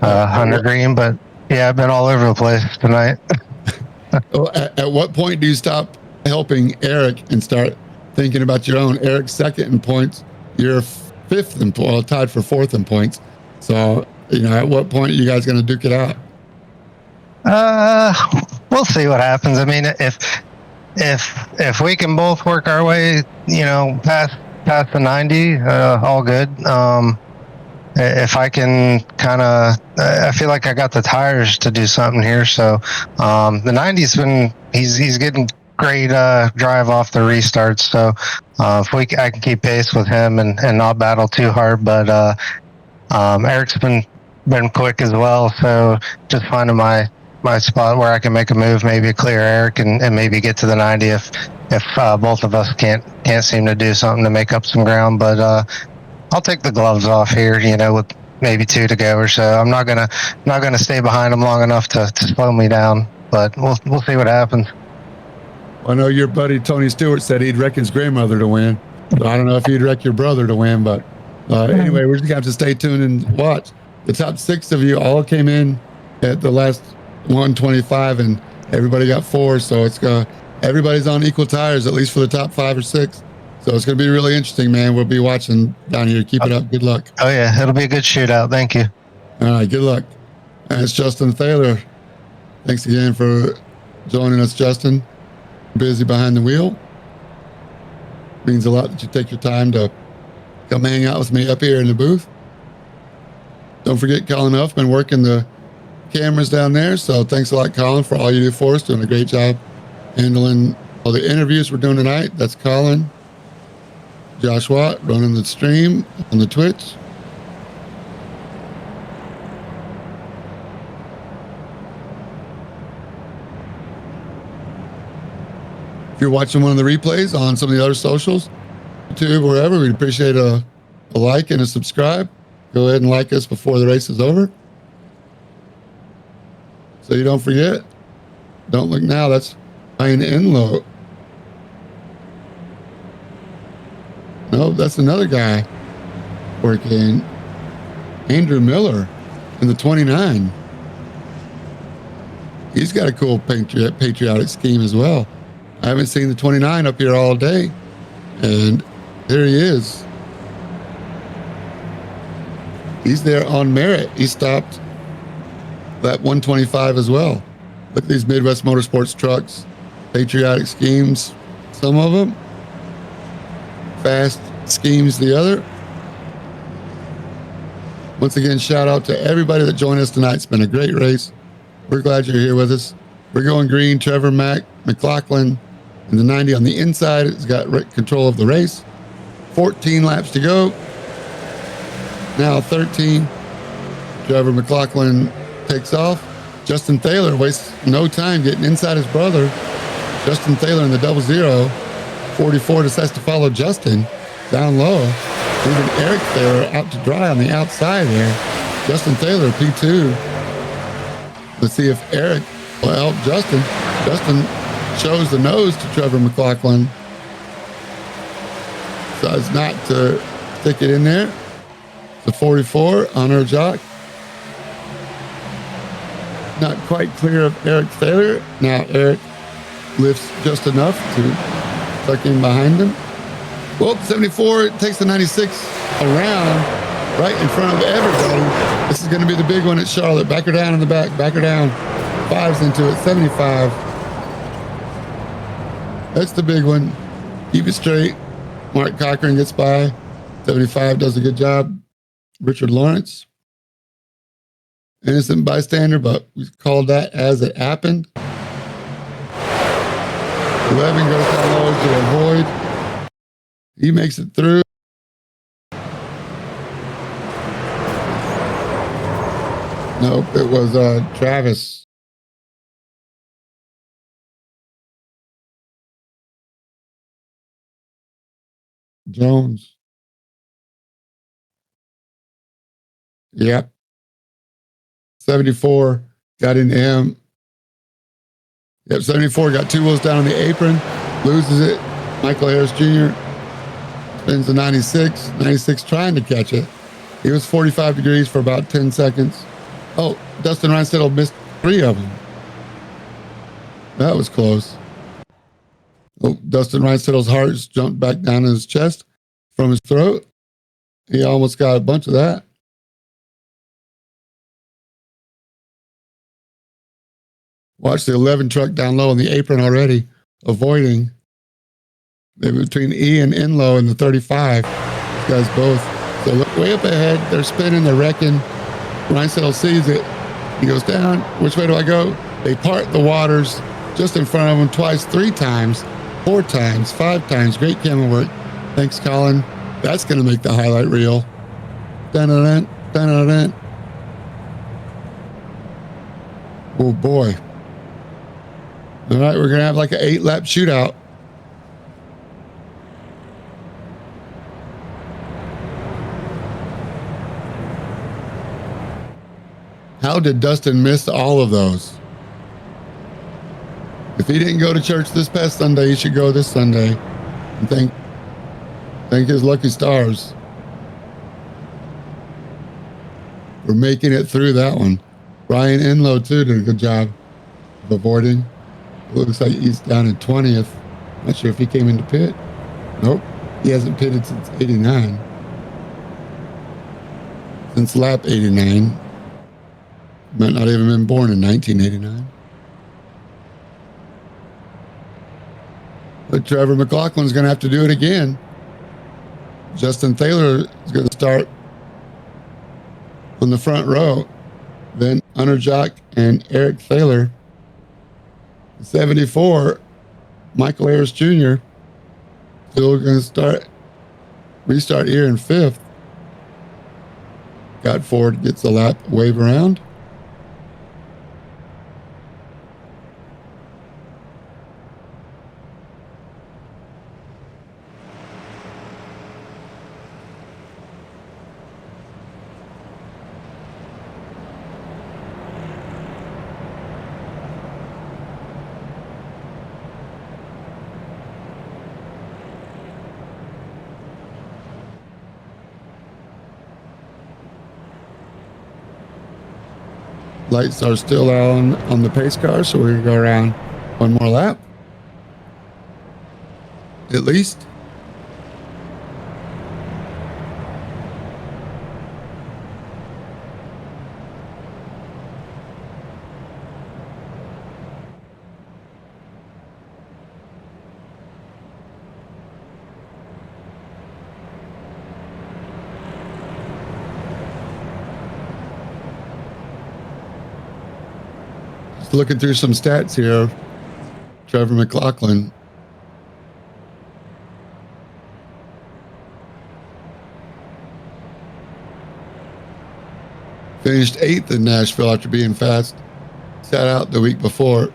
[SPEAKER 2] Hunter Green, but yeah, I've been all over the place tonight.
[SPEAKER 1] Well, at what point do you stop helping Eric and start thinking about your own? Eric's second in points. You're fifth in tied for fourth in points. So, at what point are you guys going to duke it out?
[SPEAKER 2] We'll see what happens. I mean, if we can both work our way, past the 90, all good. If I can I feel like I got the tires to do something here. So the 90's he's getting great drive off the restarts. So if I can keep pace with him and not battle too hard. But Eric's been quick as well. So just finding my spot where I can make a move, maybe clear Eric and maybe get to the 90 if both of us can't seem to do something to make up some ground. But I'll take the gloves off here, with maybe 2 to go or so. I'm not gonna stay behind him long enough to slow me down, but we'll see what happens.
[SPEAKER 1] I know your buddy Tony Stewart said he'd wreck his grandmother to win. So I don't know if he'd wreck your brother to win, but anyway, we're just gonna have to stay tuned and watch. The top 6 of you all came in at the last 125, and everybody got 4. So everybody's on equal tires, at least for the top 5 or 6. So it's going to be really interesting, man. We'll be watching down here. Keep it up. Good luck.
[SPEAKER 2] Oh, yeah. It'll be a good shootout. Thank you.
[SPEAKER 1] All right. Good luck. And it's Justin Thaler. Thanks again for joining us, Justin. Busy behind the wheel. Means a lot that you take your time to come hang out with me up here in the booth. Don't forget, Colin Huff been working the cameras down there. So thanks a lot, Colin, for all you do for us. Doing a great job handling all the interviews we're doing tonight. That's Colin. Josh Watt running the stream on the Twitch. If you're watching one of the replays on some of the other socials, YouTube, wherever, we'd appreciate a like and a subscribe. Go ahead and like us before the race is over, so you don't forget. Don't look now. That's Ryan Enlow. No, that's another guy working. Andrew Miller in the 29. He's got a cool patriotic scheme as well. I haven't seen the 29 up here all day. And there he is. He's there on merit. He stopped that 125 as well. Look at these Midwest Motorsports trucks. Patriotic schemes, some of them. Fast schemes the other. Once again, shout out to everybody that joined us tonight. It's been a great race. We're glad you're here with us. We're going green. Trevor McLaughlin in the 90 on the inside has got control of the race. 14 laps to go. Now 13. Trevor McLaughlin takes off. Justin Thaler wastes no time getting inside his brother. Justin Thaler in the 00. 44 decides to follow Justin down low. Leaving Eric Thaler out to dry on the outside here. Justin Thaler, P2. Let's see if Eric will help Justin. Justin shows the nose to Trevor McLaughlin. Decides not to stick it in there. The 44, Honor Jock. Not quite clear of Eric Thaler. Now Eric lifts just enough to tuck in behind him. Well, 74 takes the 96 around right in front of everybody. This is going to be the big one at Charlotte. Back her down in the back. Back her down. 5's into it. 75. That's the big one. Keep it straight. Mark Cochran gets by. 75 does a good job. Richard Lawrence. Innocent bystander, but we called that as it happened. 11 goes down low to avoid. He makes it through. Nope, it was Travis. Jones. Yep. 74 got into him. Yep, 74 got 2 wheels down on the apron, loses it. Michael Harris Jr. spins the 96. 96 trying to catch it. He was 45 degrees for about 10 seconds. Oh, Dustin Reinsettle missed 3 of them. That was close. Oh, Dustin Reinsettle's heart jumped back down in his chest from his throat. He almost got a bunch of that. Watch the 11 truck down low on the apron already, avoiding. They're between E and Enlow in the 35. These guys both. So look way up ahead. They're spinning, they're wrecking. Reinsettle sees it. He goes down. Which way do I go? They part the waters just in front of him twice, 3 times, 4 times, 5 times. Great camera work. Thanks, Colin. That's going to make the highlight reel. Dun-dun-dun, dun-dun-dun. Oh, boy. All right, we're going to have like an 8-lap shootout. How did Dustin miss all of those? If he didn't go to church this past Sunday, he should go this Sunday and thank his lucky stars for making it through that one. Ryan Enlow, too, did a good job of avoiding. It looks like he's down in 20th. Not sure if he came into pit. Nope. He hasn't pitted since 89. Since lap 89. Might not even been born in 1989. But Trevor McLaughlin's going to have to do it again. Justin Thaler is going to start on the front row. Then Hunter Jock and Eric Thaler. 74, Michael Harris Jr. Still going to restart here in 5th. Got Ford gets a lap wave around. Lights are still on the pace car, so we're going to go around one more lap. At least. Looking through some stats here, Trevor McLaughlin. Finished 8th in Nashville after being fast. Sat out the week before.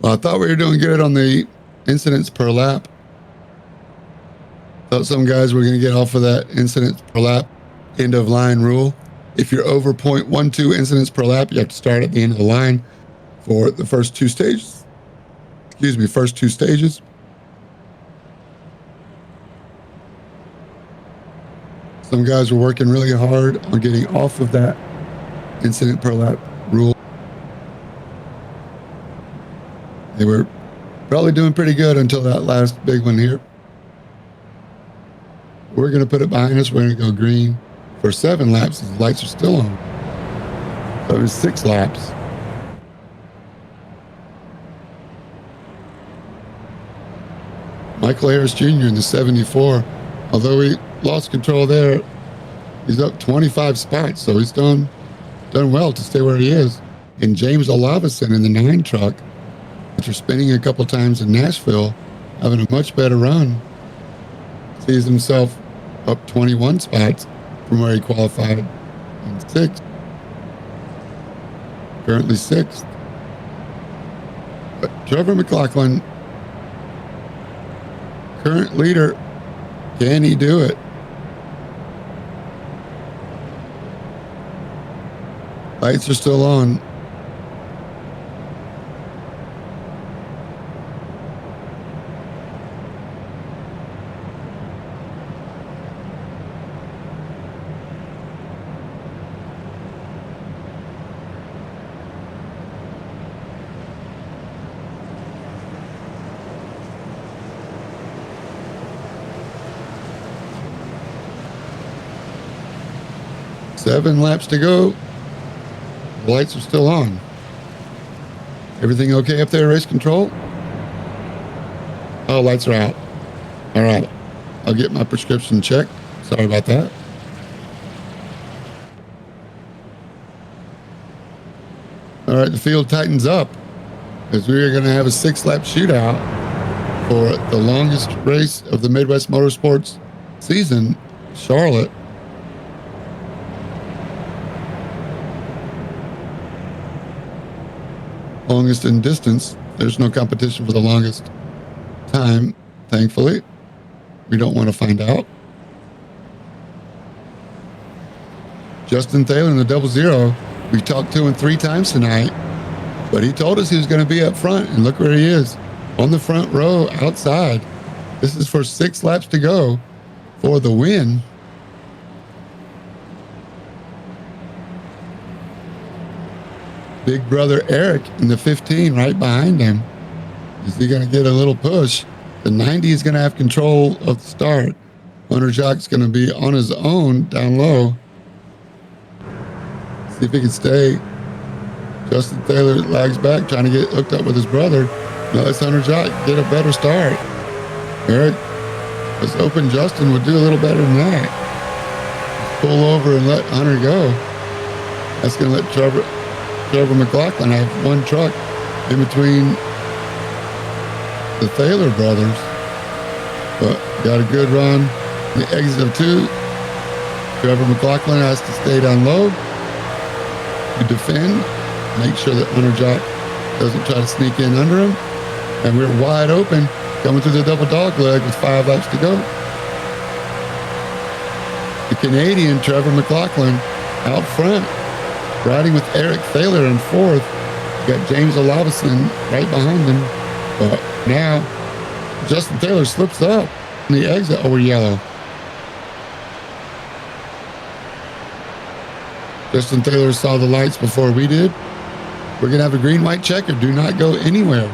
[SPEAKER 1] Well, I thought we were doing good on the incidents per lap. Thought some guys were going to get off of that incidents per lap end of line rule. If you're over 0.12 incidents per lap, you have to start at the end of the line for the first 2 stages. First 2 stages. Some guys were working really hard on getting off of that incident per lap rule. They were probably doing pretty good until that last big one here. We're going to put it behind us. We're going to go green for 7 laps. The lights are still on. So it was 6 laps. Michael Harris Jr. in the 74. Although he lost control there, he's up 25 spots, so he's done well to stay where he is. And James Olavison in the 9 truck, after spinning a couple times in Nashville, having a much better run, sees himself up 21 spots from where he qualified in 6th. Currently 6th. But Trevor McLaughlin, current leader, can he do it? Lights are still on. Seven laps to go. The lights are still on. Everything okay up there, race control? Oh, lights are out. All right. I'll get my prescription checked. Sorry about that. All right, the field tightens up as we are going to have a 6-lap shootout for the longest race of the Midwest Motorsports season, Charlotte. Longest in distance. There's no competition for the longest time, thankfully. We don't want to find out. Justin Taylor in the 00. We talked to him 3 times tonight, but he told us he was going to be up front, and look where he is, on the front row outside. This is for 6 laps to go for the win. Big brother Eric in the 15 right behind him. Is he going to get a little push? The 90 is going to have control of the start. Hunter Jock's going to be on his own down low. See if he can stay. Justin Taylor lags back, trying to get hooked up with his brother. Now let's Hunter Jock get a better start. Eric was hoping Justin would do a little better than that. Pull over and let Hunter go. That's going to let Trevor McLaughlin have one truck in between the Thaler brothers. But got a good run. The exit of 2. Trevor McLaughlin has to stay down low to defend, make sure that Hunter Jock doesn't try to sneak in under him. And we're wide open coming through the double dog leg with 5 laps to go. The Canadian Trevor McLaughlin out front, riding with Eric Thaler in 4th. Got James Olavison right behind him. But now Justin Taylor slips up in the exit over yellow. Justin Taylor saw the lights before we did. We're going to have a green-white checker. Do not go anywhere.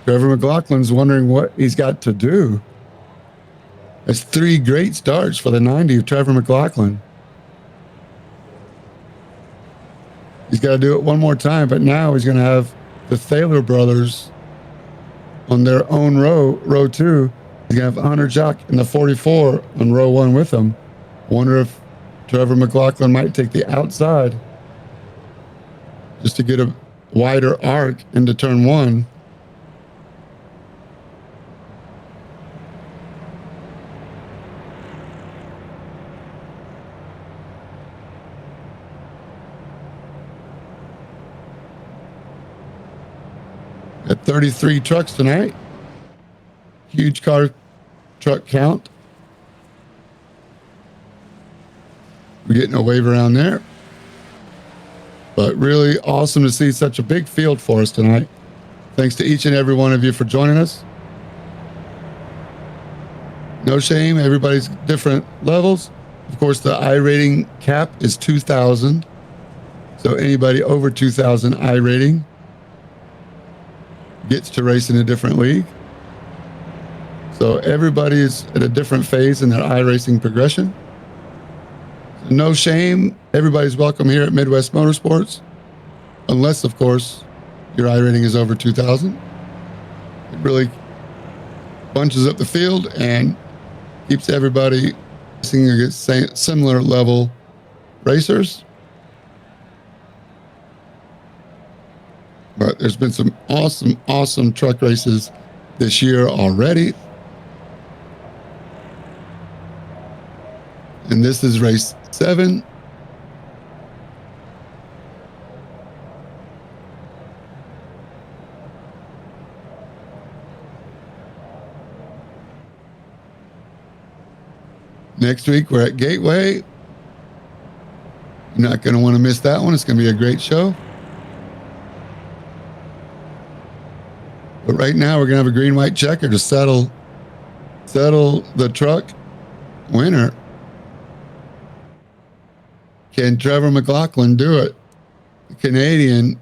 [SPEAKER 1] Trevor McLaughlin's wondering what he's got to do. That's 3 great starts for the 90 of Trevor McLaughlin. He's got to do it one more time, but now he's going to have the Thaler brothers on their own row 2. He's going to have Hunter Jock in the 44 on row 1 with him. I wonder if Trevor McLaughlin might take the outside just to get a wider arc into turn 1. 33 trucks tonight. Huge truck count. We're getting a wave around there. But really awesome to see such a big field for us tonight. Thanks to each and every one of you for joining us. No shame, everybody's different levels. Of course, the I rating cap is 2,000. So anybody over 2,000 I rating gets to race in a different league. So everybody's at a different phase in their iRacing progression. No shame. Everybody's welcome here at Midwest Motorsports. Unless, of course, your iRating is over 2,000. It really bunches up the field and keeps everybody racing against similar level racers. But there's been some awesome truck races this year already. And this is race 7. Next week, we're at Gateway. You're not going to want to miss that one. It's going to be a great show. But right now, we're going to have a green-white checker to settle the truck winner. Can Trevor McLaughlin do it? The Canadian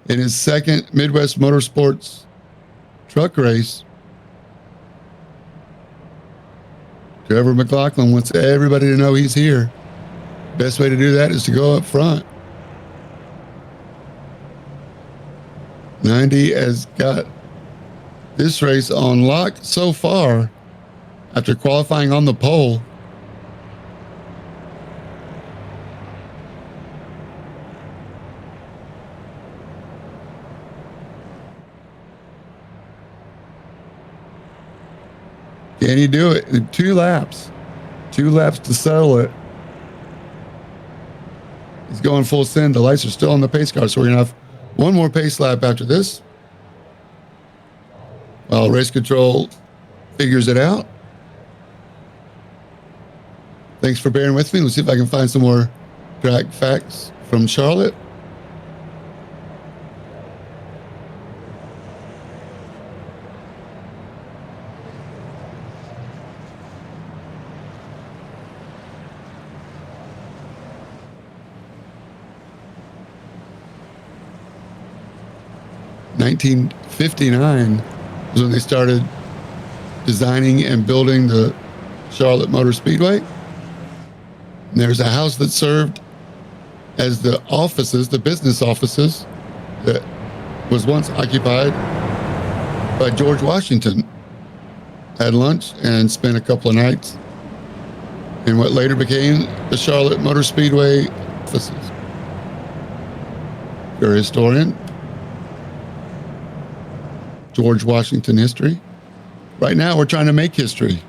[SPEAKER 1] in his second Midwest Motorsports truck race. Trevor McLaughlin wants everybody to know he's here. Best way to do that is to go up front. 90 has got this race on lock so far after qualifying on the pole. Can he do it in 2 laps? 2 laps to settle it. He's going full send. The lights are still on the pace car, so we're going to have one more pace lap after this. While race control figures it out. Thanks for bearing with me. Let's see if I can find some more track facts from Charlotte. In 1959 was when they started designing and building the Charlotte Motor Speedway. And there's a house that served as the offices, the business offices, that was once occupied by George Washington. Had lunch and spent a couple of nights in what later became the Charlotte Motor Speedway offices. If you're a historian, George Washington history. Right now, we're trying to make history.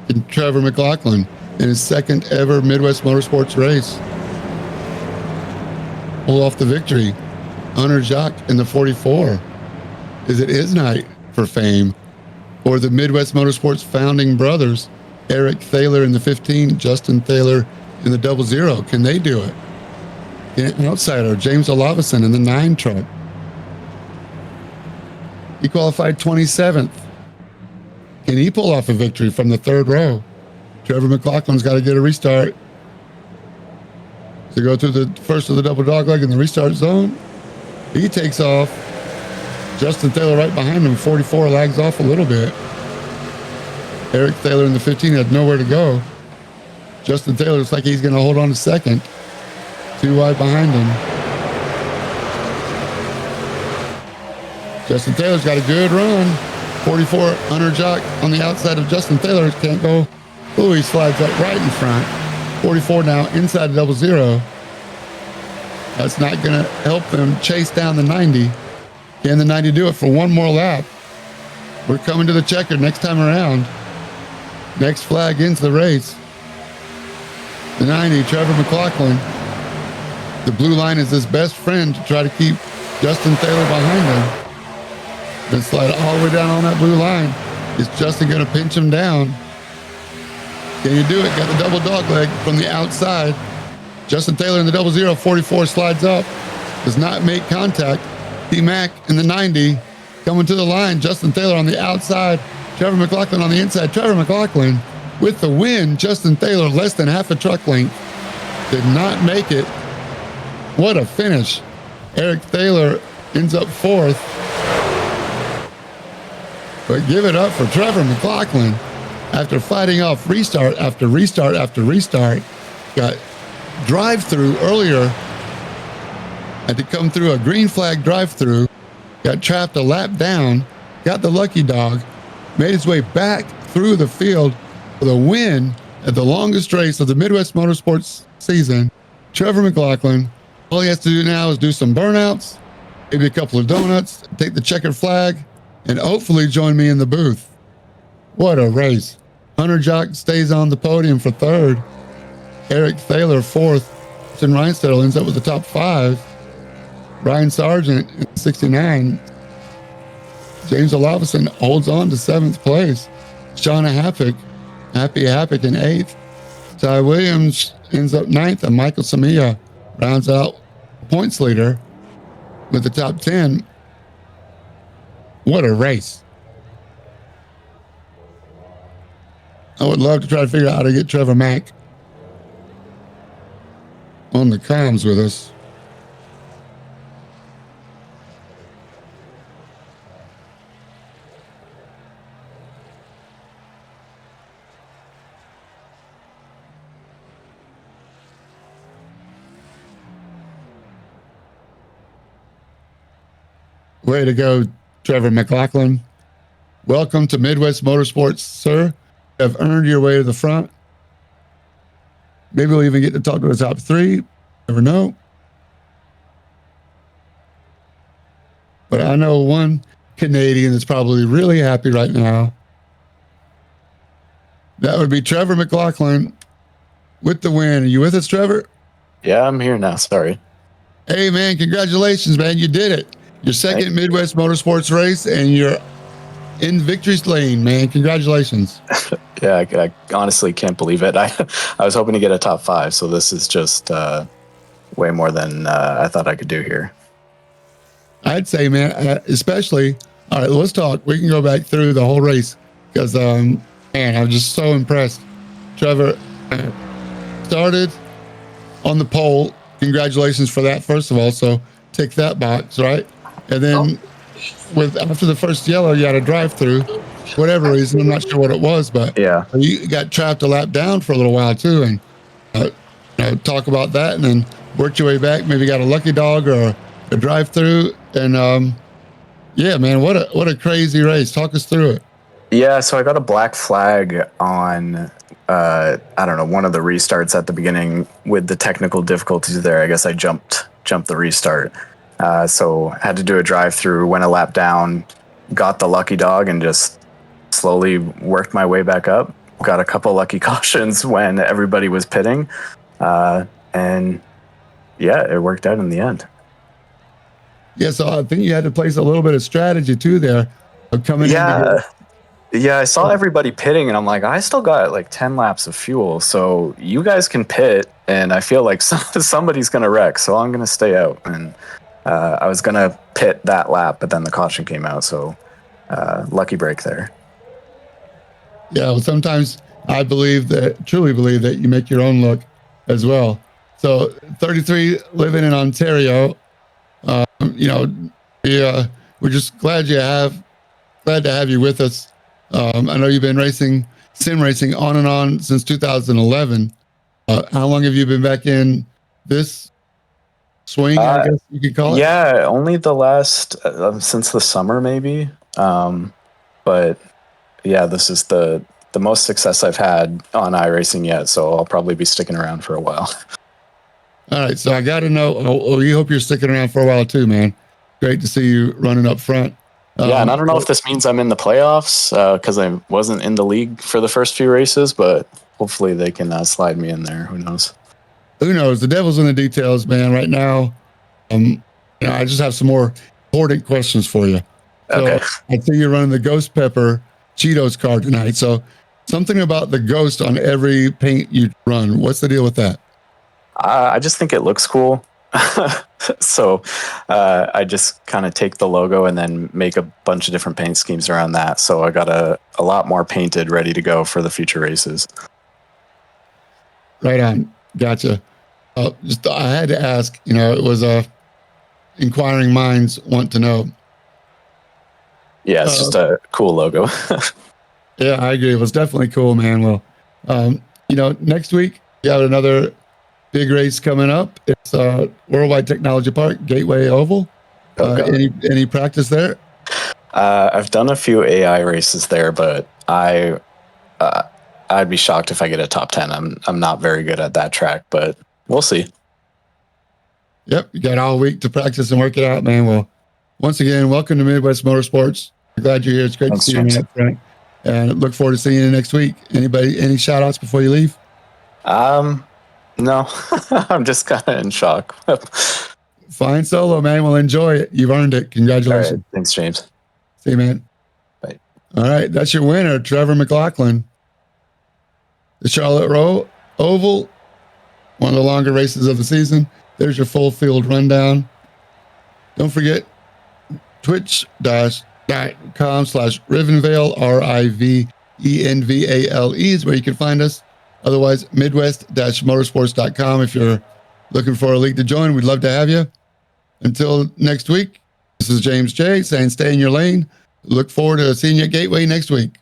[SPEAKER 1] And Trevor McLaughlin in his second ever Midwest Motorsports race pull off the victory. Hunter Jacques in the 44. Is it his night for fame? Or the Midwest Motorsports founding brothers, Eric Thaler in the 15, Justin Thaler in the 00. Can they do it? An outsider, James Olavison in the 9 truck. He qualified 27th. Can he pull off a victory from the 3rd row? Trevor McLaughlin's got to get a restart to go through the first of the double dogleg in the restart zone. He takes off. Justin Thaler right behind him, 44, lags off a little bit. Eric Thaler in the 15 had nowhere to go. Justin Thaler looks like he's going to hold on to second. 2 wide behind him. Justin Taylor's got a good run. 44, Hunter Jacques on the outside of Justin Thaler. Can't go. Oh, he slides up right in front. 44 now inside the 00. That's not going to help them chase down the 90. Can the 90 do it for one more lap? We're coming to the checker next time around. Next flag ends the race. The 90, Trevor McLaughlin. The blue line is his best friend to try to keep Justin Thaler behind him. Then slide all the way down on that blue line. Is Justin going to pinch him down? Can you do it? Got the double dog leg from the outside. Justin Taylor in the 00, 44 slides up. Does not make contact. T-Mac in the 90 coming to the line. Justin Taylor on the outside. Trevor McLaughlin on the inside. Trevor McLaughlin with the win. Justin Taylor less than half a truck length. Did not make it. What a finish. Eric Taylor ends up fourth. But give it up for Trevor McLaughlin after fighting off restart after restart after restart. Got drive-through earlier. Had to come through a green flag drive-through. Got trapped a lap down. Got the lucky dog. Made his way back through the field for the win at the longest race of the Midwest Motorsports season. Trevor McLaughlin. All he has to do now is do some burnouts, maybe a couple of donuts, take the checkered flag, and hopefully join me in the booth. What a race. Hunter Jock stays on the podium for third. Eric Thaler fourth. Tim Reinstedel ends up with the top five. Ryan Sargent in 69. James Olafison holds on to seventh place. Shauna Happy Happick in eighth. Ty Williams ends up ninth, and Michael Samia rounds out points leader with the top 10. What a race. I would love to try to figure out how to get Trevor Mack on the comms with us. Way to go, Trevor McLaughlin. Welcome to Midwest Motorsports, sir. You have earned your way to the front. Maybe we'll even get to talk to the top three. Never know. But I know one Canadian that's probably really happy right now. That would be Trevor McLaughlin with the win. Are you with us, Trevor?
[SPEAKER 7] Yeah, I'm here now. Sorry.
[SPEAKER 1] Hey, man, congratulations, man. You did it. Your second Midwest Motorsports race, and you're in victory's lane, man. Congratulations.
[SPEAKER 7] Yeah, I honestly can't believe it. I was hoping to get a top five, so this is just way more than I thought I could do here.
[SPEAKER 1] I'd say, man, especially, all right, let's talk. We can go back through the whole race because, man, I'm just so impressed. Trevor started on the pole. Congratulations for that, first of all. So tick that box, right? And then after the first yellow, you had a drive-through, whatever reason. I'm not sure what it was, but
[SPEAKER 7] yeah,
[SPEAKER 1] you got trapped a lap down for a little while too. And talk about that, and then worked your way back. Maybe got a lucky dog or a drive-through. And yeah, man, what a crazy race. Talk us through it.
[SPEAKER 7] Yeah, so I got a black flag on I don't know, one of the restarts at the beginning with the technical difficulties there. I guess I jumped the restart. So had to do a drive-through, went a lap down, got the lucky dog, and just slowly worked my way back up. Got a couple lucky cautions when everybody was pitting. And yeah, it worked out in the end.
[SPEAKER 1] Yeah, so I think you had to place a little bit of strategy too there of coming in.
[SPEAKER 7] Yeah, I saw everybody pitting, and I'm like, I still got like 10 laps of fuel, so you guys can pit, and I feel like somebody's going to wreck, so I'm going to stay out. And I was going to pit that lap, but then the caution came out, so lucky break there.
[SPEAKER 1] Yeah, well, sometimes I truly believe that you make your own luck as well. So 33, living in Ontario, we're just glad to have you with us. I know you've been sim racing on and on since 2011. How long have you been back in this swing, I guess you could call it?
[SPEAKER 7] Yeah, only the last, since the summer maybe. But yeah, this is the most success I've had on iRacing yet, so I'll probably be sticking around for a while.
[SPEAKER 1] All right, so I got to know, we hope you're sticking around for a while too, man. Great to see you running up front.
[SPEAKER 7] Yeah, and I don't know if this means I'm in the playoffs because I wasn't in the league for the first few races, but hopefully they can slide me in there. Who knows?
[SPEAKER 1] Who knows? The devil's in the details, man. Right now, I just have some more important questions for you. So
[SPEAKER 7] Okay.
[SPEAKER 1] I see you're running the Ghost Pepper Cheetos car tonight. So something about the ghost on every paint you run. What's the deal with that?
[SPEAKER 7] I just think it looks cool. So I just kind of take the logo and then make a bunch of different paint schemes around that. So I got a lot more painted ready to go for the future races.
[SPEAKER 1] Right on. Gotcha. Just I had to ask, it was inquiring minds want to know.
[SPEAKER 7] Yeah, it's just a cool logo.
[SPEAKER 1] Yeah, I agree. It was definitely cool, man. Well, next week you have another big race coming up. It's Worldwide Technology Park, Gateway Oval. Any practice there?
[SPEAKER 7] I've done a few AI races there, but I'd be shocked if I get a top 10. I'm not very good at that track, but we'll see.
[SPEAKER 1] Yep, you got all week to practice and work it out, man. Well, once again, welcome to Midwest Motorsports. I'm glad you're here. It's great
[SPEAKER 7] Thanks,
[SPEAKER 1] to see you, man, Frank. And look forward to seeing you next week. Any shout outs before you leave?
[SPEAKER 7] No, I'm just kind of in shock.
[SPEAKER 1] Fine solo, man. Well, enjoy it. You've earned it. Congratulations.
[SPEAKER 7] All right. Thanks, James.
[SPEAKER 1] See you, man.
[SPEAKER 7] Bye.
[SPEAKER 1] All right. That's your winner, Trevor McLaughlin. The Charlotte Oval, one of the longer races of the season. There's your full field rundown. Don't forget twitch.com/Rivenvale, RIVENVALE is where you can find us. Otherwise, midwest-motorsports.com. If you're looking for a league to join, we'd love to have you. Until next week, this is James J saying stay in your lane. Look forward to seeing you at Gateway next week.